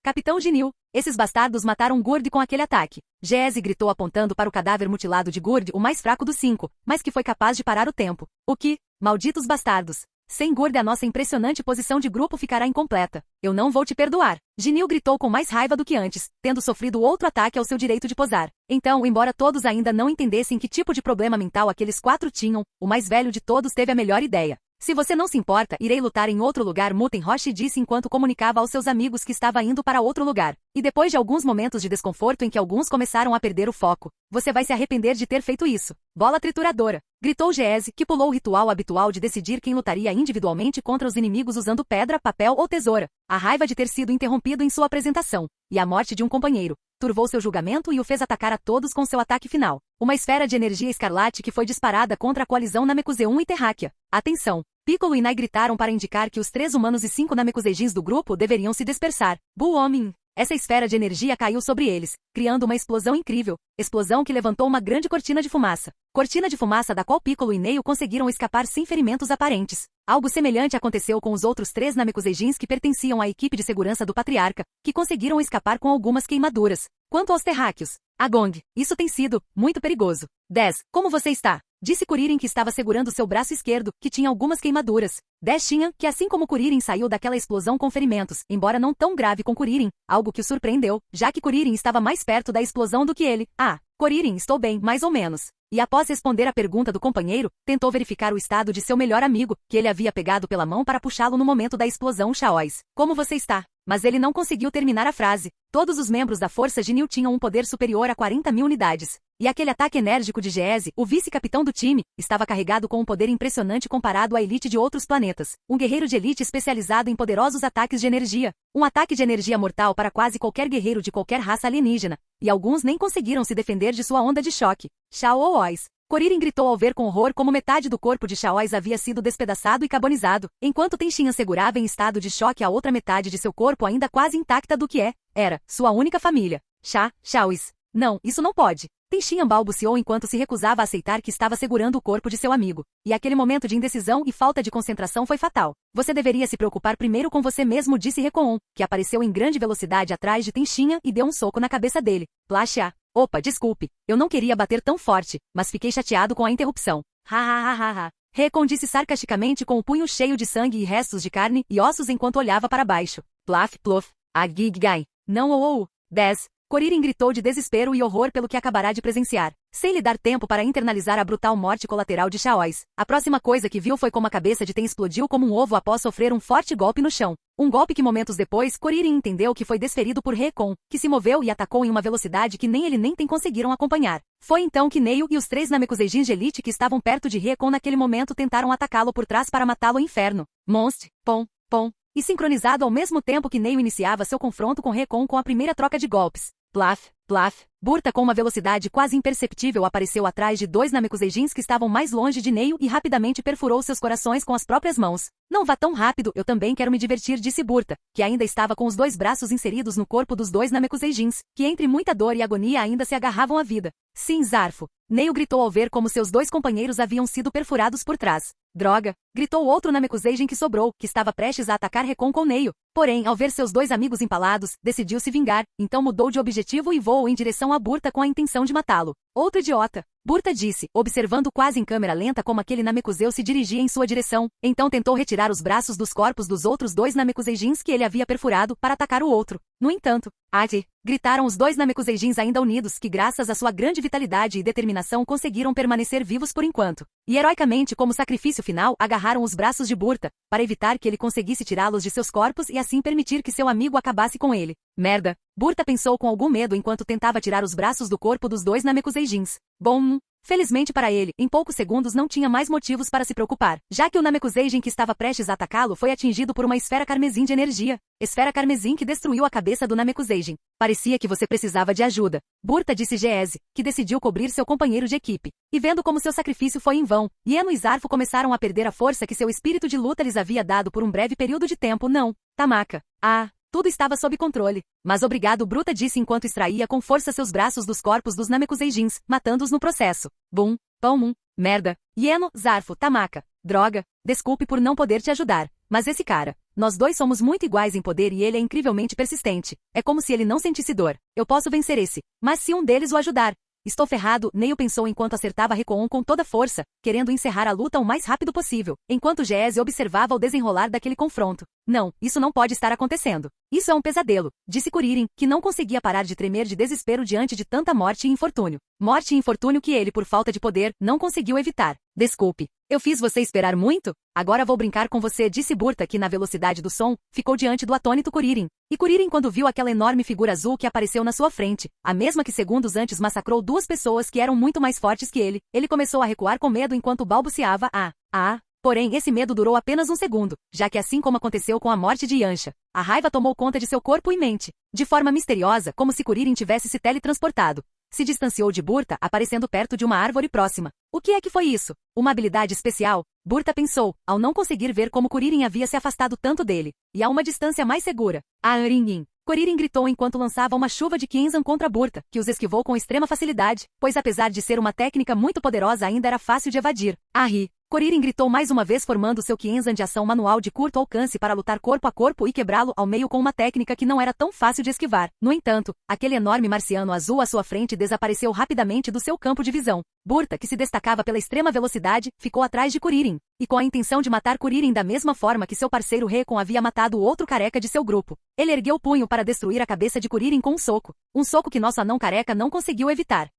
Capitão Ginyu, esses bastardos mataram Gurd com aquele ataque. Jesse gritou apontando para o cadáver mutilado de Gurd, o mais fraco dos 5, mas que foi capaz de parar o tempo. O que? Malditos bastardos. Sem Gurd a nossa impressionante posição de grupo ficará incompleta. Eu não vou te perdoar. Ginyu gritou com mais raiva do que antes, tendo sofrido outro ataque ao seu direito de posar. Então, embora todos ainda não entendessem que tipo de problema mental aqueles 4 tinham, o mais velho de todos teve a melhor ideia. Se você não se importa, irei lutar em outro lugar, Muten Roshi disse enquanto comunicava aos seus amigos que estava indo para outro lugar. E depois de alguns momentos de desconforto em que alguns começaram a perder o foco, você vai se arrepender de ter feito isso. Bola trituradora! Gritou Jesse, que pulou o ritual habitual de decidir quem lutaria individualmente contra os inimigos usando pedra, papel ou tesoura. A raiva de ter sido interrompido em sua apresentação, e a morte de um companheiro, turvou seu julgamento e o fez atacar a todos com seu ataque final. Uma esfera de energia escarlate que foi disparada contra a coalizão Namekusei-1 e Terráquea. Atenção! Piccolo e Nai gritaram para indicar que os 3 humanos e 5 Namekuseijins do grupo deveriam se dispersar. Buomin! Essa esfera de energia caiu sobre eles, criando uma explosão incrível. Explosão que levantou uma grande cortina de fumaça. Cortina de fumaça da qual Piccolo e Neio conseguiram escapar sem ferimentos aparentes. Algo semelhante aconteceu com os outros 3 Namekuseijins que pertenciam à equipe de segurança do Patriarca, que conseguiram escapar com algumas queimaduras. Quanto aos terráqueos, Agong, isso tem sido muito perigoso. 10. Como você está? Disse Kuririn que estava segurando seu braço esquerdo, que tinha algumas queimaduras. 10 tinha, que assim como Kuririn saiu daquela explosão com ferimentos, embora não tão grave com Kuririn, algo que o surpreendeu, já que Kuririn estava mais perto da explosão do que ele. Kuririn, estou bem, mais ou menos. E após responder a pergunta do companheiro, tentou verificar o estado de seu melhor amigo, que ele havia pegado pela mão para puxá-lo no momento da explosão. Chaois, como você está? Mas ele não conseguiu terminar a frase. Todos os membros da Força Ginyu tinham um poder superior a 40.000 unidades. E aquele ataque enérgico de Jesse, o vice-capitão do time, estava carregado com um poder impressionante comparado à elite de outros planetas. Um guerreiro de elite especializado em poderosos ataques de energia. Um ataque de energia mortal para quase qualquer guerreiro de qualquer raça alienígena. E alguns nem conseguiram se defender de sua onda de choque. Shaois. Kuririn gritou ao ver com horror como metade do corpo de Shaois havia sido despedaçado e carbonizado, enquanto Tenshinhan segurava em estado de choque a outra metade de seu corpo ainda quase intacta do que era sua única família. Shaois. Não, isso não pode. Tenshinhan balbuciou enquanto se recusava a aceitar que estava segurando o corpo de seu amigo. E aquele momento de indecisão e falta de concentração foi fatal. Você deveria se preocupar primeiro com você mesmo, disse Recoon, que apareceu em grande velocidade atrás de Tenshinhan e deu um soco na cabeça dele. Plashá. Opa, desculpe. Eu não queria bater tão forte, mas fiquei chateado com a interrupção. Recoon disse sarcasticamente com o punho cheio de sangue e restos de carne e ossos enquanto olhava para baixo. Plaf, plof. Agiggai. Não 10. Kuririn gritou de desespero e horror pelo que acabará de presenciar, sem lhe dar tempo para internalizar a brutal morte colateral de Shaois. A próxima coisa que viu foi como a cabeça de Ten explodiu como um ovo após sofrer um forte golpe no chão. Um golpe que momentos depois Kuririn entendeu que foi desferido por Recon, que se moveu e atacou em uma velocidade que nem ele nem Ten conseguiram acompanhar. Foi então que Neio e os 3 Namekuseijins de elite que estavam perto de Recon naquele momento tentaram atacá-lo por trás para matá-lo ao inferno. Monst, pom. E sincronizado ao mesmo tempo que Neio iniciava seu confronto com Recon com a primeira troca de golpes. Plaf. Burta com uma velocidade quase imperceptível apareceu atrás de 2 Namekuseijins que estavam mais longe de Neio e rapidamente perfurou seus corações com as próprias mãos. Não vá tão rápido, eu também quero me divertir, disse Burta, que ainda estava com os 2 braços inseridos no corpo dos 2 Namekuseijins, que entre muita dor e agonia ainda se agarravam à vida. Sim, Zarfo. Neio gritou ao ver como seus 2 companheiros haviam sido perfurados por trás. Droga, gritou outro Namekusein que sobrou, que estava prestes a atacar Recon com Neio. Porém, ao ver seus dois amigos empalados, decidiu se vingar, então mudou de objetivo e voou em direção a Burta com a intenção de matá-lo. Outro idiota. Burta disse, observando quase em câmera lenta como aquele Namekuseu se dirigia em sua direção, então tentou retirar os braços dos corpos dos outros dois Namekuseijins que ele havia perfurado para atacar o outro. No entanto, Ati! Gritaram os dois Namekuseijins ainda unidos que graças à sua grande vitalidade e determinação conseguiram permanecer vivos por enquanto. E heroicamente como sacrifício final agarraram os braços de Burta, para evitar que ele conseguisse tirá-los de seus corpos e assim permitir que seu amigo acabasse com ele. Merda! Burta pensou com algum medo enquanto tentava tirar os braços do corpo dos dois Namekuseijins. Bom, felizmente para ele, em poucos segundos não tinha mais motivos para se preocupar, já que o Namekuseijin que estava prestes a atacá-lo foi atingido por uma esfera carmesim de energia. Esfera carmesim que destruiu a cabeça do Namekuseijin. Parecia que você precisava de ajuda. Burta disse Geese, que decidiu cobrir seu companheiro de equipe. E vendo como seu sacrifício foi em vão, Ieno e Zarfo começaram a perder a força que seu espírito de luta lhes havia dado por um breve período de tempo. Não, Tamaka. Tudo estava sob controle. Mas obrigado, Bruta disse enquanto extraía com força seus braços dos corpos dos Namekuseijins, matando-os no processo. Bum, pão, merda. Ieno, Zarfo, Tamaka. Droga, desculpe por não poder te ajudar. Mas esse cara, nós dois somos muito iguais em poder e ele é incrivelmente persistente. É como se ele não sentisse dor. Eu posso vencer esse. Mas se um deles o ajudar, estou ferrado, Neil pensou enquanto acertava Recon com toda força, querendo encerrar a luta o mais rápido possível, enquanto Geese observava o desenrolar daquele confronto. Não, isso não pode estar acontecendo. Isso é um pesadelo, disse Kuririn, que não conseguia parar de tremer de desespero diante de tanta morte e infortúnio. Morte e infortúnio que ele, por falta de poder, não conseguiu evitar. Desculpe. Eu fiz você esperar muito? Agora vou brincar com você, disse Burta que na velocidade do som, ficou diante do atônito Kuririn. E Kuririn quando viu aquela enorme figura azul que apareceu na sua frente, a mesma que segundos antes massacrou duas pessoas que eram muito mais fortes que ele começou a recuar com medo enquanto balbuciava Porém, esse medo durou apenas um segundo, já que assim como aconteceu com a morte de Yansha, a raiva tomou conta de seu corpo e mente. De forma misteriosa, como se Kuririn tivesse se teletransportado. Se distanciou de Burta, aparecendo perto de uma árvore próxima. O que é que foi isso? Uma habilidade especial? Burta pensou, ao não conseguir ver como Kuririn havia se afastado tanto dele. E a uma distância mais segura. Aringin. Kuririn gritou enquanto lançava uma chuva de Kienzan contra Burta, que os esquivou com extrema facilidade, pois apesar de ser uma técnica muito poderosa ainda era fácil de evadir. Kuririn gritou mais uma vez formando seu Kienzan de ação manual de curto alcance para lutar corpo a corpo e quebrá-lo ao meio com uma técnica que não era tão fácil de esquivar. No entanto, aquele enorme marciano azul à sua frente desapareceu rapidamente do seu campo de visão. Burta, que se destacava pela extrema velocidade, ficou atrás de Kuririn, e com a intenção de matar Kuririn da mesma forma que seu parceiro Recon havia matado o outro careca de seu grupo. Ele ergueu o punho para destruir a cabeça de Kuririn com um soco. Um soco que nosso anão careca não conseguiu evitar.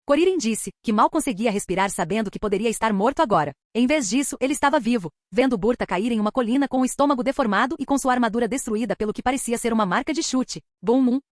Kuririn disse, que mal conseguia respirar sabendo que poderia estar morto agora. Em vez disso, ele estava vivo, vendo Burta cair em uma colina com o estômago deformado e com sua armadura destruída pelo que parecia ser uma marca de chute.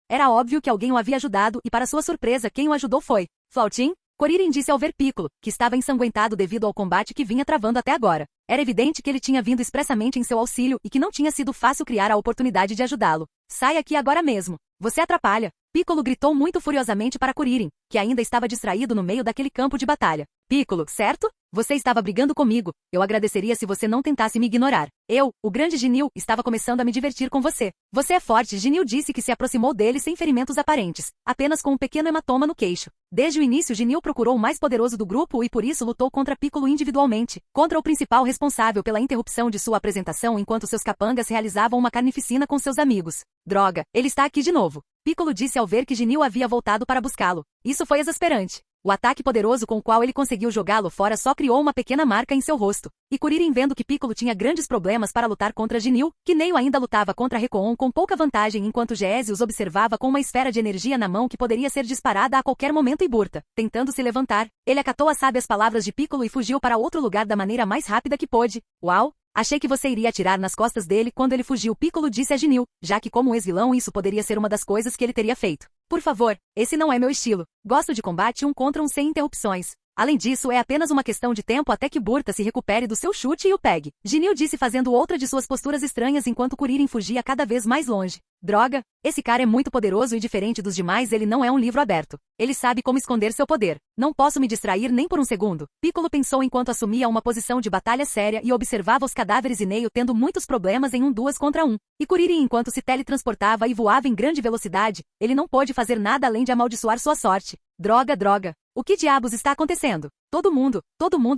Era óbvio que alguém o havia ajudado e para sua surpresa quem o ajudou foi Flautim? Kuririn disse ao ver Piccolo, que estava ensanguentado devido ao combate que vinha travando até agora. Era evidente que ele tinha vindo expressamente em seu auxílio e que não tinha sido fácil criar a oportunidade de ajudá-lo. Sai aqui agora mesmo. Você atrapalha. Piccolo gritou muito furiosamente para Kuririn, que ainda estava distraído no meio daquele campo de batalha. Piccolo, certo? Você estava brigando comigo. Eu agradeceria se você não tentasse me ignorar. Eu, o grande Jinil, estava começando a me divertir com você. Você é forte, Jinil disse que se aproximou dele sem ferimentos aparentes, apenas com um pequeno hematoma no queixo. Desde o início Jinil procurou o mais poderoso do grupo e por isso lutou contra Piccolo individualmente, contra o principal responsável pela interrupção de sua apresentação enquanto seus capangas realizavam uma carnificina com seus amigos. Droga, ele está aqui de novo. Piccolo disse ao ver que Jinil havia voltado para buscá-lo. Isso foi exasperante. O ataque poderoso com o qual ele conseguiu jogá-lo fora só criou uma pequena marca em seu rosto. E Kuririn vendo que Piccolo tinha grandes problemas para lutar contra Jinil, que Neio ainda lutava contra Recon com pouca vantagem enquanto Geese os observava com uma esfera de energia na mão que poderia ser disparada a qualquer momento e Burta, tentando se levantar, ele acatou as sábias palavras de Piccolo e fugiu para outro lugar da maneira mais rápida que pôde. Uau! Achei que você iria atirar nas costas dele quando ele fugiu, Piccolo disse a Jinil, já que como um ex-vilão isso poderia ser uma das coisas que ele teria feito. Por favor, esse não é meu estilo. Gosto de combate um contra um sem interrupções. Além disso, é apenas uma questão de tempo até que Burta se recupere do seu chute e o pegue. Jinil disse fazendo outra de suas posturas estranhas enquanto Kuririn fugia cada vez mais longe. Droga, esse cara é muito poderoso e diferente dos demais, ele não é um livro aberto. Ele sabe como esconder seu poder. Não posso me distrair nem por um segundo. Piccolo pensou enquanto assumia uma posição de batalha séria e observava os cadáveres e Neio tendo muitos problemas em um 2 contra 1. E Kuririn enquanto se teletransportava e voava em grande velocidade, ele não pôde fazer nada além de amaldiçoar sua sorte. Droga, droga. O que diabos está acontecendo? Todo mundo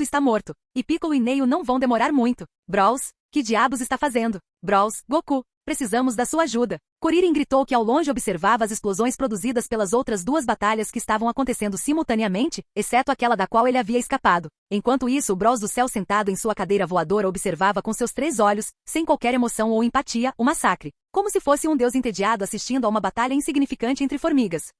está morto. E Piccolo e Neil não vão demorar muito. Bros, que diabos está fazendo? Bros, Goku, precisamos da sua ajuda. Kuririn gritou que ao longe observava as explosões produzidas pelas outras duas batalhas que estavam acontecendo simultaneamente, exceto aquela da qual ele havia escapado. Enquanto isso, o Bros do céu sentado em sua cadeira voadora observava com seus 3 olhos, sem qualquer emoção ou empatia, o massacre. Como se fosse um deus entediado assistindo a uma batalha insignificante entre formigas.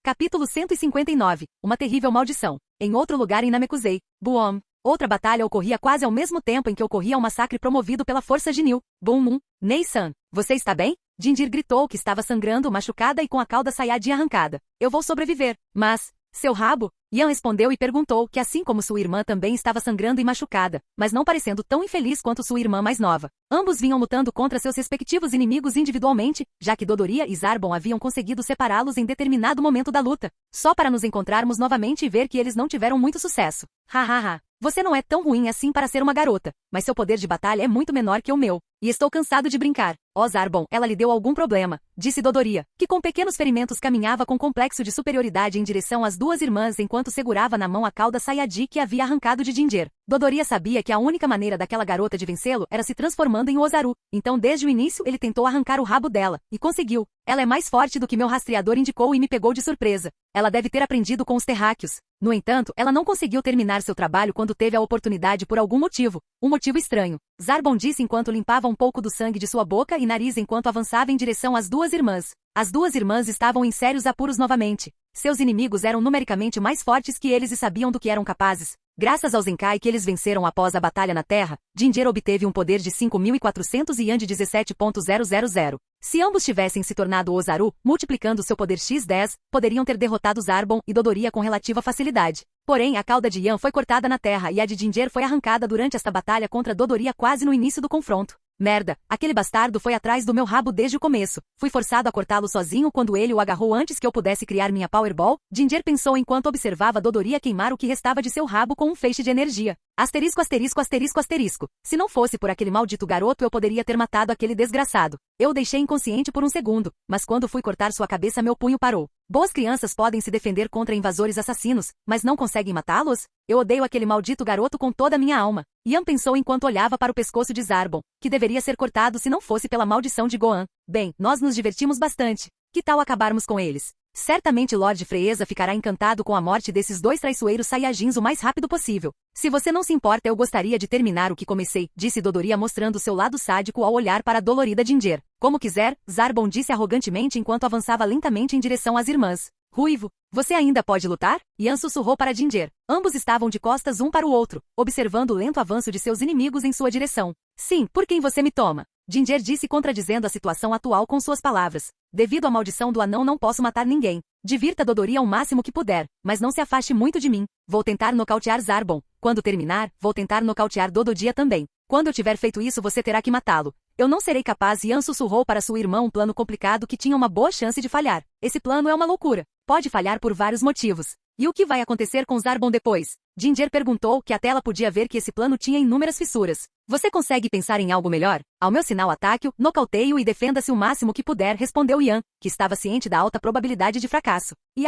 Capítulo 159. Uma terrível maldição. Em outro lugar em Namekusei, Buom. Outra batalha ocorria quase ao mesmo tempo em que ocorria o massacre promovido pela força de Nil. Bum. Nei-san, você está bem? Jinjir gritou que estava sangrando, machucada e com a cauda Saiyajin arrancada. Eu vou sobreviver. Mas, seu rabo? Yan respondeu e perguntou que assim como sua irmã também estava sangrando e machucada, mas não parecendo tão infeliz quanto sua irmã mais nova. Ambos vinham lutando contra seus respectivos inimigos individualmente, já que Dodoria e Zarbon haviam conseguido separá-los em determinado momento da luta, só para nos encontrarmos novamente e ver que eles não tiveram muito sucesso. Hahaha. Você não é tão ruim assim para ser uma garota, mas seu poder de batalha é muito menor que o meu. E estou cansado de brincar. Ó Zarbon, ela lhe deu algum problema, disse Dodoria, que com pequenos ferimentos caminhava com complexo de superioridade em direção às duas irmãs enquanto segurava na mão a cauda Saiyajin que havia arrancado de Jinjer. Dodoria sabia que a única maneira daquela garota de vencê-lo era se transformando em Ozaru, então desde o início ele tentou arrancar o rabo dela, e conseguiu. Ela é mais forte do que meu rastreador indicou e me pegou de surpresa. Ela deve ter aprendido com os terráqueos. No entanto, ela não conseguiu terminar seu trabalho quando teve a oportunidade por algum motivo. Um motivo estranho. Zarbon disse enquanto limpava um pouco do sangue de sua boca e nariz enquanto avançava em direção às duas irmãs. As duas irmãs estavam em sérios apuros novamente. Seus inimigos eram numericamente mais fortes que eles e sabiam do que eram capazes. Graças aos Zenkai que eles venceram após a batalha na Terra, Jinjer obteve um poder de 5.400 Yan de 17.000. Se ambos tivessem se tornado Ozaru, multiplicando seu poder x10, poderiam ter derrotado Zarbon e Dodoria com relativa facilidade. Porém, a cauda de Yan foi cortada na terra e a de Jinjer foi arrancada durante esta batalha contra Dodoria quase no início do confronto. Merda, aquele bastardo foi atrás do meu rabo desde o começo. Fui forçado a cortá-lo sozinho quando ele o agarrou antes que eu pudesse criar minha Powerball. Jinjer pensou enquanto observava Dodoria queimar o que restava de seu rabo com um feixe de energia. Asterisco, asterisco, asterisco, asterisco. Se não fosse por aquele maldito garoto eu poderia ter matado aquele desgraçado. Eu o deixei inconsciente por um segundo, mas quando fui cortar sua cabeça meu punho parou. Boas crianças podem se defender contra invasores assassinos, mas não conseguem matá-los? Eu odeio aquele maldito garoto com toda a minha alma. Yan pensou enquanto olhava para o pescoço de Zarbon, que deveria ser cortado se não fosse pela maldição de Gohan. Bem, nós nos divertimos bastante. Que tal acabarmos com eles? Certamente Lord Freeza ficará encantado com a morte desses dois traiçoeiros Saiyajins o mais rápido possível. Se você não se importa eu gostaria de terminar o que comecei, disse Dodoria mostrando seu lado sádico ao olhar para a dolorida Jinjer. Como quiser, Zarbon disse arrogantemente enquanto avançava lentamente em direção às irmãs. Ruivo, você ainda pode lutar? Yan sussurrou para Jinjer. Ambos estavam de costas um para o outro, observando o lento avanço de seus inimigos em sua direção. Sim, por quem você me toma? Jinjer disse contradizendo a situação atual com suas palavras. Devido à maldição do anão não posso matar ninguém. Divirta Dodoria o máximo que puder, mas não se afaste muito de mim. Vou tentar nocautear Zarbon. Quando terminar, vou tentar nocautear Dodoria também. Quando eu tiver feito isso você terá que matá-lo. Eu não serei capaz. Yan sussurrou para sua irmã um plano complicado que tinha uma boa chance de falhar. Esse plano é uma loucura. Pode falhar por vários motivos. E o que vai acontecer com Zarbon depois? Jinjer perguntou que a tela podia ver que esse plano tinha inúmeras fissuras. Você consegue pensar em algo melhor? Ao meu sinal ataque-o, nocauteie-o e defenda-se o máximo que puder, respondeu Yan, que estava ciente da alta probabilidade de fracasso. E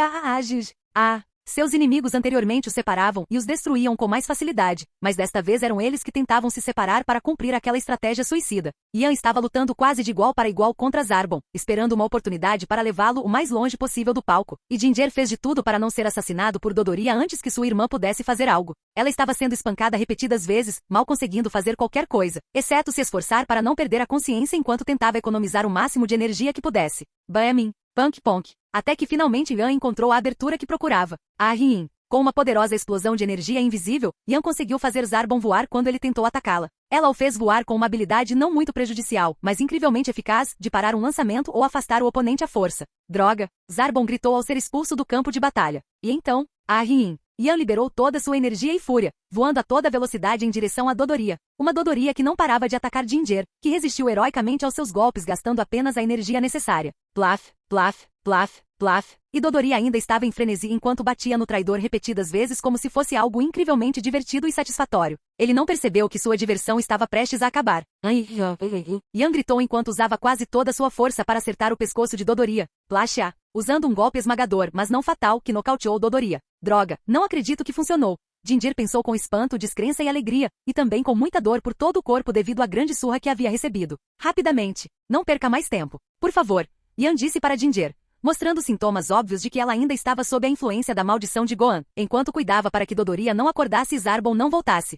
seus inimigos anteriormente os separavam e os destruíam com mais facilidade, mas desta vez eram eles que tentavam se separar para cumprir aquela estratégia suicida. Yan estava lutando quase de igual para igual contra Zarbon, esperando uma oportunidade para levá-lo o mais longe possível do palco, e Jinjer fez de tudo para não ser assassinado por Dodoria antes que sua irmã pudesse fazer algo. Ela estava sendo espancada repetidas vezes, mal conseguindo fazer qualquer coisa, exceto se esforçar para não perder a consciência enquanto tentava economizar o máximo de energia que pudesse. Baemin. Punk Ponk. Até que finalmente Yan encontrou a abertura que procurava. Rin. Com uma poderosa explosão de energia invisível, Yan conseguiu fazer Zarbon voar quando ele tentou atacá-la. Ela o fez voar com uma habilidade não muito prejudicial, mas incrivelmente eficaz, de parar um lançamento ou afastar o oponente à força. Droga! Zarbon gritou ao ser expulso do campo de batalha. E então, Rin. Yan liberou toda sua energia e fúria, voando a toda velocidade em direção a Dodoria. Uma Dodoria que não parava de atacar Jinjer, que resistiu heroicamente aos seus golpes gastando apenas a energia necessária. Plaf, plaf, plaf, Plaf! E Dodori ainda estava em frenesi enquanto batia no traidor repetidas vezes como se fosse algo incrivelmente divertido e satisfatório. Ele não percebeu que sua diversão estava prestes a acabar. Yan gritou enquanto usava quase toda sua força para acertar o pescoço de Dodoria. Plasha! Usando um golpe esmagador, mas não fatal, que nocauteou Dodoria. Droga, não acredito que funcionou. Ginger pensou com espanto, descrença e alegria, e também com muita dor por todo o corpo devido à grande surra que havia recebido. Rapidamente. Não perca mais tempo. Por favor. Yan disse para Ginger, mostrando sintomas óbvios de que ela ainda estava sob a influência da maldição de Gohan, enquanto cuidava para que Dodoria não acordasse e Zarbon não voltasse.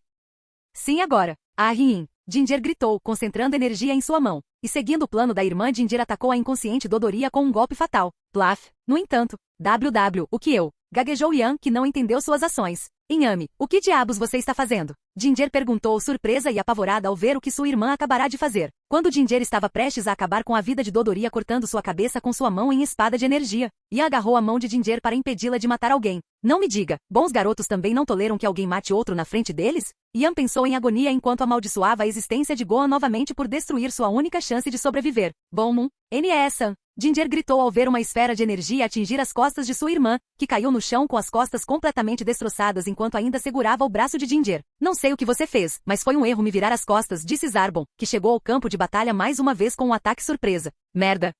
Sim, agora. Ah, Rin! Ginger gritou, concentrando energia em sua mão. E seguindo o plano da irmã, Ginger atacou a inconsciente Dodoria com um golpe fatal. Plaf! No entanto, o que eu? Gaguejou Yan, que não entendeu suas ações. Inhame, o que diabos você está fazendo? Ginger perguntou, surpresa e apavorada ao ver o que sua irmã acabará de fazer. Quando Ginger estava prestes a acabar com a vida de Dodoria cortando sua cabeça com sua mão em espada de energia, Yan agarrou a mão de Ginger para impedi-la de matar alguém. Não me diga, bons garotos também não toleram que alguém mate outro na frente deles? Yan pensou em agonia enquanto amaldiçoava a existência de Gohan novamente por destruir sua única chance de sobreviver. Bom, N.E.S.A. Ginger gritou ao ver uma esfera de energia atingir as costas de sua irmã, que caiu no chão com as costas completamente destroçadas enquanto ainda segurava o braço de Ginger. Não sei o que você fez, mas foi um erro me virar as costas, disse Zarbon, que chegou ao campo de batalha mais uma vez com um ataque surpresa. Merda.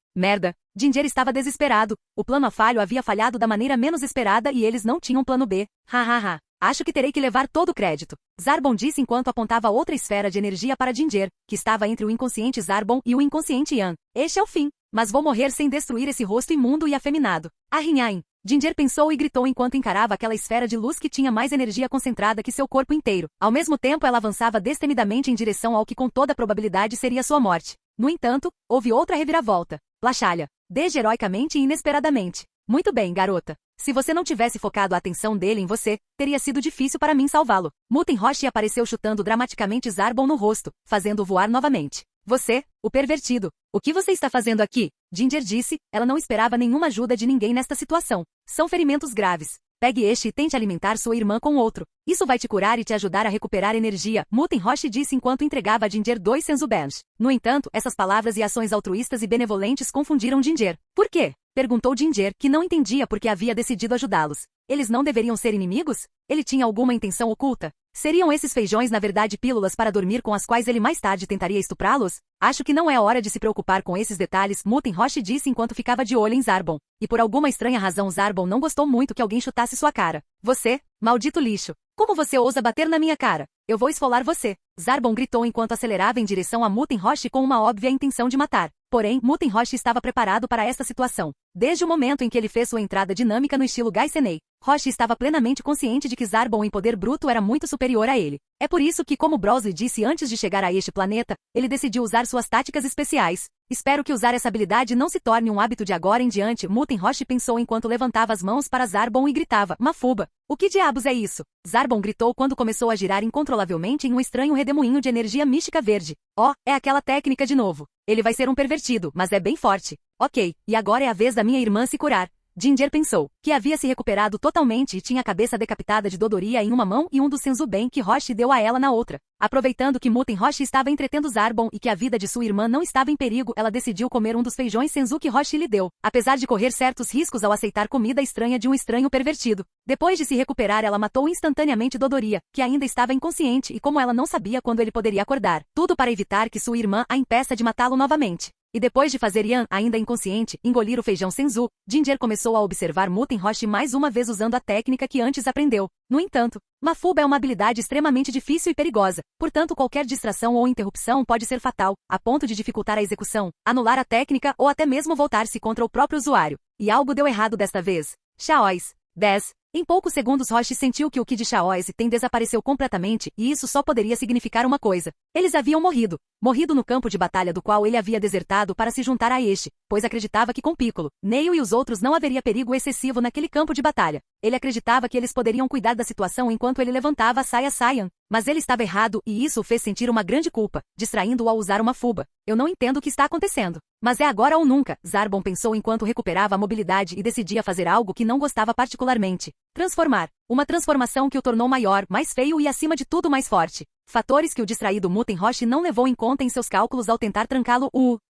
Ginger estava desesperado. O plano a falho havia falhado da maneira menos esperada e eles não tinham plano B. Hahaha. Acho que terei que levar todo o crédito. Zarbon disse enquanto apontava outra esfera de energia para Ginger, que estava entre o inconsciente Zarbon e o inconsciente Yan. Este é o fim. Mas vou morrer sem destruir esse rosto imundo e afeminado. Arrinhain. Ginger pensou e gritou enquanto encarava aquela esfera de luz que tinha mais energia concentrada que seu corpo inteiro. Ao mesmo tempo ela avançava destemidamente em direção ao que com toda probabilidade seria sua morte. No entanto, houve outra reviravolta. Plashalha. Desde heroicamente e inesperadamente. Muito bem, garota. Se você não tivesse focado a atenção dele em você, teria sido difícil para mim salvá-lo. Muten Roshi apareceu chutando dramaticamente Zarbon no rosto, fazendo-o voar novamente. Você, o pervertido. O que você está fazendo aqui? Ginger disse, ela não esperava nenhuma ajuda de ninguém nesta situação. São ferimentos graves. Pegue este e tente alimentar sua irmã com outro. Isso vai te curar e te ajudar a recuperar energia, Muten Roshi disse enquanto entregava a Ginger 2 Senzubans. No entanto, essas palavras e ações altruístas e benevolentes confundiram Ginger. Por quê? Perguntou Ginger, que não entendia por que havia decidido ajudá-los. Eles não deveriam ser inimigos? Ele tinha alguma intenção oculta? Seriam esses feijões na verdade pílulas para dormir com as quais ele mais tarde tentaria estuprá-los? Acho que não é a hora de se preocupar com esses detalhes, Muten Roshi disse enquanto ficava de olho em Zarbon. E por alguma estranha razão Zarbon não gostou muito que alguém chutasse sua cara. Você, maldito lixo. Como você ousa bater na minha cara? Eu vou esfolar você. Zarbon gritou enquanto acelerava em direção a Muten Roshi com uma óbvia intenção de matar. Porém, Muten Roshi estava preparado para esta situação. Desde o momento em que ele fez sua entrada dinâmica no estilo Gaisenei, Roshi estava plenamente consciente de que Zarbon em poder bruto era muito superior a ele. É por isso que, como Brosley disse antes de chegar a este planeta, ele decidiu usar suas táticas especiais. Espero que usar essa habilidade não se torne um hábito de agora em diante, Muten Roshi pensou enquanto levantava as mãos para Zarbon e gritava, Mafuba. O que diabos é isso? Zarbon gritou quando começou a girar incontrolavelmente em um estranho redemoinho de energia mística verde. Oh, é aquela técnica de novo. Ele vai ser um pervertido, mas é bem forte. Ok, e agora é a vez da minha irmã se curar. Ginger pensou, que havia se recuperado totalmente e tinha a cabeça decapitada de Dodoria em uma mão e um dos Senzuben que Roshi deu a ela na outra. Aproveitando que Muten Roshi estava entretendo Zarbon e que a vida de sua irmã não estava em perigo, ela decidiu comer um dos feijões Senzu que Roshi lhe deu, apesar de correr certos riscos ao aceitar comida estranha de um estranho pervertido. Depois de se recuperar, ela matou instantaneamente Dodoria, que ainda estava inconsciente e como ela não sabia quando ele poderia acordar, tudo para evitar que sua irmã a impeça de matá-lo novamente. E depois de fazer Yan, ainda inconsciente, engolir o feijão Senzu, Ginger começou a observar Muten Roshi mais uma vez usando a técnica que antes aprendeu. No entanto, Mafuba é uma habilidade extremamente difícil e perigosa, portanto qualquer distração ou interrupção pode ser fatal, a ponto de dificultar a execução, anular a técnica ou até mesmo voltar-se contra o próprio usuário. E algo deu errado desta vez. Chaois. 10. Em poucos segundos Roshi sentiu que o Ki de Chaois Tem desapareceu completamente e isso só poderia significar uma coisa. Eles haviam morrido. Morrido no campo de batalha do qual ele havia desertado para se juntar a este, pois acreditava que com Piccolo, Neil e os outros não haveria perigo excessivo naquele campo de batalha. Ele acreditava que eles poderiam cuidar da situação enquanto ele levantava a saia Saiyan. Mas ele estava errado e isso o fez sentir uma grande culpa, distraindo-o ao usar uma fuba. Eu não entendo o que está acontecendo. Mas é agora ou nunca, Zarbon pensou enquanto recuperava a mobilidade e decidia fazer algo que não gostava particularmente. Transformar. Uma transformação que o tornou maior, mais feio e acima de tudo mais forte. Fatores que o distraído Muten Roshi não levou em conta em seus cálculos ao tentar trancá-lo.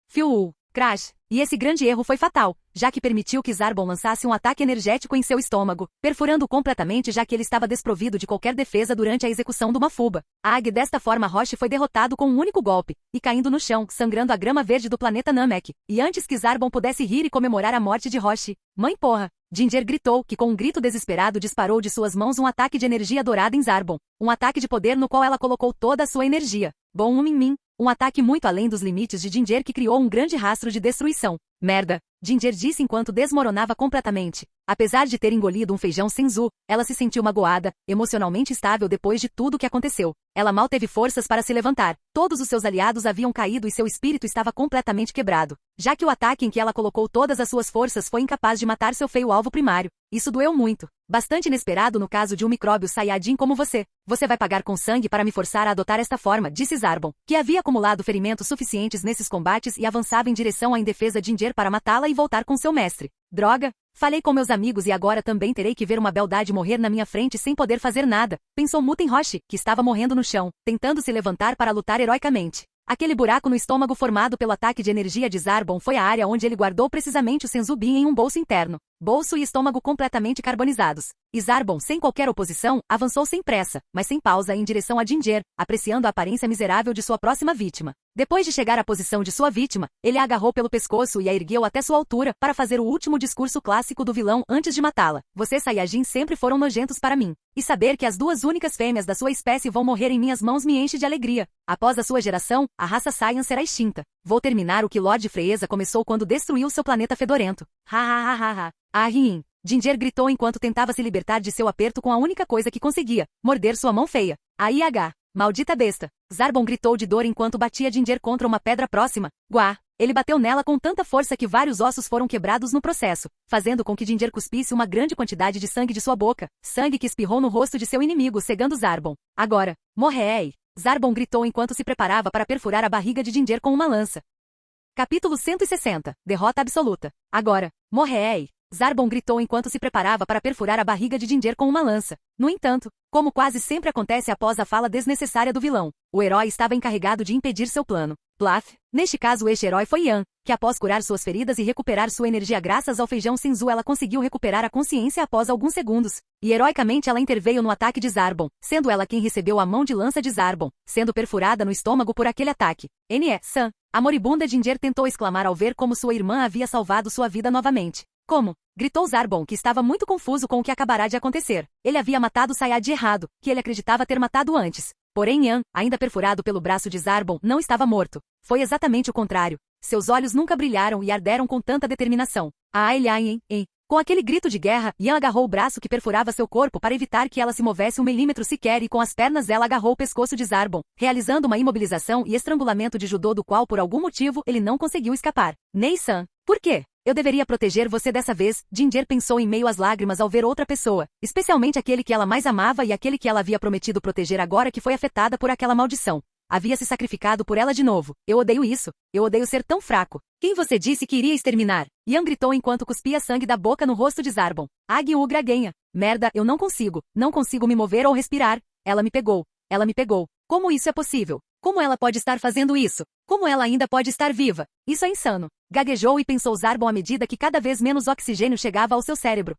Fiu. Crash! E esse grande erro foi fatal, já que permitiu que Zarbon lançasse um ataque energético em seu estômago, perfurando-o completamente já que ele estava desprovido de qualquer defesa durante a execução do Mafuba. Desta forma Roshi foi derrotado com um único golpe, e caindo no chão, sangrando a grama verde do planeta Namek. E antes que Zarbon pudesse rir e comemorar a morte de Roshi, mãe porra! Ginger gritou, que com um grito desesperado disparou de suas mãos um ataque de energia dourada em Zarbon. Um ataque de poder no qual ela colocou toda a sua energia. Bom mim. Um ataque muito além dos limites de Ginger que criou um grande rastro de destruição. Merda! Ginger disse enquanto desmoronava completamente. Apesar de ter engolido um feijão senzu, ela se sentiu magoada, emocionalmente estável depois de tudo o que aconteceu. Ela mal teve forças para se levantar. Todos os seus aliados haviam caído e seu espírito estava completamente quebrado, já que o ataque em que ela colocou todas as suas forças foi incapaz de matar seu feio alvo primário. Isso doeu muito. Bastante inesperado no caso de um micróbio Saiyajin como você. Você vai pagar com sangue para me forçar a adotar esta forma, disse Zarbon, que havia acumulado ferimentos suficientes nesses combates e avançava em direção à indefesa Ginger para matá-la e voltar com seu mestre. Droga! Falei com meus amigos e agora também terei que ver uma beldade morrer na minha frente sem poder fazer nada, pensou Muten Roshi, que estava morrendo no chão, tentando se levantar para lutar heroicamente. Aquele buraco no estômago formado pelo ataque de energia de Zarbon foi a área onde ele guardou precisamente o Senzubin em um bolso interno. Bolso e estômago completamente carbonizados. E Zarbon, sem qualquer oposição, avançou sem pressa, mas sem pausa em direção a Ginger, apreciando a aparência miserável de sua próxima vítima. Depois de chegar à posição de sua vítima, ele a agarrou pelo pescoço e a ergueu até sua altura para fazer o último discurso clássico do vilão antes de matá-la. Vocês Saiyajin sempre foram nojentos para mim. E saber que as duas únicas fêmeas da sua espécie vão morrer em minhas mãos me enche de alegria. Após a sua geração, a raça Saiyan será extinta. Vou terminar o que Lord Freeza começou quando destruiu seu planeta fedorento. Rin. Ginger gritou enquanto tentava se libertar de seu aperto com a única coisa que conseguia, morder sua mão feia. Maldita besta. Zarbon gritou de dor enquanto batia Ginger contra uma pedra próxima. Ele bateu nela com tanta força que vários ossos foram quebrados no processo, fazendo com que Ginger cuspisse uma grande quantidade de sangue de sua boca, sangue que espirrou no rosto de seu inimigo, cegando Zarbon. Agora, morrei! Zarbon gritou enquanto se preparava para perfurar a barriga de Ginger com uma lança. Capítulo 160. Derrota absoluta. Agora, morrei! Zarbon gritou enquanto se preparava para perfurar a barriga de Ginger com uma lança. No entanto, como quase sempre acontece após a fala desnecessária do vilão, o herói estava encarregado de impedir seu plano. Bluff. Neste caso este herói foi Yan, que após curar suas feridas e recuperar sua energia graças ao feijão Senzu ela conseguiu recuperar a consciência após alguns segundos. E heroicamente ela interveio no ataque de Zarbon, sendo ela quem recebeu a mão de lança de Zarbon, sendo perfurada no estômago por aquele ataque. San. A moribunda Ginger tentou exclamar ao ver como sua irmã havia salvado sua vida novamente. Como? Gritou Zarbon, que estava muito confuso com o que acabará de acontecer. Ele havia matado Saiyajin errado, que ele acreditava ter matado antes. Porém Yan, ainda perfurado pelo braço de Zarbon, não estava morto. Foi exatamente o contrário. Seus olhos nunca brilharam e arderam com tanta determinação. Com aquele grito de guerra, Yan agarrou o braço que perfurava seu corpo para evitar que ela se movesse um milímetro sequer e com as pernas ela agarrou o pescoço de Zarbon, realizando uma imobilização e estrangulamento de judô do qual por algum motivo ele não conseguiu escapar. Nei-san, por quê? Eu deveria proteger você dessa vez, Ginger pensou em meio às lágrimas ao ver outra pessoa, especialmente aquele que ela mais amava e aquele que ela havia prometido proteger agora que foi afetada por aquela maldição. Havia se sacrificado por ela de novo. Eu odeio isso. Eu odeio ser tão fraco. Quem você disse que iria exterminar? Yan gritou enquanto cuspia sangue da boca no rosto de Zarbon. Gragenha. Merda, eu não consigo. Não consigo me mover ou respirar. Ela me pegou. Ela me pegou. Como isso é possível? Como ela pode estar fazendo isso? Como ela ainda pode estar viva? Isso é insano. Gaguejou e pensou Zarbon à medida que cada vez menos oxigênio chegava ao seu cérebro.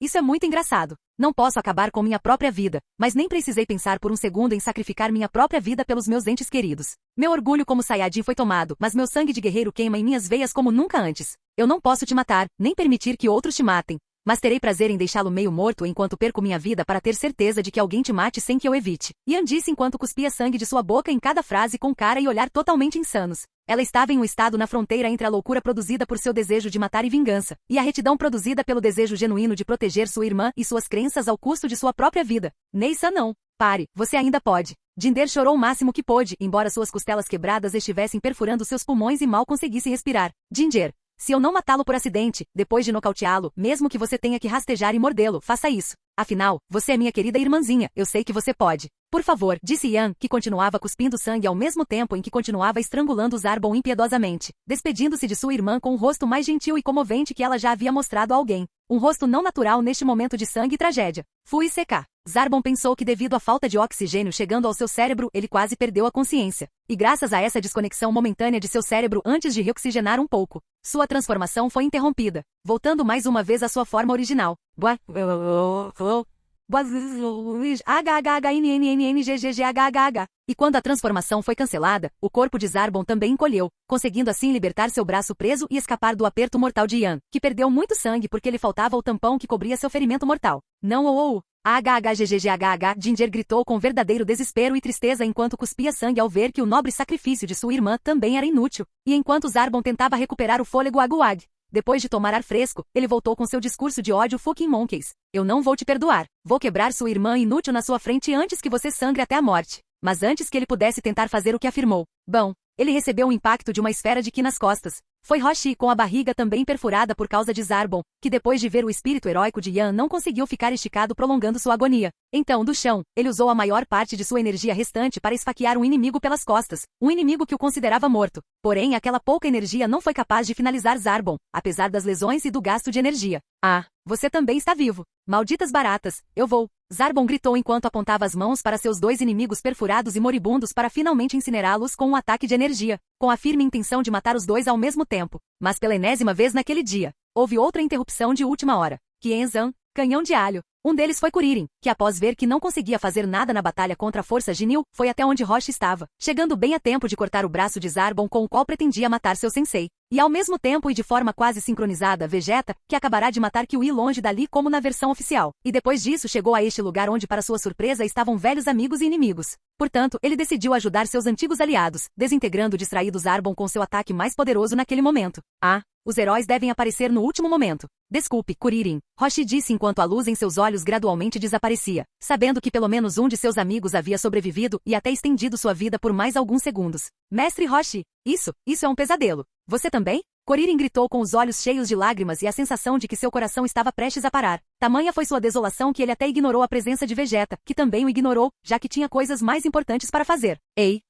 Isso é muito engraçado. Não posso acabar com minha própria vida, mas nem precisei pensar por um segundo em sacrificar minha própria vida pelos meus entes queridos. Meu orgulho como Saiyajin foi tomado, mas meu sangue de guerreiro queima em minhas veias como nunca antes. Eu não posso te matar, nem permitir que outros te matem. Mas terei prazer em deixá-lo meio morto enquanto perco minha vida para ter certeza de que alguém te mate sem que eu evite. Yan disse enquanto cuspia sangue de sua boca em cada frase com cara e olhar totalmente insanos. Ela estava em um estado na fronteira entre a loucura produzida por seu desejo de matar e vingança, e a retidão produzida pelo desejo genuíno de proteger sua irmã e suas crenças ao custo de sua própria vida. Nei-san não. Pare, você ainda pode. Ginger chorou o máximo que pôde, embora suas costelas quebradas estivessem perfurando seus pulmões e mal conseguisse respirar. Ginger. Se eu não matá-lo por acidente, depois de nocauteá-lo, mesmo que você tenha que rastejar e mordê-lo, faça isso. Afinal, você é minha querida irmãzinha, eu sei que você pode. Por favor, disse Yan, que continuava cuspindo sangue ao mesmo tempo em que continuava estrangulando Zarbon impiedosamente, despedindo-se de sua irmã com um rosto mais gentil e comovente que ela já havia mostrado a alguém. Um rosto não natural neste momento de sangue e tragédia. Fui secar. Zarbon pensou que devido à falta de oxigênio chegando ao seu cérebro, ele quase perdeu a consciência. E graças a essa desconexão momentânea de seu cérebro antes de reoxigenar um pouco, sua transformação foi interrompida, voltando mais uma vez à sua forma original. E quando a transformação foi cancelada, o corpo de Zarbon também encolheu, conseguindo assim libertar seu braço preso e escapar do aperto mortal de Yan, que perdeu muito sangue porque lhe faltava o tampão que cobria seu ferimento mortal. Não ou Ginger gritou com verdadeiro desespero e tristeza enquanto cuspia sangue ao ver que o nobre sacrifício de sua irmã também era inútil, e enquanto Zarbon tentava recuperar o fôlego Aguag. Depois de tomar ar fresco, ele voltou com seu discurso de ódio fucking monkeys. Eu não vou te perdoar. Vou quebrar sua irmã inútil na sua frente antes que você sangre até a morte. Mas antes que ele pudesse tentar fazer o que afirmou. Bom, ele recebeu o impacto de uma esfera de ki nas costas. Foi Roshi com a barriga também perfurada por causa de Zarbon, que depois de ver o espírito heróico de Yan não conseguiu ficar esticado prolongando sua agonia. Então, do chão, ele usou a maior parte de sua energia restante para esfaquear um inimigo pelas costas, um inimigo que o considerava morto. Porém, aquela pouca energia não foi capaz de finalizar Zarbon, apesar das lesões e do gasto de energia. Ah, você também está vivo. Malditas baratas, eu vou. Zarbon gritou enquanto apontava as mãos para seus dois inimigos perfurados e moribundos para finalmente incinerá-los com um ataque de energia, com a firme intenção de matar os dois ao mesmo tempo. Mas pela enésima vez naquele dia, houve outra interrupção de última hora. Kienzan, canhão de alho. Um deles foi Kuririn, que após ver que não conseguia fazer nada na batalha contra a força Jinil, foi até onde Roshi estava, chegando bem a tempo de cortar o braço de Zarbon com o qual pretendia matar seu sensei. E ao mesmo tempo e de forma quase sincronizada, Vegeta, que acabará de matar Kiwi longe dali como na versão oficial. E depois disso chegou a este lugar onde para sua surpresa estavam velhos amigos e inimigos. Portanto, ele decidiu ajudar seus antigos aliados, desintegrando o distraído Zarbon com seu ataque mais poderoso naquele momento. Ah, os heróis devem aparecer no último momento. Desculpe, Kuririn, Roshi disse enquanto a luz em seus olhos gradualmente desaparecia, sabendo que pelo menos um de seus amigos havia sobrevivido e até estendido sua vida por mais alguns segundos. Mestre Roshi, isso é um pesadelo. Você também? Kuririn gritou com os olhos cheios de lágrimas e a sensação de que seu coração estava prestes a parar. Tamanha foi sua desolação que ele até ignorou a presença de Vegeta, que também o ignorou, já que tinha coisas mais importantes para fazer. Ei,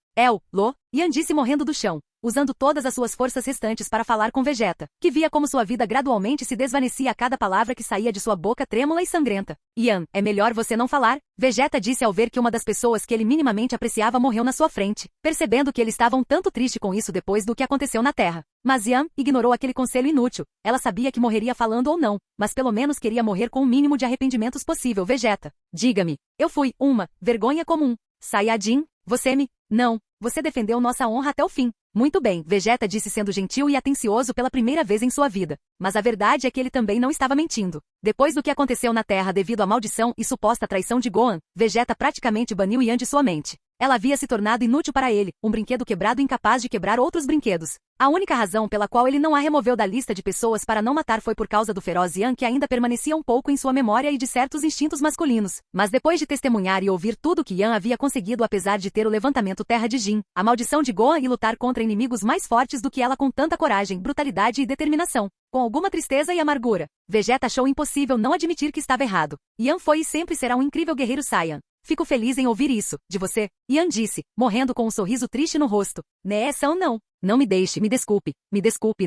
Yan disse morrendo do chão, usando todas as suas forças restantes para falar com Vegeta, que via como sua vida gradualmente se desvanecia a cada palavra que saía de sua boca trêmula e sangrenta. Yan, é melhor você não falar? Vegeta disse ao ver que uma das pessoas que ele minimamente apreciava morreu na sua frente, percebendo que ele estava um tanto triste com isso depois do que aconteceu na Terra. Mas Yan ignorou aquele conselho inútil. Ela sabia que morreria falando ou não, mas pelo menos queria morrer com o mínimo de arrependimentos possível. Vegeta, diga-me, eu fui uma vergonha comum. Saiyajin, não, você defendeu nossa honra até o fim. Muito bem, Vegeta disse sendo gentil e atencioso pela primeira vez em sua vida. Mas a verdade é que ele também não estava mentindo. Depois do que aconteceu na Terra devido à maldição e suposta traição de Gohan, Vegeta praticamente baniu Yan de sua mente. Ela havia se tornado inútil para ele, um brinquedo quebrado incapaz de quebrar outros brinquedos. A única razão pela qual ele não a removeu da lista de pessoas para não matar foi por causa do feroz Yan que ainda permanecia um pouco em sua memória e de certos instintos masculinos. Mas depois de testemunhar e ouvir tudo que Yan havia conseguido apesar de ter o levantamento Terra de Jin, a maldição de Gohan e lutar contra inimigos mais fortes do que ela com tanta coragem, brutalidade e determinação, com alguma tristeza e amargura, Vegeta achou impossível não admitir que estava errado. Yan foi e sempre será um incrível guerreiro Saiyan. Fico feliz em ouvir isso, de você, Yan disse, morrendo com um sorriso triste no rosto. Não. Não me deixe, me desculpe,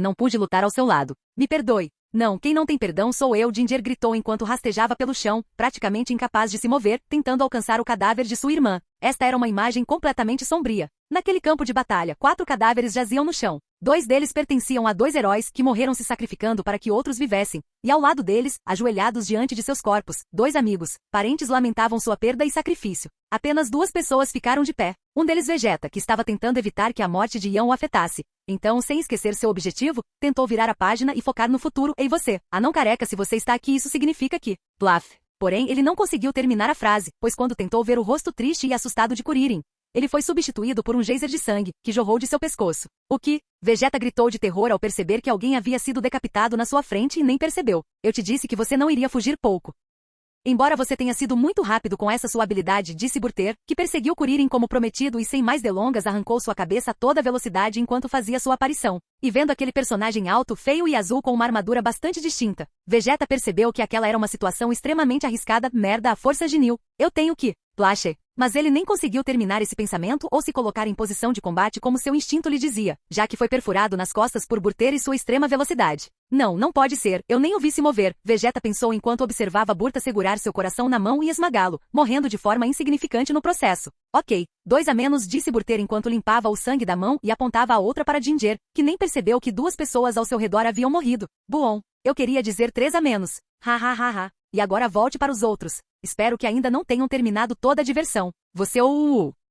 não pude lutar ao seu lado. Me perdoe. Não, quem não tem perdão sou eu, Ginger gritou enquanto rastejava pelo chão, praticamente incapaz de se mover, tentando alcançar o cadáver de sua irmã. Esta era uma imagem completamente sombria. Naquele campo de batalha, 4 cadáveres jaziam no chão. 2 deles pertenciam a 2 heróis que morreram se sacrificando para que outros vivessem. E ao lado deles, ajoelhados diante de seus corpos, 2 amigos, parentes lamentavam sua perda e sacrifício. Apenas 2 pessoas ficaram de pé. Um deles Vegeta, que estava tentando evitar que a morte de Yan o afetasse. Então, sem esquecer seu objetivo, tentou virar a página e focar no futuro. Ei você, não careca, se você está aqui isso significa que... Bluff. Porém, ele não conseguiu terminar a frase, pois quando tentou ver o rosto triste e assustado de Kuririn, ele foi substituído por um geyser de sangue, que jorrou de seu pescoço. O que? Vegeta gritou de terror ao perceber que alguém havia sido decapitado na sua frente e nem percebeu. Eu te disse que você não iria fugir pouco. Embora você tenha sido muito rápido com essa sua habilidade, disse Burter, que perseguiu Kuririn como prometido e sem mais delongas arrancou sua cabeça a toda velocidade enquanto fazia sua aparição. E vendo aquele personagem alto, feio e azul com uma armadura bastante distinta, Vegeta percebeu que aquela era uma situação extremamente arriscada. Merda, a força Jinil. Eu tenho que... Plache. Mas ele nem conseguiu terminar esse pensamento ou se colocar em posição de combate como seu instinto lhe dizia, já que foi perfurado nas costas por Burter e sua extrema velocidade. Não, não pode ser, eu nem o vi se mover, Vegeta pensou enquanto observava Burter segurar seu coração na mão e esmagá-lo, morrendo de forma insignificante no processo. Ok, 2 a menos, disse Burter enquanto limpava o sangue da mão e apontava a outra para Ginger, que nem percebeu que 2 pessoas ao seu redor haviam morrido. Buon, eu queria dizer 3 a menos. Ha ha ha ha. E agora volte para os outros. Espero que ainda não tenham terminado toda a diversão. Você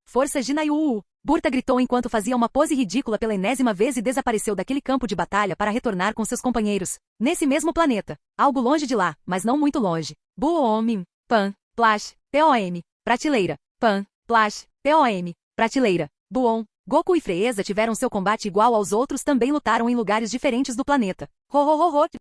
Força Jinaiu. Burta gritou enquanto fazia uma pose ridícula pela enésima vez e desapareceu daquele campo de batalha para retornar com seus companheiros. Nesse mesmo planeta. Algo longe de lá, mas não muito longe. Buom, Pan, Plash, POM, Prateleira. Pan, Plash, POM, Prateleira. Buon. Goku e Freeza tiveram seu combate igual aos outros, também lutaram em lugares diferentes do planeta.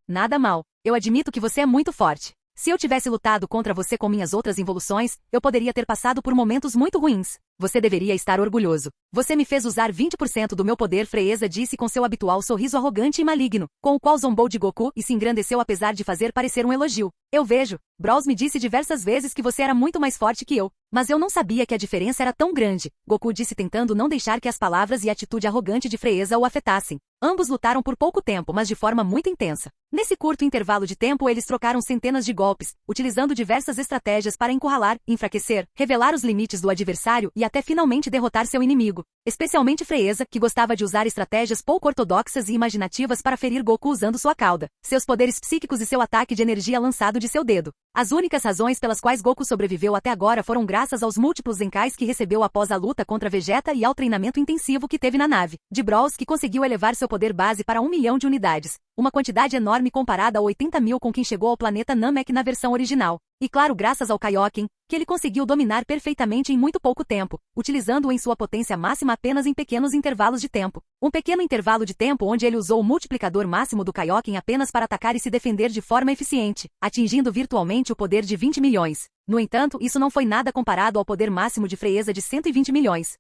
Nada mal. Eu admito que você é muito forte. Se eu tivesse lutado contra você com minhas outras involuções, eu poderia ter passado por momentos muito ruins. Você deveria estar orgulhoso. Você me fez usar 20% do meu poder, Freeza disse com seu habitual sorriso arrogante e maligno, com o qual zombou de Goku e se engrandeceu apesar de fazer parecer um elogio. Eu vejo. Brawls me disse diversas vezes que você era muito mais forte que eu, mas eu não sabia que a diferença era tão grande, Goku disse tentando não deixar que as palavras e a atitude arrogante de Freeza o afetassem. Ambos lutaram por pouco tempo, mas de forma muito intensa. Nesse curto intervalo de tempo eles trocaram centenas de golpes, utilizando diversas estratégias para encurralar, enfraquecer, revelar os limites do adversário e até finalmente derrotar seu inimigo. Especialmente Freeza, que gostava de usar estratégias pouco ortodoxas e imaginativas para ferir Goku usando sua cauda, seus poderes psíquicos e seu ataque de energia lançado de seu dedo. As únicas razões pelas quais Goku sobreviveu até agora foram graças aos múltiplos Zenkais que recebeu após a luta contra Vegeta e ao treinamento intensivo que teve na nave de Brawls, que conseguiu elevar seu poder base para 1 milhão de unidades. Uma quantidade enorme comparada a 80 mil com quem chegou ao planeta Namek na versão original. E claro, graças ao Kaioken, que ele conseguiu dominar perfeitamente em muito pouco tempo, utilizando-o em sua potência máxima apenas em pequenos intervalos de tempo. Um pequeno intervalo de tempo onde ele usou o multiplicador máximo do Kaioken apenas para atacar e se defender de forma eficiente, atingindo virtualmente o poder de 20 milhões. No entanto, isso não foi nada comparado ao poder máximo de Freeza de 120 milhões.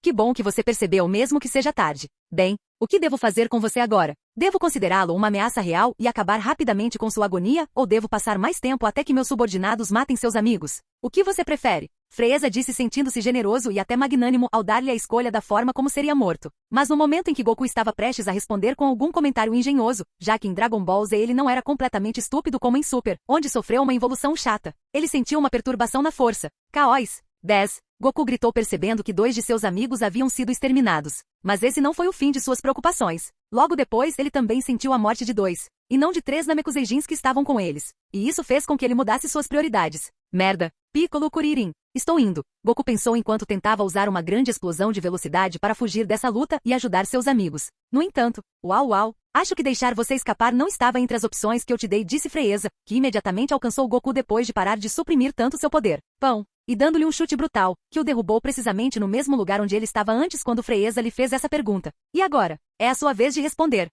Que bom que você percebeu mesmo que seja tarde. Bem, o que devo fazer com você agora? Devo considerá-lo uma ameaça real e acabar rapidamente com sua agonia, ou devo passar mais tempo até que meus subordinados matem seus amigos? O que você prefere? Freeza disse sentindo-se generoso e até magnânimo ao dar-lhe a escolha da forma como seria morto. Mas no momento em que Goku estava prestes a responder com algum comentário engenhoso, já que em Dragon Ball Z ele não era completamente estúpido como em Super, onde sofreu uma involução chata, ele sentiu uma perturbação na força. Caos. 10. Goku gritou percebendo que 2 de seus amigos haviam sido exterminados. Mas esse não foi o fim de suas preocupações. Logo depois ele também sentiu a morte de 2, e não de 3 Namekuseijins que estavam com eles. E isso fez com que ele mudasse suas prioridades. Merda. Piccolo Kuririn. Estou indo. Goku pensou enquanto tentava usar uma grande explosão de velocidade para fugir dessa luta e ajudar seus amigos. No entanto, uau. Acho que deixar você escapar não estava entre as opções que eu te dei, disse Freeza, que imediatamente alcançou Goku depois de parar de suprimir tanto seu poder. Pão. E dando-lhe um chute brutal, que o derrubou precisamente no mesmo lugar onde ele estava antes quando Freeza lhe fez essa pergunta. E agora? É a sua vez de responder.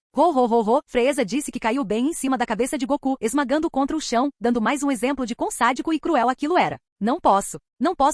Freeza disse que caiu bem em cima da cabeça de Goku, esmagando contra o chão, dando mais um exemplo de quão sádico e cruel aquilo era. Não posso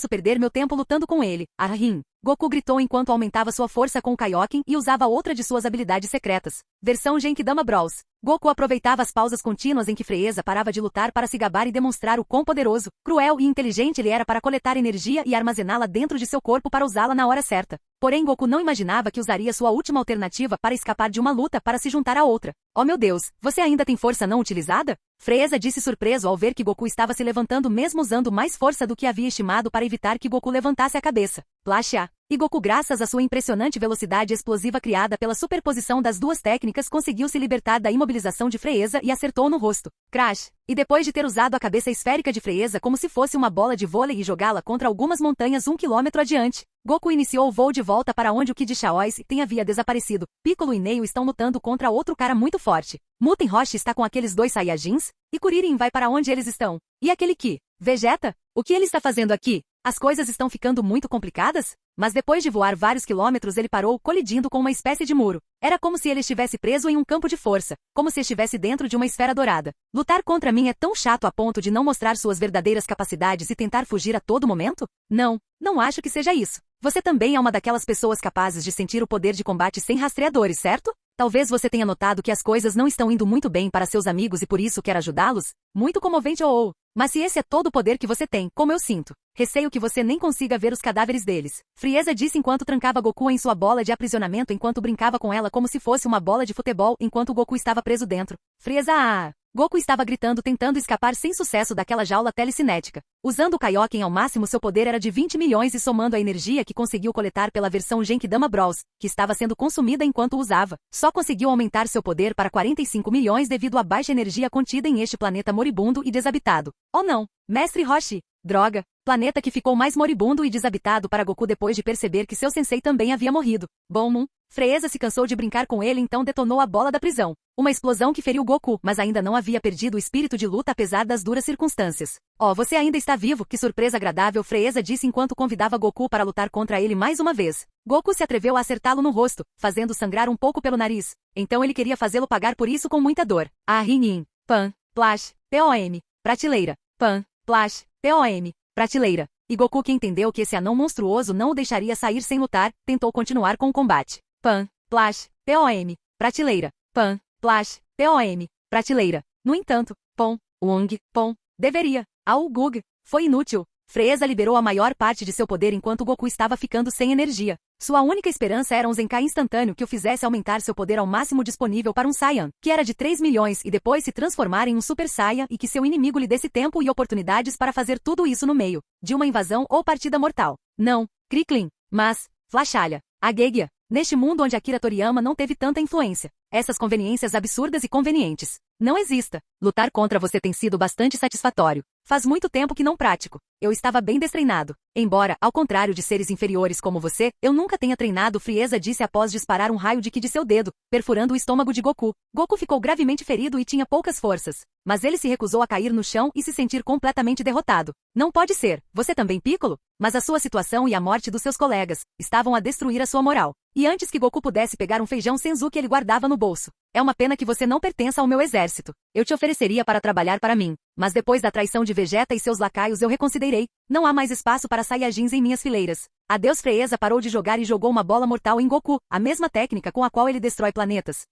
perder meu tempo lutando com ele. Arrin. Goku gritou enquanto aumentava sua força com o Kaioken e usava outra de suas habilidades secretas. Versão Genkidama Brawls. Goku aproveitava as pausas contínuas em que Freeza parava de lutar para se gabar e demonstrar o quão poderoso, cruel e inteligente ele era para coletar energia e armazená-la dentro de seu corpo para usá-la na hora certa. Porém, Goku não imaginava que usaria sua última alternativa para escapar de uma luta para se juntar a outra. Oh meu Deus, você ainda tem força não utilizada? Freeza disse surpreso ao ver que Goku estava se levantando mesmo usando mais força do que havia estimado para evitar que Goku levantasse a cabeça. Plashá. E Goku, graças à sua impressionante velocidade explosiva criada pela superposição das duas técnicas, conseguiu se libertar da imobilização de Freeza e acertou no rosto. Crash! E depois de ter usado a cabeça esférica de Freeza como se fosse uma bola de vôlei e jogá-la contra algumas montanhas 1 quilômetro adiante, Goku iniciou o voo de volta para onde o Kid Chaois havia desaparecido. Piccolo e Neo estão lutando contra outro cara muito forte. Muten Roshi está com aqueles 2 Saiyajins? E Kuririn vai para onde eles estão? E aquele Ki? Vegeta? O que ele está fazendo aqui? As coisas estão ficando muito complicadas? Mas depois de voar vários quilômetros ele parou, colidindo com uma espécie de muro. Era como se ele estivesse preso em um campo de força, como se estivesse dentro de uma esfera dourada. Lutar contra mim é tão chato a ponto de não mostrar suas verdadeiras capacidades e tentar fugir a todo momento? Não acho que seja isso. Você também é uma daquelas pessoas capazes de sentir o poder de combate sem rastreadores, certo? Talvez você tenha notado que as coisas não estão indo muito bem para seus amigos e por isso quer ajudá-los? Muito comovente ou. Mas se esse é todo o poder que você tem, como eu sinto, receio que você nem consiga ver os cadáveres deles. Frieza disse enquanto trancava Goku em sua bola de aprisionamento enquanto brincava com ela como se fosse uma bola de futebol enquanto Goku estava preso dentro. Frieza ah! Goku estava gritando tentando escapar sem sucesso daquela jaula telecinética. Usando o Kaioken ao máximo seu poder era de 20 milhões e somando a energia que conseguiu coletar pela versão Genkidama Bros, que estava sendo consumida enquanto usava, só conseguiu aumentar seu poder para 45 milhões devido à baixa energia contida em este planeta moribundo e desabitado. Oh não! Mestre Roshi! Droga! Planeta que ficou mais moribundo e desabitado para Goku depois de perceber que seu sensei também havia morrido. Bom, Frieza se cansou de brincar com ele então detonou a bola da prisão. Uma explosão que feriu Goku, mas ainda não havia perdido o espírito de luta apesar das duras circunstâncias. Oh, você ainda está vivo, que surpresa agradável, Frieza disse enquanto convidava Goku para lutar contra ele mais uma vez. Goku se atreveu a acertá-lo no rosto, fazendo sangrar um pouco pelo nariz. Então ele queria fazê-lo pagar por isso com muita dor. Ah, rin, pan, plash, POM, prateleira, pan, plash, POM, prateleira. E Goku, que entendeu que esse anão monstruoso não o deixaria sair sem lutar, tentou continuar com o combate. Pan, plash, POM, prateleira, pan, plash, POM, prateleira. No entanto, Pom, Wong, Pom, deveria. Ao Gug, foi inútil. Frieza liberou a maior parte de seu poder enquanto Goku estava ficando sem energia. Sua única esperança era um Zenkai instantâneo que o fizesse aumentar seu poder ao máximo disponível para um Saiyan, que era de 3 milhões e depois se transformar em um Super Saiyan e que seu inimigo lhe desse tempo e oportunidades para fazer tudo isso no meio de uma invasão ou partida mortal. Não, Kriklin, mas, Flashalha, Agegia, neste mundo onde Akira Toriyama não teve tanta influência. Essas conveniências absurdas e convenientes. Não exista. Lutar contra você tem sido bastante satisfatório. Faz muito tempo que não pratico. Eu estava bem destreinado. Embora, ao contrário de seres inferiores como você, eu nunca tenha treinado, Frieza disse após disparar um raio de ki de seu dedo, perfurando o estômago de Goku. Goku ficou gravemente ferido e tinha poucas forças. Mas ele se recusou a cair no chão e se sentir completamente derrotado. Não pode ser. Você também, Piccolo? Mas a sua situação e a morte dos seus colegas estavam a destruir a sua moral. E antes que Goku pudesse pegar um feijão Senzu que ele guardava no bolso. É uma pena que você não pertença ao meu exército. Eu te ofereceria para trabalhar para mim. Mas depois da traição de Vegeta e seus lacaios eu reconsiderei. Não há mais espaço para Saiyajins em minhas fileiras. Adeus Frieza parou de jogar e jogou uma bola mortal em Goku, a mesma técnica com a qual ele destrói planetas.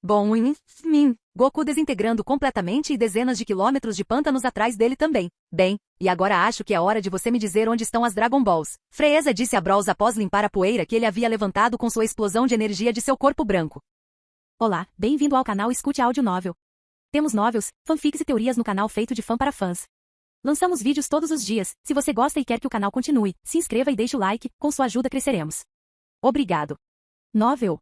Bom, Goku desintegrando completamente e dezenas de quilômetros de pântanos atrás dele também. Bem, e agora acho que é hora de você me dizer onde estão as Dragon Balls. Frieza disse a Brawls após limpar a poeira que ele havia levantado com sua explosão de energia de seu corpo branco. Olá, bem-vindo ao canal Escute Áudio Novel. Temos novels, fanfics e teorias no canal feito de fã para fãs. Lançamos vídeos todos os dias. Se você gosta e quer que o canal continue, se inscreva e deixe o like, com sua ajuda cresceremos. Obrigado. Novel.